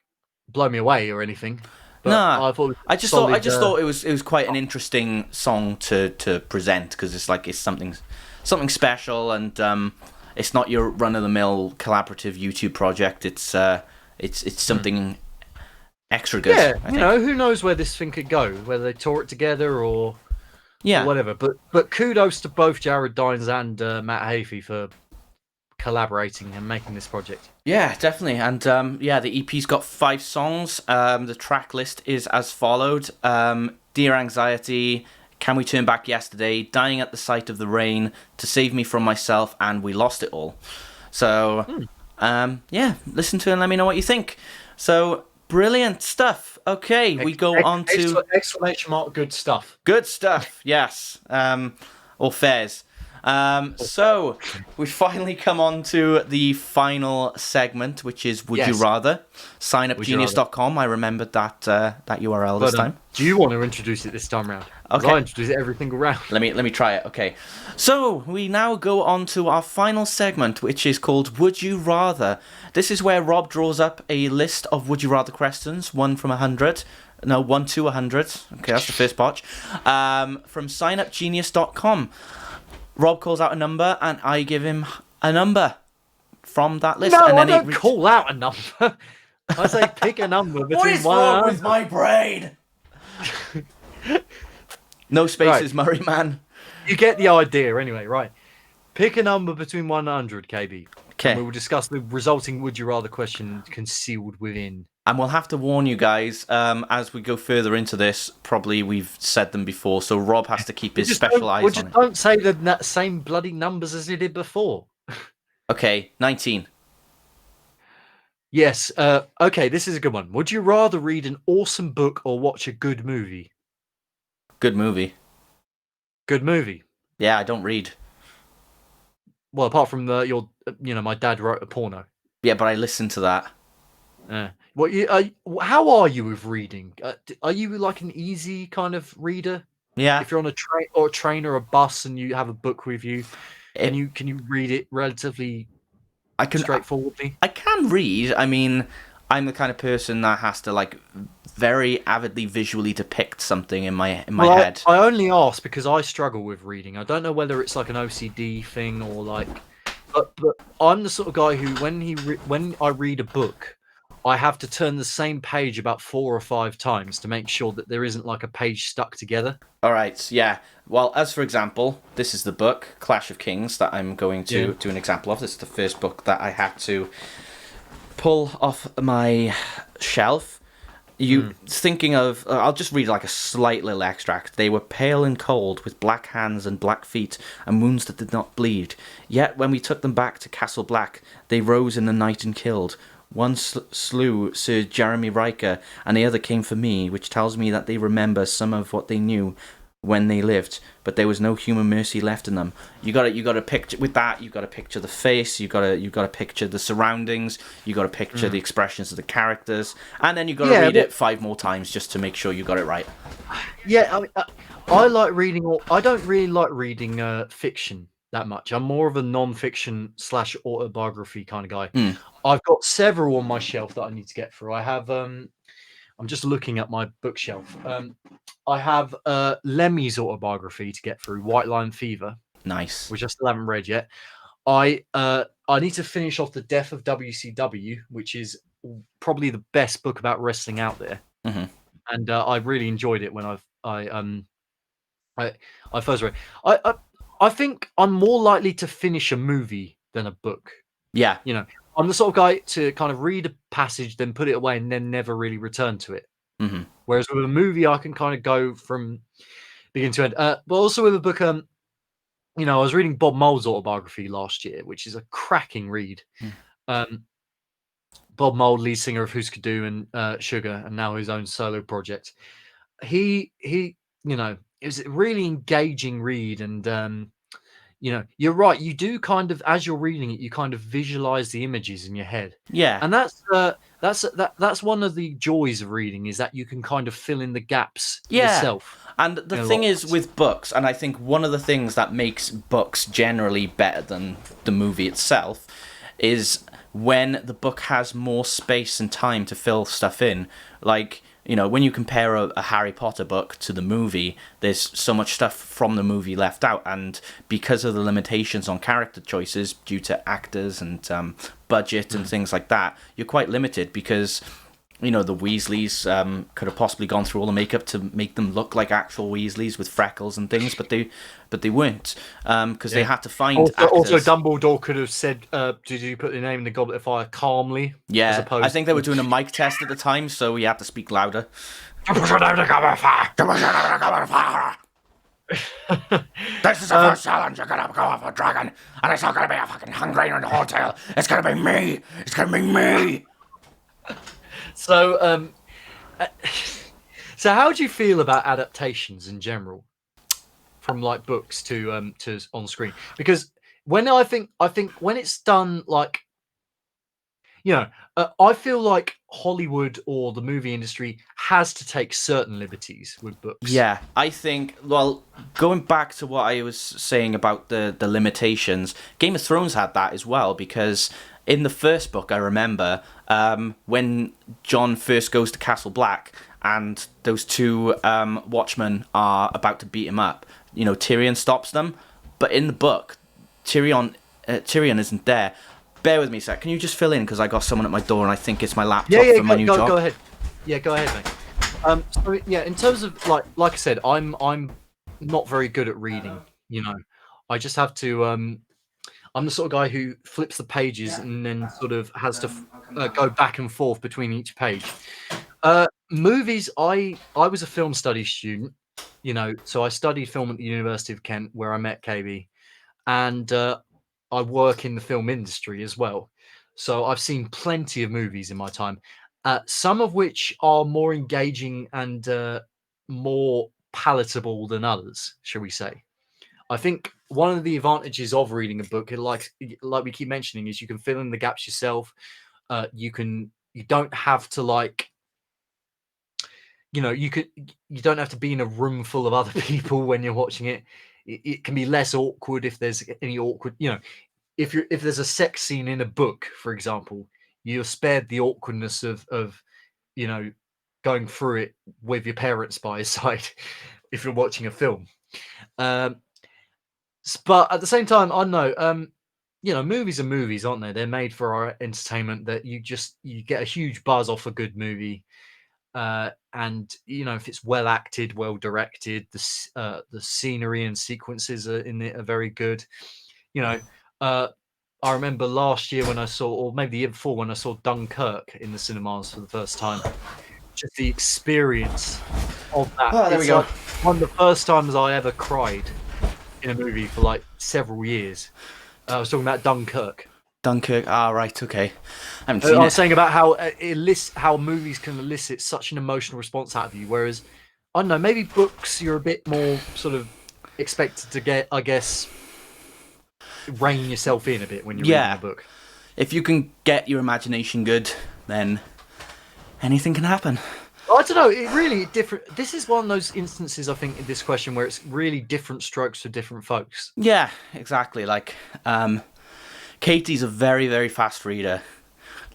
blow me away or anything. No, I just thought it was quite an interesting song to present, because it's something special, and it's not your run of the mill collaborative YouTube project. It's something extra good. Yeah, who knows where this thing could go? Whether they tour it together or whatever. But kudos to both Jared Dines and Matt Heafy for collaborating and making this project. Yeah, definitely. And the EP's got 5 songs. The track list is as followed: Dear Anxiety, Can We Turn Back Yesterday, Dying at the Sight of the Rain, To Save Me From Myself, and We Lost It All. So listen to it and let me know what you think. So brilliant stuff. Okay, we go on to exclamation mark good stuff. Good stuff. Yes. Or fairs. So we finally come on to the final segment, which is Would You Rather? Signupgenius.com. I remembered that URL this time. Do you want to introduce it this time round? Okay. I introduce it every single round. Let me try it. Okay. So we now go on to our final segment, which is called Would You Rather? This is where Rob draws up a list of Would You Rather questions, 1 from 100. No, 1 to 100. Okay, that's the first batch. From signupgenius.com. Rob calls out a number, and I give him a number from that list. No, and then I don't call out a number. I say pick a number between what is wrong with my brain? No spaces, Murray, man. You get the idea anyway, right? Pick a number between 100, KB. Okay. And we will discuss the resulting Would You Rather question concealed within. And we'll have to warn you guys, as we go further into this, probably we've said them before, so Rob has to keep his special eyes on it. Don't say the same bloody numbers as he did before. Okay, 19. Yes, okay, this is a good one. Would you rather read an awesome book or watch a good movie? Good movie. Good movie. Yeah, I don't read. Well, apart from my dad wrote a porno. Yeah, but I listen to that. How are you with reading? Are you like an easy kind of reader? Yeah. If you're on a train or a bus and you have a book with you, can you read it relatively straightforwardly? I can read. I mean, I'm the kind of person that has to like very avidly visually depict something in my head. I only ask because I struggle with reading. I don't know whether it's like an OCD thing or like, but I'm the sort of guy who when I read a book, I have to turn the same page about 4 or 5 times to make sure that there isn't like a page stuck together. All right, yeah. Well, as for example, this is the book Clash of Kings that I'm going to do an example of. This is the first book that I had to pull off my shelf. Thinking of, I'll just read like a slight little extract. They were pale and cold, with black hands and black feet, and wounds that did not bleed. Yet when we took them back to Castle Black, they rose in the night and killed. One slew Sir Jeremy Riker, and the other came for me, which tells me that they remember some of what they knew when they lived, but there was no human mercy left in them. You got to picture with that. You got to picture the face. You got to picture the surroundings. You got to picture the expressions of the characters, and then you got to read it 5 more times just to make sure you got it right. Yeah, I mean, I like reading. I don't really like reading fiction that much. I'm more of a non-fiction / autobiography kind of guy. I've got several on my shelf that I need to get through. I have. I'm just looking at my bookshelf. I have Lemmy's autobiography to get through, White Line Fever. Nice. Which I still haven't read yet. I need to finish off The Death of WCW, which is probably the best book about wrestling out there. And I really enjoyed it when I first read. I think I'm more likely to finish a movie than a book. Yeah. You know, I'm the sort of guy to kind of read a passage, then put it away, and then never really return to it. Whereas with a movie, I can kind of go from beginning to end. But also with a book, you know, I was reading Bob Mold's autobiography last year, which is a cracking read. Bob Mold, lead singer of Who's Could Do and Sugar, and now his own solo project. He, you know, it was a really engaging read, and you know, you're right. You do kind of, as you're reading it, you kind of visualize the images in your head. Yeah, and that's one of the joys of reading, is that you can kind of fill in the gaps yourself. And the thing is with books, and I think one of the things that makes books generally better than the movie itself is when the book has more space and time to fill stuff in. Like, you know, when you compare a Harry Potter book to the movie, there's so much stuff from the movie left out, and because of the limitations on character choices due to actors and budget and things like that, you're quite limited because, you know, the Weasleys could have possibly gone through all the makeup to make them look like actual Weasleys with freckles and things, but they weren't, because they had to find actors. Also, Dumbledore could have said, "Did you put the name in the Goblet of Fire?" calmly. Yeah, I think they were doing a mic test at the time, so we had to speak louder. This is the first challenge. You're gonna go off a dragon, and it's not gonna be a fucking hungry and hotel. It's gonna be me. It's gonna be me. So, so how do you feel about adaptations in general, from like books to on screen? Because when I think when it's done, like, you know, I feel like Hollywood or the movie industry has to take certain liberties with books. Yeah, I think, well, going back to what I was saying about the limitations, Game of Thrones had that as well, because in the first book, I remember when Jon first goes to Castle Black and those two watchmen are about to beat him up, you know, Tyrion stops them. But in the book, Tyrion isn't there. Bear with me a sec. Can you just fill in? Because I got someone at my door and I think it's my laptop for my new job. Go ahead. Yeah, go ahead, mate. So, yeah, in terms of, like I said, I'm not very good at reading, you know. I just have to... I'm the sort of guy who flips the pages and then sort of has to go back and forth between each page. Movies, I was a film studies student, you know, so I studied film at the University of Kent, where I met KB, and I work in the film industry as well. So I've seen plenty of movies in my time, some of which are more engaging and more palatable than others, shall we say. I think one of the advantages of reading a book, like we keep mentioning, is you can fill in the gaps yourself. You don't have to, like, you know, you don't have to be in a room full of other people when you're watching it. It can be less awkward if there's any awkward, you know, if there's a sex scene in a book, for example, you're spared the awkwardness of you know, going through it with your parents by your side if you're watching a film. But at the same time, I don't know, movies are movies, aren't they? They're made for our entertainment. That you get a huge buzz off a good movie, and if it's well acted, well directed, the scenery and sequences in it are very good. I remember last year when I saw, or maybe the year before when I saw Dunkirk in the cinemas for the first time. Just the experience of that. Oh, there we It's go. like one of the first times I ever cried in a movie for like several years. I was talking about Dunkirk. Dunkirk. Ah, right. Okay. I haven't seen I it. was saying about how movies can elicit such an emotional response out of you, whereas I don't know, maybe books you're a bit more sort of expected to get, I guess, rein yourself in a bit when you're reading a book. If you can get your imagination good, then anything can happen. I don't know. It really different. This is one of those instances, I think, in this question where it's really different strokes for different folks. Yeah, exactly. Like, Katie's a very, very fast reader.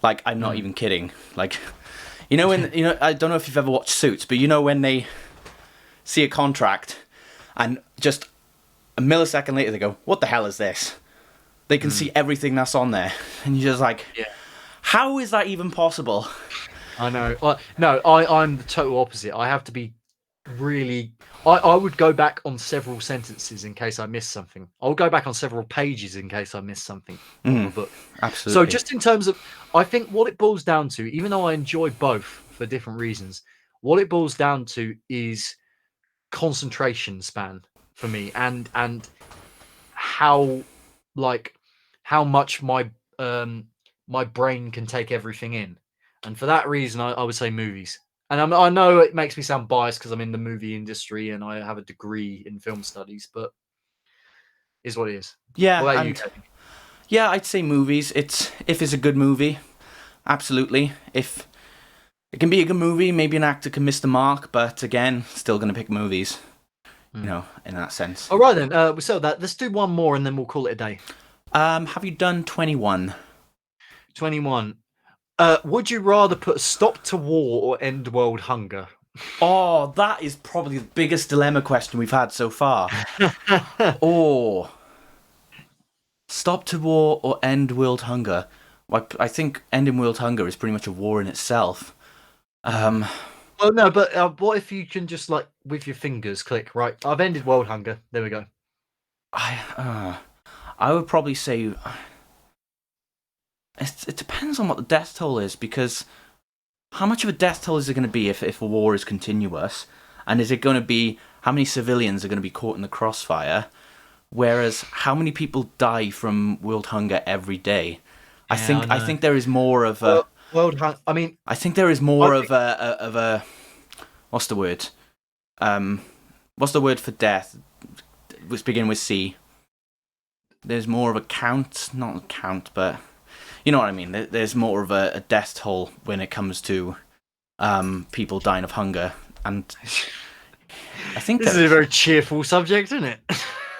Like, I'm not even kidding. Like, when I don't know if you've ever watched Suits, but when they see a contract and just a millisecond later they go, "What the hell is this?" They can see everything that's on there, and you're just like, how is that even possible? I know. No, I'm the total opposite. I have to be really. I would go back on several sentences in case I missed something. I'll go back on several pages in case I missed something from the book. Absolutely. So just in terms of, I think what it boils down to, even though I enjoy both for different reasons, what it boils down to is concentration span for me, and how much my my brain can take everything in. And for that reason, I would say movies. And I know it makes me sound biased because I'm in the movie industry and I have a degree in film studies, but is what it is. Yeah, what about you, Kevin? Yeah, I'd say movies. If it's a good movie, absolutely. If it can be a good movie, maybe an actor can miss the mark, but again, still going to pick movies. In that sense. All right then, we settled that. Let's do one more and then we'll call it a day. Have you done 21? 21. Would you rather put a stop to war or end world hunger? Oh, that is probably the biggest dilemma question we've had so far. Stop to war or end world hunger? Well, I think ending world hunger is pretty much a war in itself. Well, no, but what if you can just, like, with your fingers click, right, I've ended world hunger. There we go. I would probably say... It depends on what the death toll is, because how much of a death toll is it going to be if a war is continuous? And is it going to be how many civilians are going to be caught in the crossfire? Whereas how many people die from world hunger every day? I think there is more of a world hunger. I mean, I think there is more of a what's the word? What's the word for death? Let's begin with C. There's more of a count, not a count, but you know what I mean. There's more of a death toll when it comes to people dying of hunger, and I think this is a very cheerful subject, isn't it?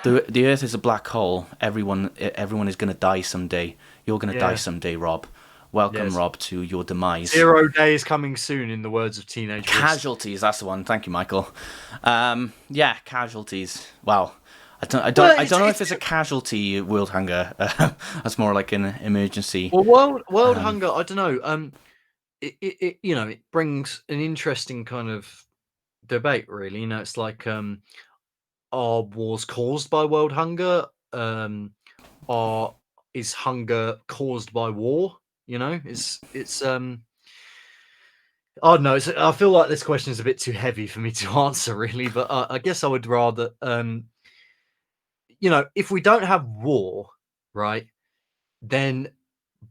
The Earth is a black hole. Everyone is going to die someday. You're going to die someday, Rob. Welcome, Rob, to your demise. 0 days coming soon, in the words of Teenage Casualties. That's the one. Thank you, Michael. Yeah, casualties. Wow. I don't know if it's a casualty world hunger. That's more like an emergency. Well, world hunger. I don't know. It it brings an interesting kind of debate. Really, it's like are wars caused by world hunger? Is hunger caused by war? It's I don't know. I feel like this question is a bit too heavy for me to answer, really. But I guess I would rather, if we don't have war, right, then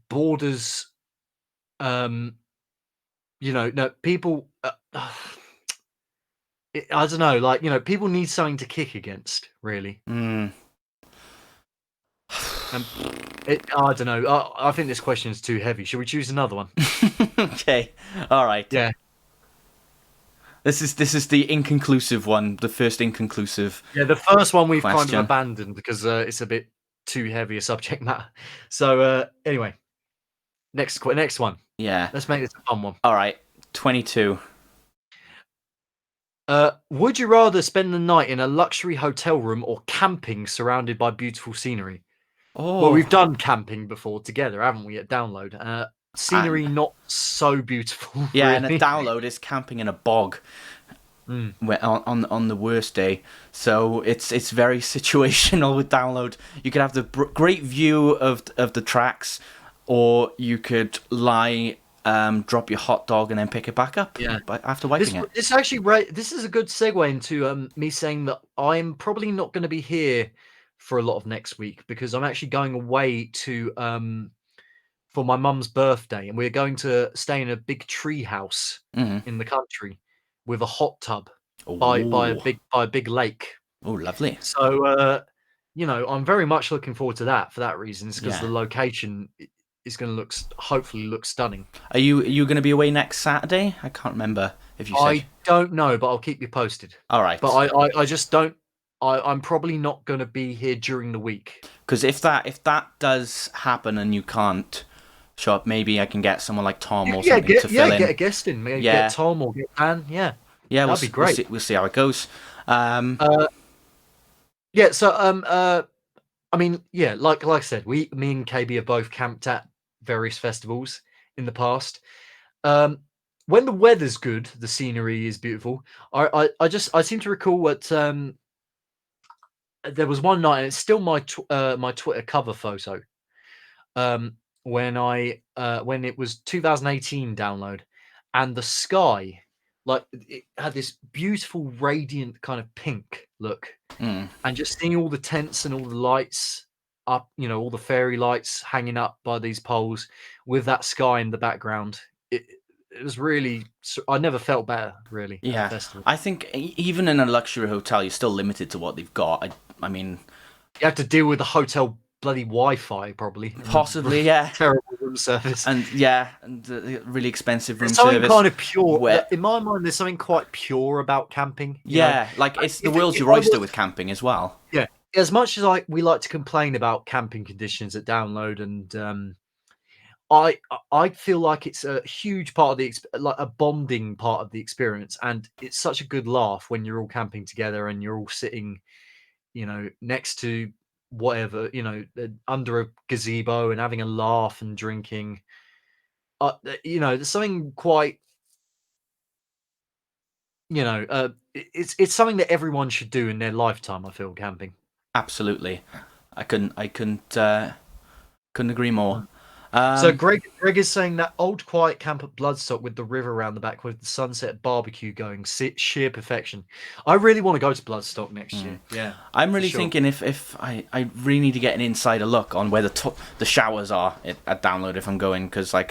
borders, no people. I don't know, like people need something to kick against, really. I don't know. I think this question is too heavy. Should we choose another one? Okay. All right. Yeah. This is the inconclusive one. The first inconclusive. Yeah, the first one we've question. kind of abandoned because it's a bit too heavy a subject matter. So anyway, next one. Yeah. Let's make this a fun one. All right. 22. Would you rather spend the night in a luxury hotel room or camping surrounded by beautiful scenery? Oh, Well, we've done camping before together, haven't we? At Download, scenery not so beautiful. yeah, and a really. download is camping in a bog. Mm. On the worst day, so it's very situational with download. You could have the great view of the tracks, or you could lie, drop your hot dog, and then pick it back up. Yeah. After wiping it. This actually this is a good segue into me saying that I'm probably not going to be here for a lot of next week because I'm actually going away to for my mum's birthday, and we're going to stay in a big tree house in the country with a hot tub by a big lake. Oh, lovely. So I'm very much looking forward to that for that reason. It's because Yeah. the location is going to hopefully look stunning. Are you going to be away next Saturday? I can't remember if you said. I don't know, but I'll keep you posted. All right. But I just don't. I'm probably not going to be here during the week. Because if that does happen and you can't show up, maybe I can get someone like Tom or something to fill in. Get a guest in. Maybe get Tom or get Dan. Yeah. Yeah, that'd be great. We'll see how it goes. Yeah. So I mean, yeah, like I said, me and KB have both camped at various festivals in the past. When the weather's good, the scenery is beautiful. I seem to recall that there was one night, and it's still my Twitter cover photo. When it was 2018 Download, and the sky, like it had this beautiful radiant kind of pink look, and just seeing all the tents and all the lights up, all the fairy lights hanging up by these poles with that sky in the background. It was really, I never felt better, really. Yeah, at the festival. I think even in a luxury hotel, you're still limited to what they've got. I mean, you have to deal with the hotel bloody Wi-Fi, probably. Possibly, yeah. Terrible room service. And the really expensive room there's something service. kind of pure. In my mind, there's something quite pure about camping. Yeah, like it's the world's your oyster with camping as well. Yeah, as much as we like to complain about camping conditions at Download, and I feel like it's a huge part of like a bonding part of the experience, and it's such a good laugh when you're all camping together and you're all sitting, next to whatever, under a gazebo and having a laugh and drinking. There's something quite, it's something that everyone should do in their lifetime. I feel camping. Absolutely, I couldn't agree more. So Greg is saying that old quiet camp at Bloodstock with the river around the back with the sunset barbecue going, sheer perfection. I really want to go to Bloodstock next year. Yeah, I'm really thinking if I really need to get an insider look on where the showers are at Download if I'm going, because like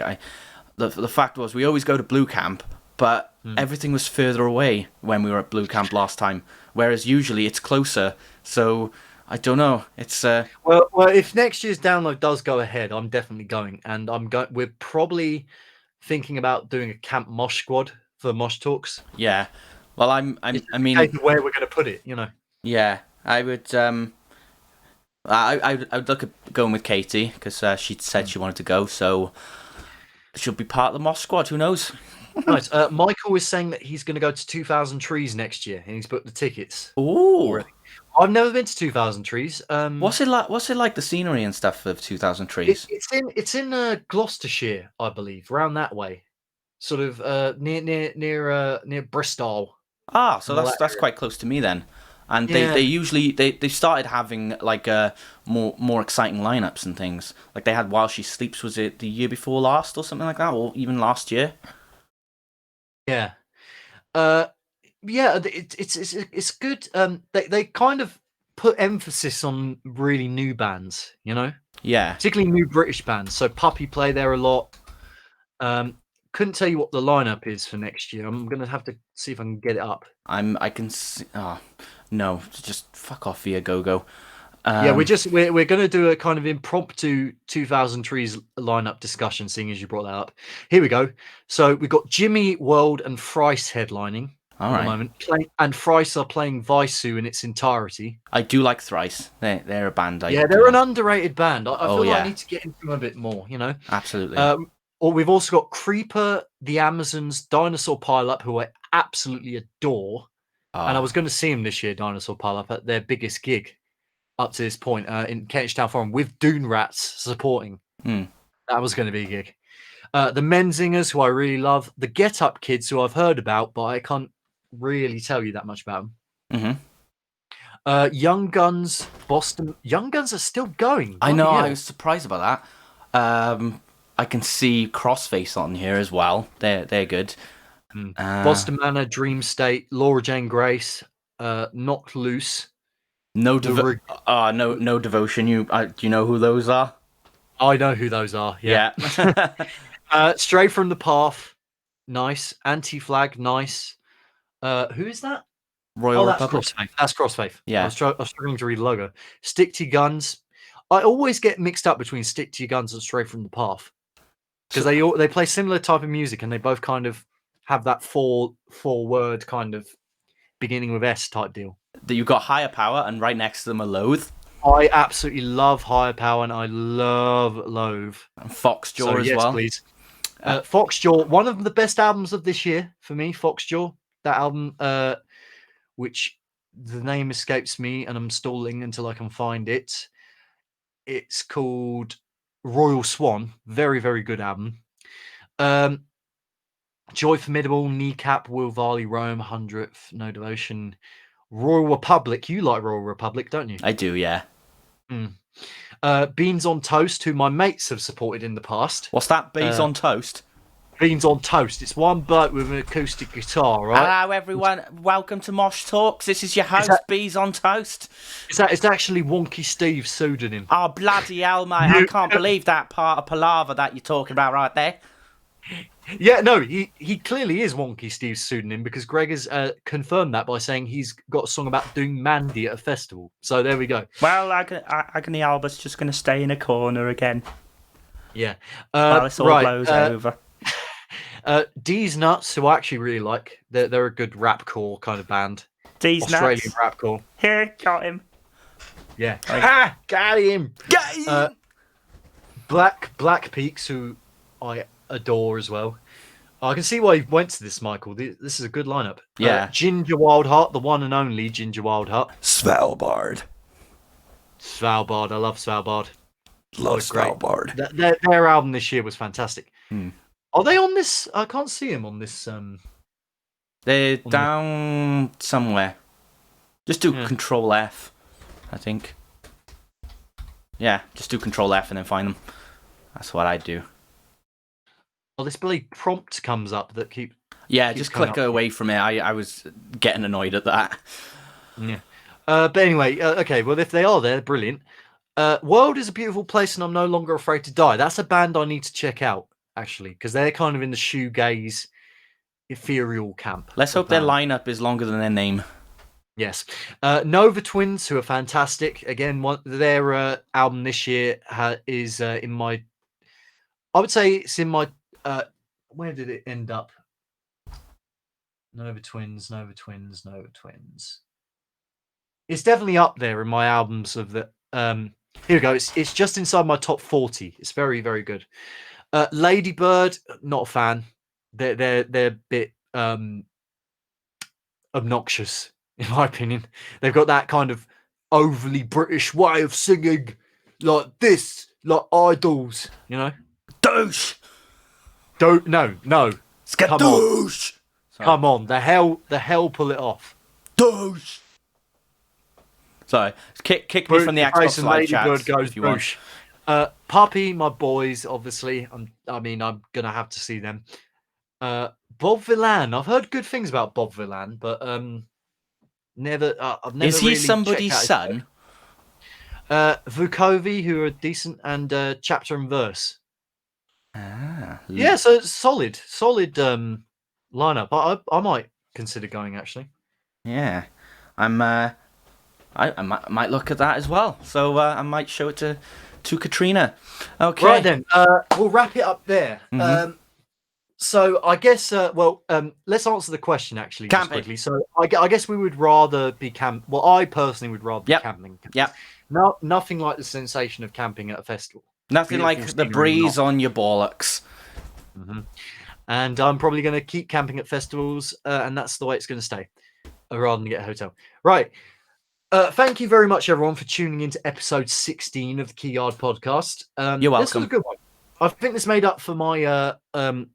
the fact was we always go to Blue Camp, but everything was further away when we were at Blue Camp last time, whereas usually it's closer. So I don't know. It's well, if next year's Download does go ahead, I'm definitely going, and we're probably thinking about doing a camp mosh squad for the mosh talks. Yeah. Well, I mean, where we're going to put it, Yeah, I would. I would look at going with Katie because she said she wanted to go, so she'll be part of the mosh squad. Who knows? Nice. Michael is saying that he's going to go to 2000 Trees next year, and he's booked the tickets. Ooh. I've never been to 2000 Trees. What's it like? What's it like? The scenery and stuff of 2000 Trees. It's in Gloucestershire, I believe, around that way, sort of near Bristol. Ah, so that's quite close to me then. And they usually they started having like more exciting lineups and things. Like they had While She Sleeps, was it the year before last or something like that, or even last year? Yeah. It's good. They kind of put emphasis on really new bands, Yeah. particularly new British bands. So Puppy play there a lot. Couldn't tell you what the lineup is for next year. I'm gonna have to see if I can get it up. I can see. Oh no, just fuck off, Viagogo. Yeah, we're gonna do a kind of impromptu 2000 Trees lineup discussion, seeing as you brought that up. Here we go. So we've got Jimmy World and Thrice headlining. All right. The moment. And Thrice are playing Vaisu in its entirety. I do like Thrice. They're a band. They're an underrated band. I feel like I yeah. need to get into them a bit more, Absolutely. Or we've also got Creeper, the Amazons, Dinosaur Pileup, who I absolutely adore. And I was going to see them this year, Dinosaur Pileup, at their biggest gig. up to this point in Kentish Town Forum with Dune Rats supporting. That was going to be a gig. The Menzingers, who I really love. The Get Up Kids, who I've heard about, but I can't really tell you that much about them. Young Guns, Boston. Young Guns are still going. I know. Bloody I hell. was surprised about that. I can see Crossface on here as well. They're good. Boston Manor, Dream State, Laura Jane Grace, Knocked Loose. No devotion. Do you know who those are? I know who those are. Yeah. Stray from the Path, nice. Anti-Flag, nice. Who is that? Royal that's Republic. Crossfaith. That's Crossfaith. Yeah. I was struggling to read the logo. Stick to Your Guns. I always get mixed up between Stick to Your Guns and Stray from the Path because they play similar type of music and they both kind of have that four word kind of beginning with S type deal. That you've got Higher Power and right next to them are Loathe. I absolutely love Higher Power and I love Loathe. And Foxjaw as yes, well. Please. Foxjaw, one of the best albums of this year for me, Foxjaw. That album, which the name escapes me and I'm stalling until I can find it. It's called Royal Swan. Very, very good album. Joy Formidable, Kneecap, Will Varley, Rome, 100th, No Devotion. Royal Republic. You like Royal Republic, don't you? I do, yeah. Beans on Toast, who my mates have supported in the past. What's that? Beans on Toast? Beans on Toast. It's one bloke with an acoustic guitar, right? Hello, everyone. Welcome to Mosh Talks. This is your host, Beans on Toast. It's actually Wonky Steve's pseudonym. Oh, bloody hell, mate. I can't believe that part of Palaver that you're talking about right there. Yeah, no, he clearly is Wonky Steve's pseudonym because Greg has confirmed that by saying he's got a song about doing Mandy at a festival. So there we go. Well, Agony Albert's just going to stay in a corner again. Yeah. While this all blows over. D's Nuts, who I actually really like. They're a good rapcore kind of band. D's Australian Nuts. rapcore. Here, got him. Yeah. Ha! Got him! Got him! Black Peaks, who I adore as well. I can see why you went to this, Michael. This is a good lineup. Yeah. Ginger Wildheart, the one and only Ginger Wildheart. Svalbard. Svalbard. I love Svalbard. Love Svalbard. Their album this year was fantastic. Are they on this? I can't see them on this. They're down somewhere. Just do Control F, I think. Yeah, just do Control F and then find them. That's what I do. Oh, this bloody prompt comes up that keeps. Yeah, just click away from it. I was getting annoyed at that. Yeah. But anyway, okay. Well, if they are there, brilliant. World is a Beautiful Place, and I'm No Longer Afraid to Die. That's a band I need to check out actually because they're kind of in the shoegaze, ethereal camp. Let's hope their lineup is longer than their name. Yes. Nova Twins, who are fantastic. Again, their album this year is in my. I would say it's in my. Where did it end up? Nova Twins. It's definitely up there in my albums of the. Here we go. It's just inside my top 40. It's very, very good. Ladybird, not a fan. They're a bit obnoxious in my opinion. They've got that kind of overly British way of singing, like this, like idols, you know. Douche. Don't no. Skadoosh. Come on, the hell pull it off. Douche. Sorry, kick me from the Xbox Live chat if you want. Puppy, my boys, obviously. I'm gonna have to see them. Bob Villan. I've heard good things about Bob Villan, but I've never. Is he really somebody's son? Vukovi, who are decent, and Chapter and Verse. Yeah, so it's solid lineup. I might consider going actually. Yeah, I might look at that as well. So I might show it to Katrina. Okay. Right then, we'll wrap it up there. Mm-hmm. So I guess, let's answer the question actually just quickly. So I guess we would rather be Well, I personally would rather be camping. Yeah. No, nothing like the sensation of camping at a festival. Nothing like the breeze on your bollocks. Mm-hmm. And I'm probably going to keep camping at festivals, and that's the way it's going to stay, rather than get a hotel. Right. Thank you very much, everyone, for tuning into episode 16 of the Key Yard podcast. You're This was welcome. a good one. I think this made up for my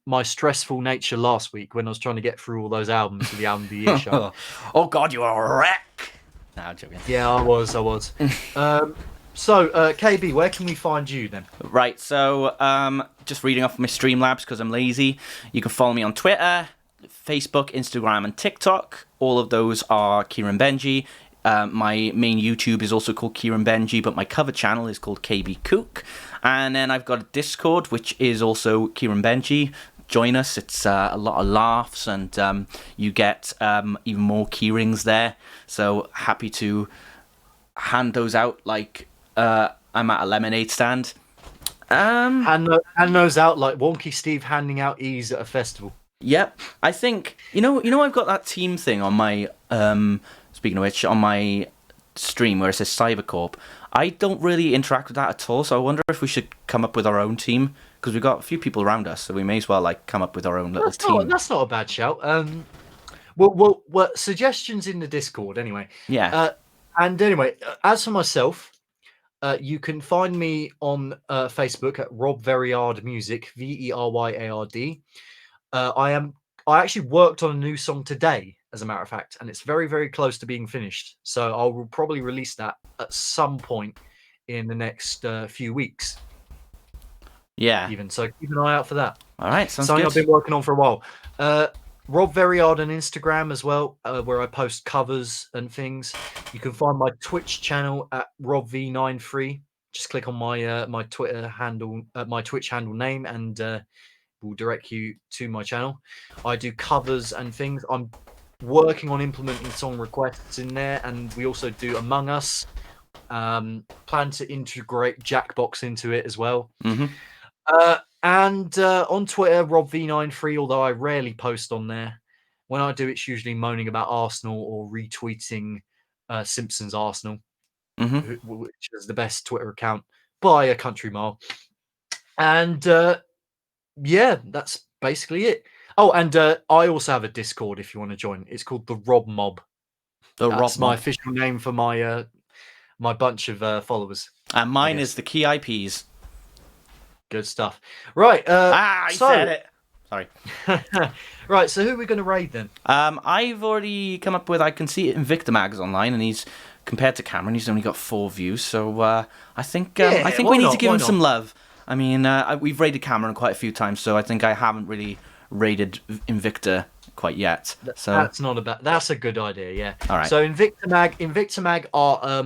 my stressful nature last week when I was trying to get through all those albums for the album of the year show. Oh God, you're a wreck. No, I'm joking. Yeah, I was. KB, where can we find you then? Right, so just reading off my Streamlabs because I'm lazy. You can follow me on Twitter, Facebook, Instagram, and TikTok. All of those are Kieran Benji. My main YouTube is also called Kieran Benji, but my cover channel is called KB Cook. And then I've got a Discord, which is also Kieran Benji. Join us. It's a lot of laughs, and you get even more keyrings there. So happy to hand those out like I'm at a lemonade stand. Hand those out like Wonky Steve handing out E's at a festival. Yep. I think, you know I've got that team thing on my, speaking of which, on my stream where it says Cybercorp. I don't really interact with that at all, so I wonder if we should come up with our own team, because we've got a few people around us, so we may as well like come up with our own little team. That's not a bad shout. Well, suggestions in the Discord anyway. Yeah. And anyway, as for myself, you can find me on Facebook at Rob Veryard Music, Veryard. I actually worked on a new song today, as a matter of fact, and it's very, very close to being finished. So I will probably release that at some point in the next few weeks. Yeah. Even so, keep an eye out for that. All right, sounds Something good. I've been working on for a while. Rob Veryard on Instagram as well, where I post covers and things. You can find my Twitch channel at RobV93. Just click on my my Twitter handle, my Twitch handle name, and will direct you to my channel. I do covers and things. I'm working on implementing song requests in there, and we also do Among Us. Plan to integrate Jackbox into it as well. Mm-hmm. And on Twitter, RobV93, although I rarely post on there. When I do, it's usually moaning about Arsenal or retweeting Simpsons Arsenal, which is the best Twitter account by a country mile. And yeah, that's basically it. Oh, and I also have a Discord if you want to join. It's called the Rob Mob. That's my official name for my my bunch of followers. And mine is the Key IPs. Good stuff. Right. I said it. Sorry. Right. So who are we going to raid then? I've already come up with. I can see it in Victor Mags online, and he's compared to Cameron, he's only got 4 views. So I think we need to give him some love. I mean, we've raided Cameron quite a few times, so I think I haven't really raided Invicta quite yet. So that's not a bad. That's a good idea. Yeah. All right. So Invicta Mag are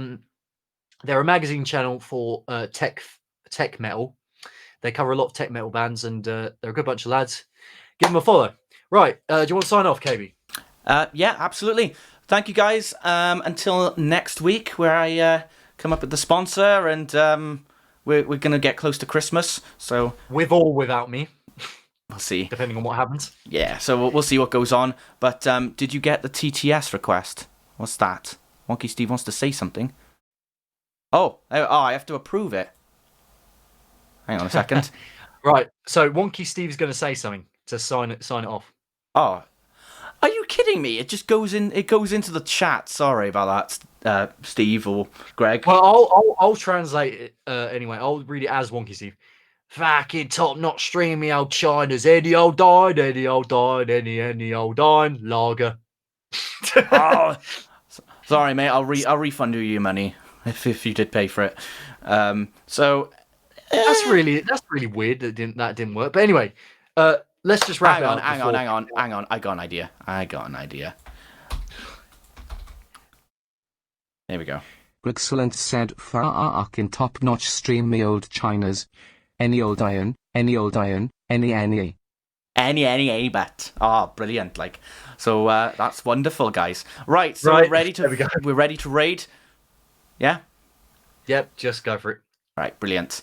they're a magazine channel for tech metal. They cover a lot of tech metal bands, and they're a good bunch of lads. Give them a follow. Right. Do you want to sign off, KB? Yeah, absolutely. Thank you, guys. Until next week, where I come up with the sponsor, and we're going to get close to Christmas. So with or without me. We'll see. Depending on what happens. Yeah, so we'll see what goes on. But did you get the TTS request? What's that? Wonky Steve wants to say something. Oh, I have to approve it. Hang on a second. Right, so Wonky Steve's going to say something to sign it off. Oh, are you kidding me? It just goes in. It goes into the chat. Sorry about that, Steve or Greg. Well, I'll translate it anyway. I'll read it as Wonky Steve. Fucking top-notch streamy old China's any old dine, any old dine, lager. Oh, sorry, mate. I'll refund you your money if you did pay for it. So. That's really weird that didn't work. But anyway, let's just wrap hang it on, up. Hang on. I got an idea. There we go. Excellent said fucking top-notch stream me old Chinas. Any old iron, any bet. Oh, brilliant. So that's wonderful, guys. Right, so right. We're ready to raid. Yeah? Yep, just go for it. Right, brilliant.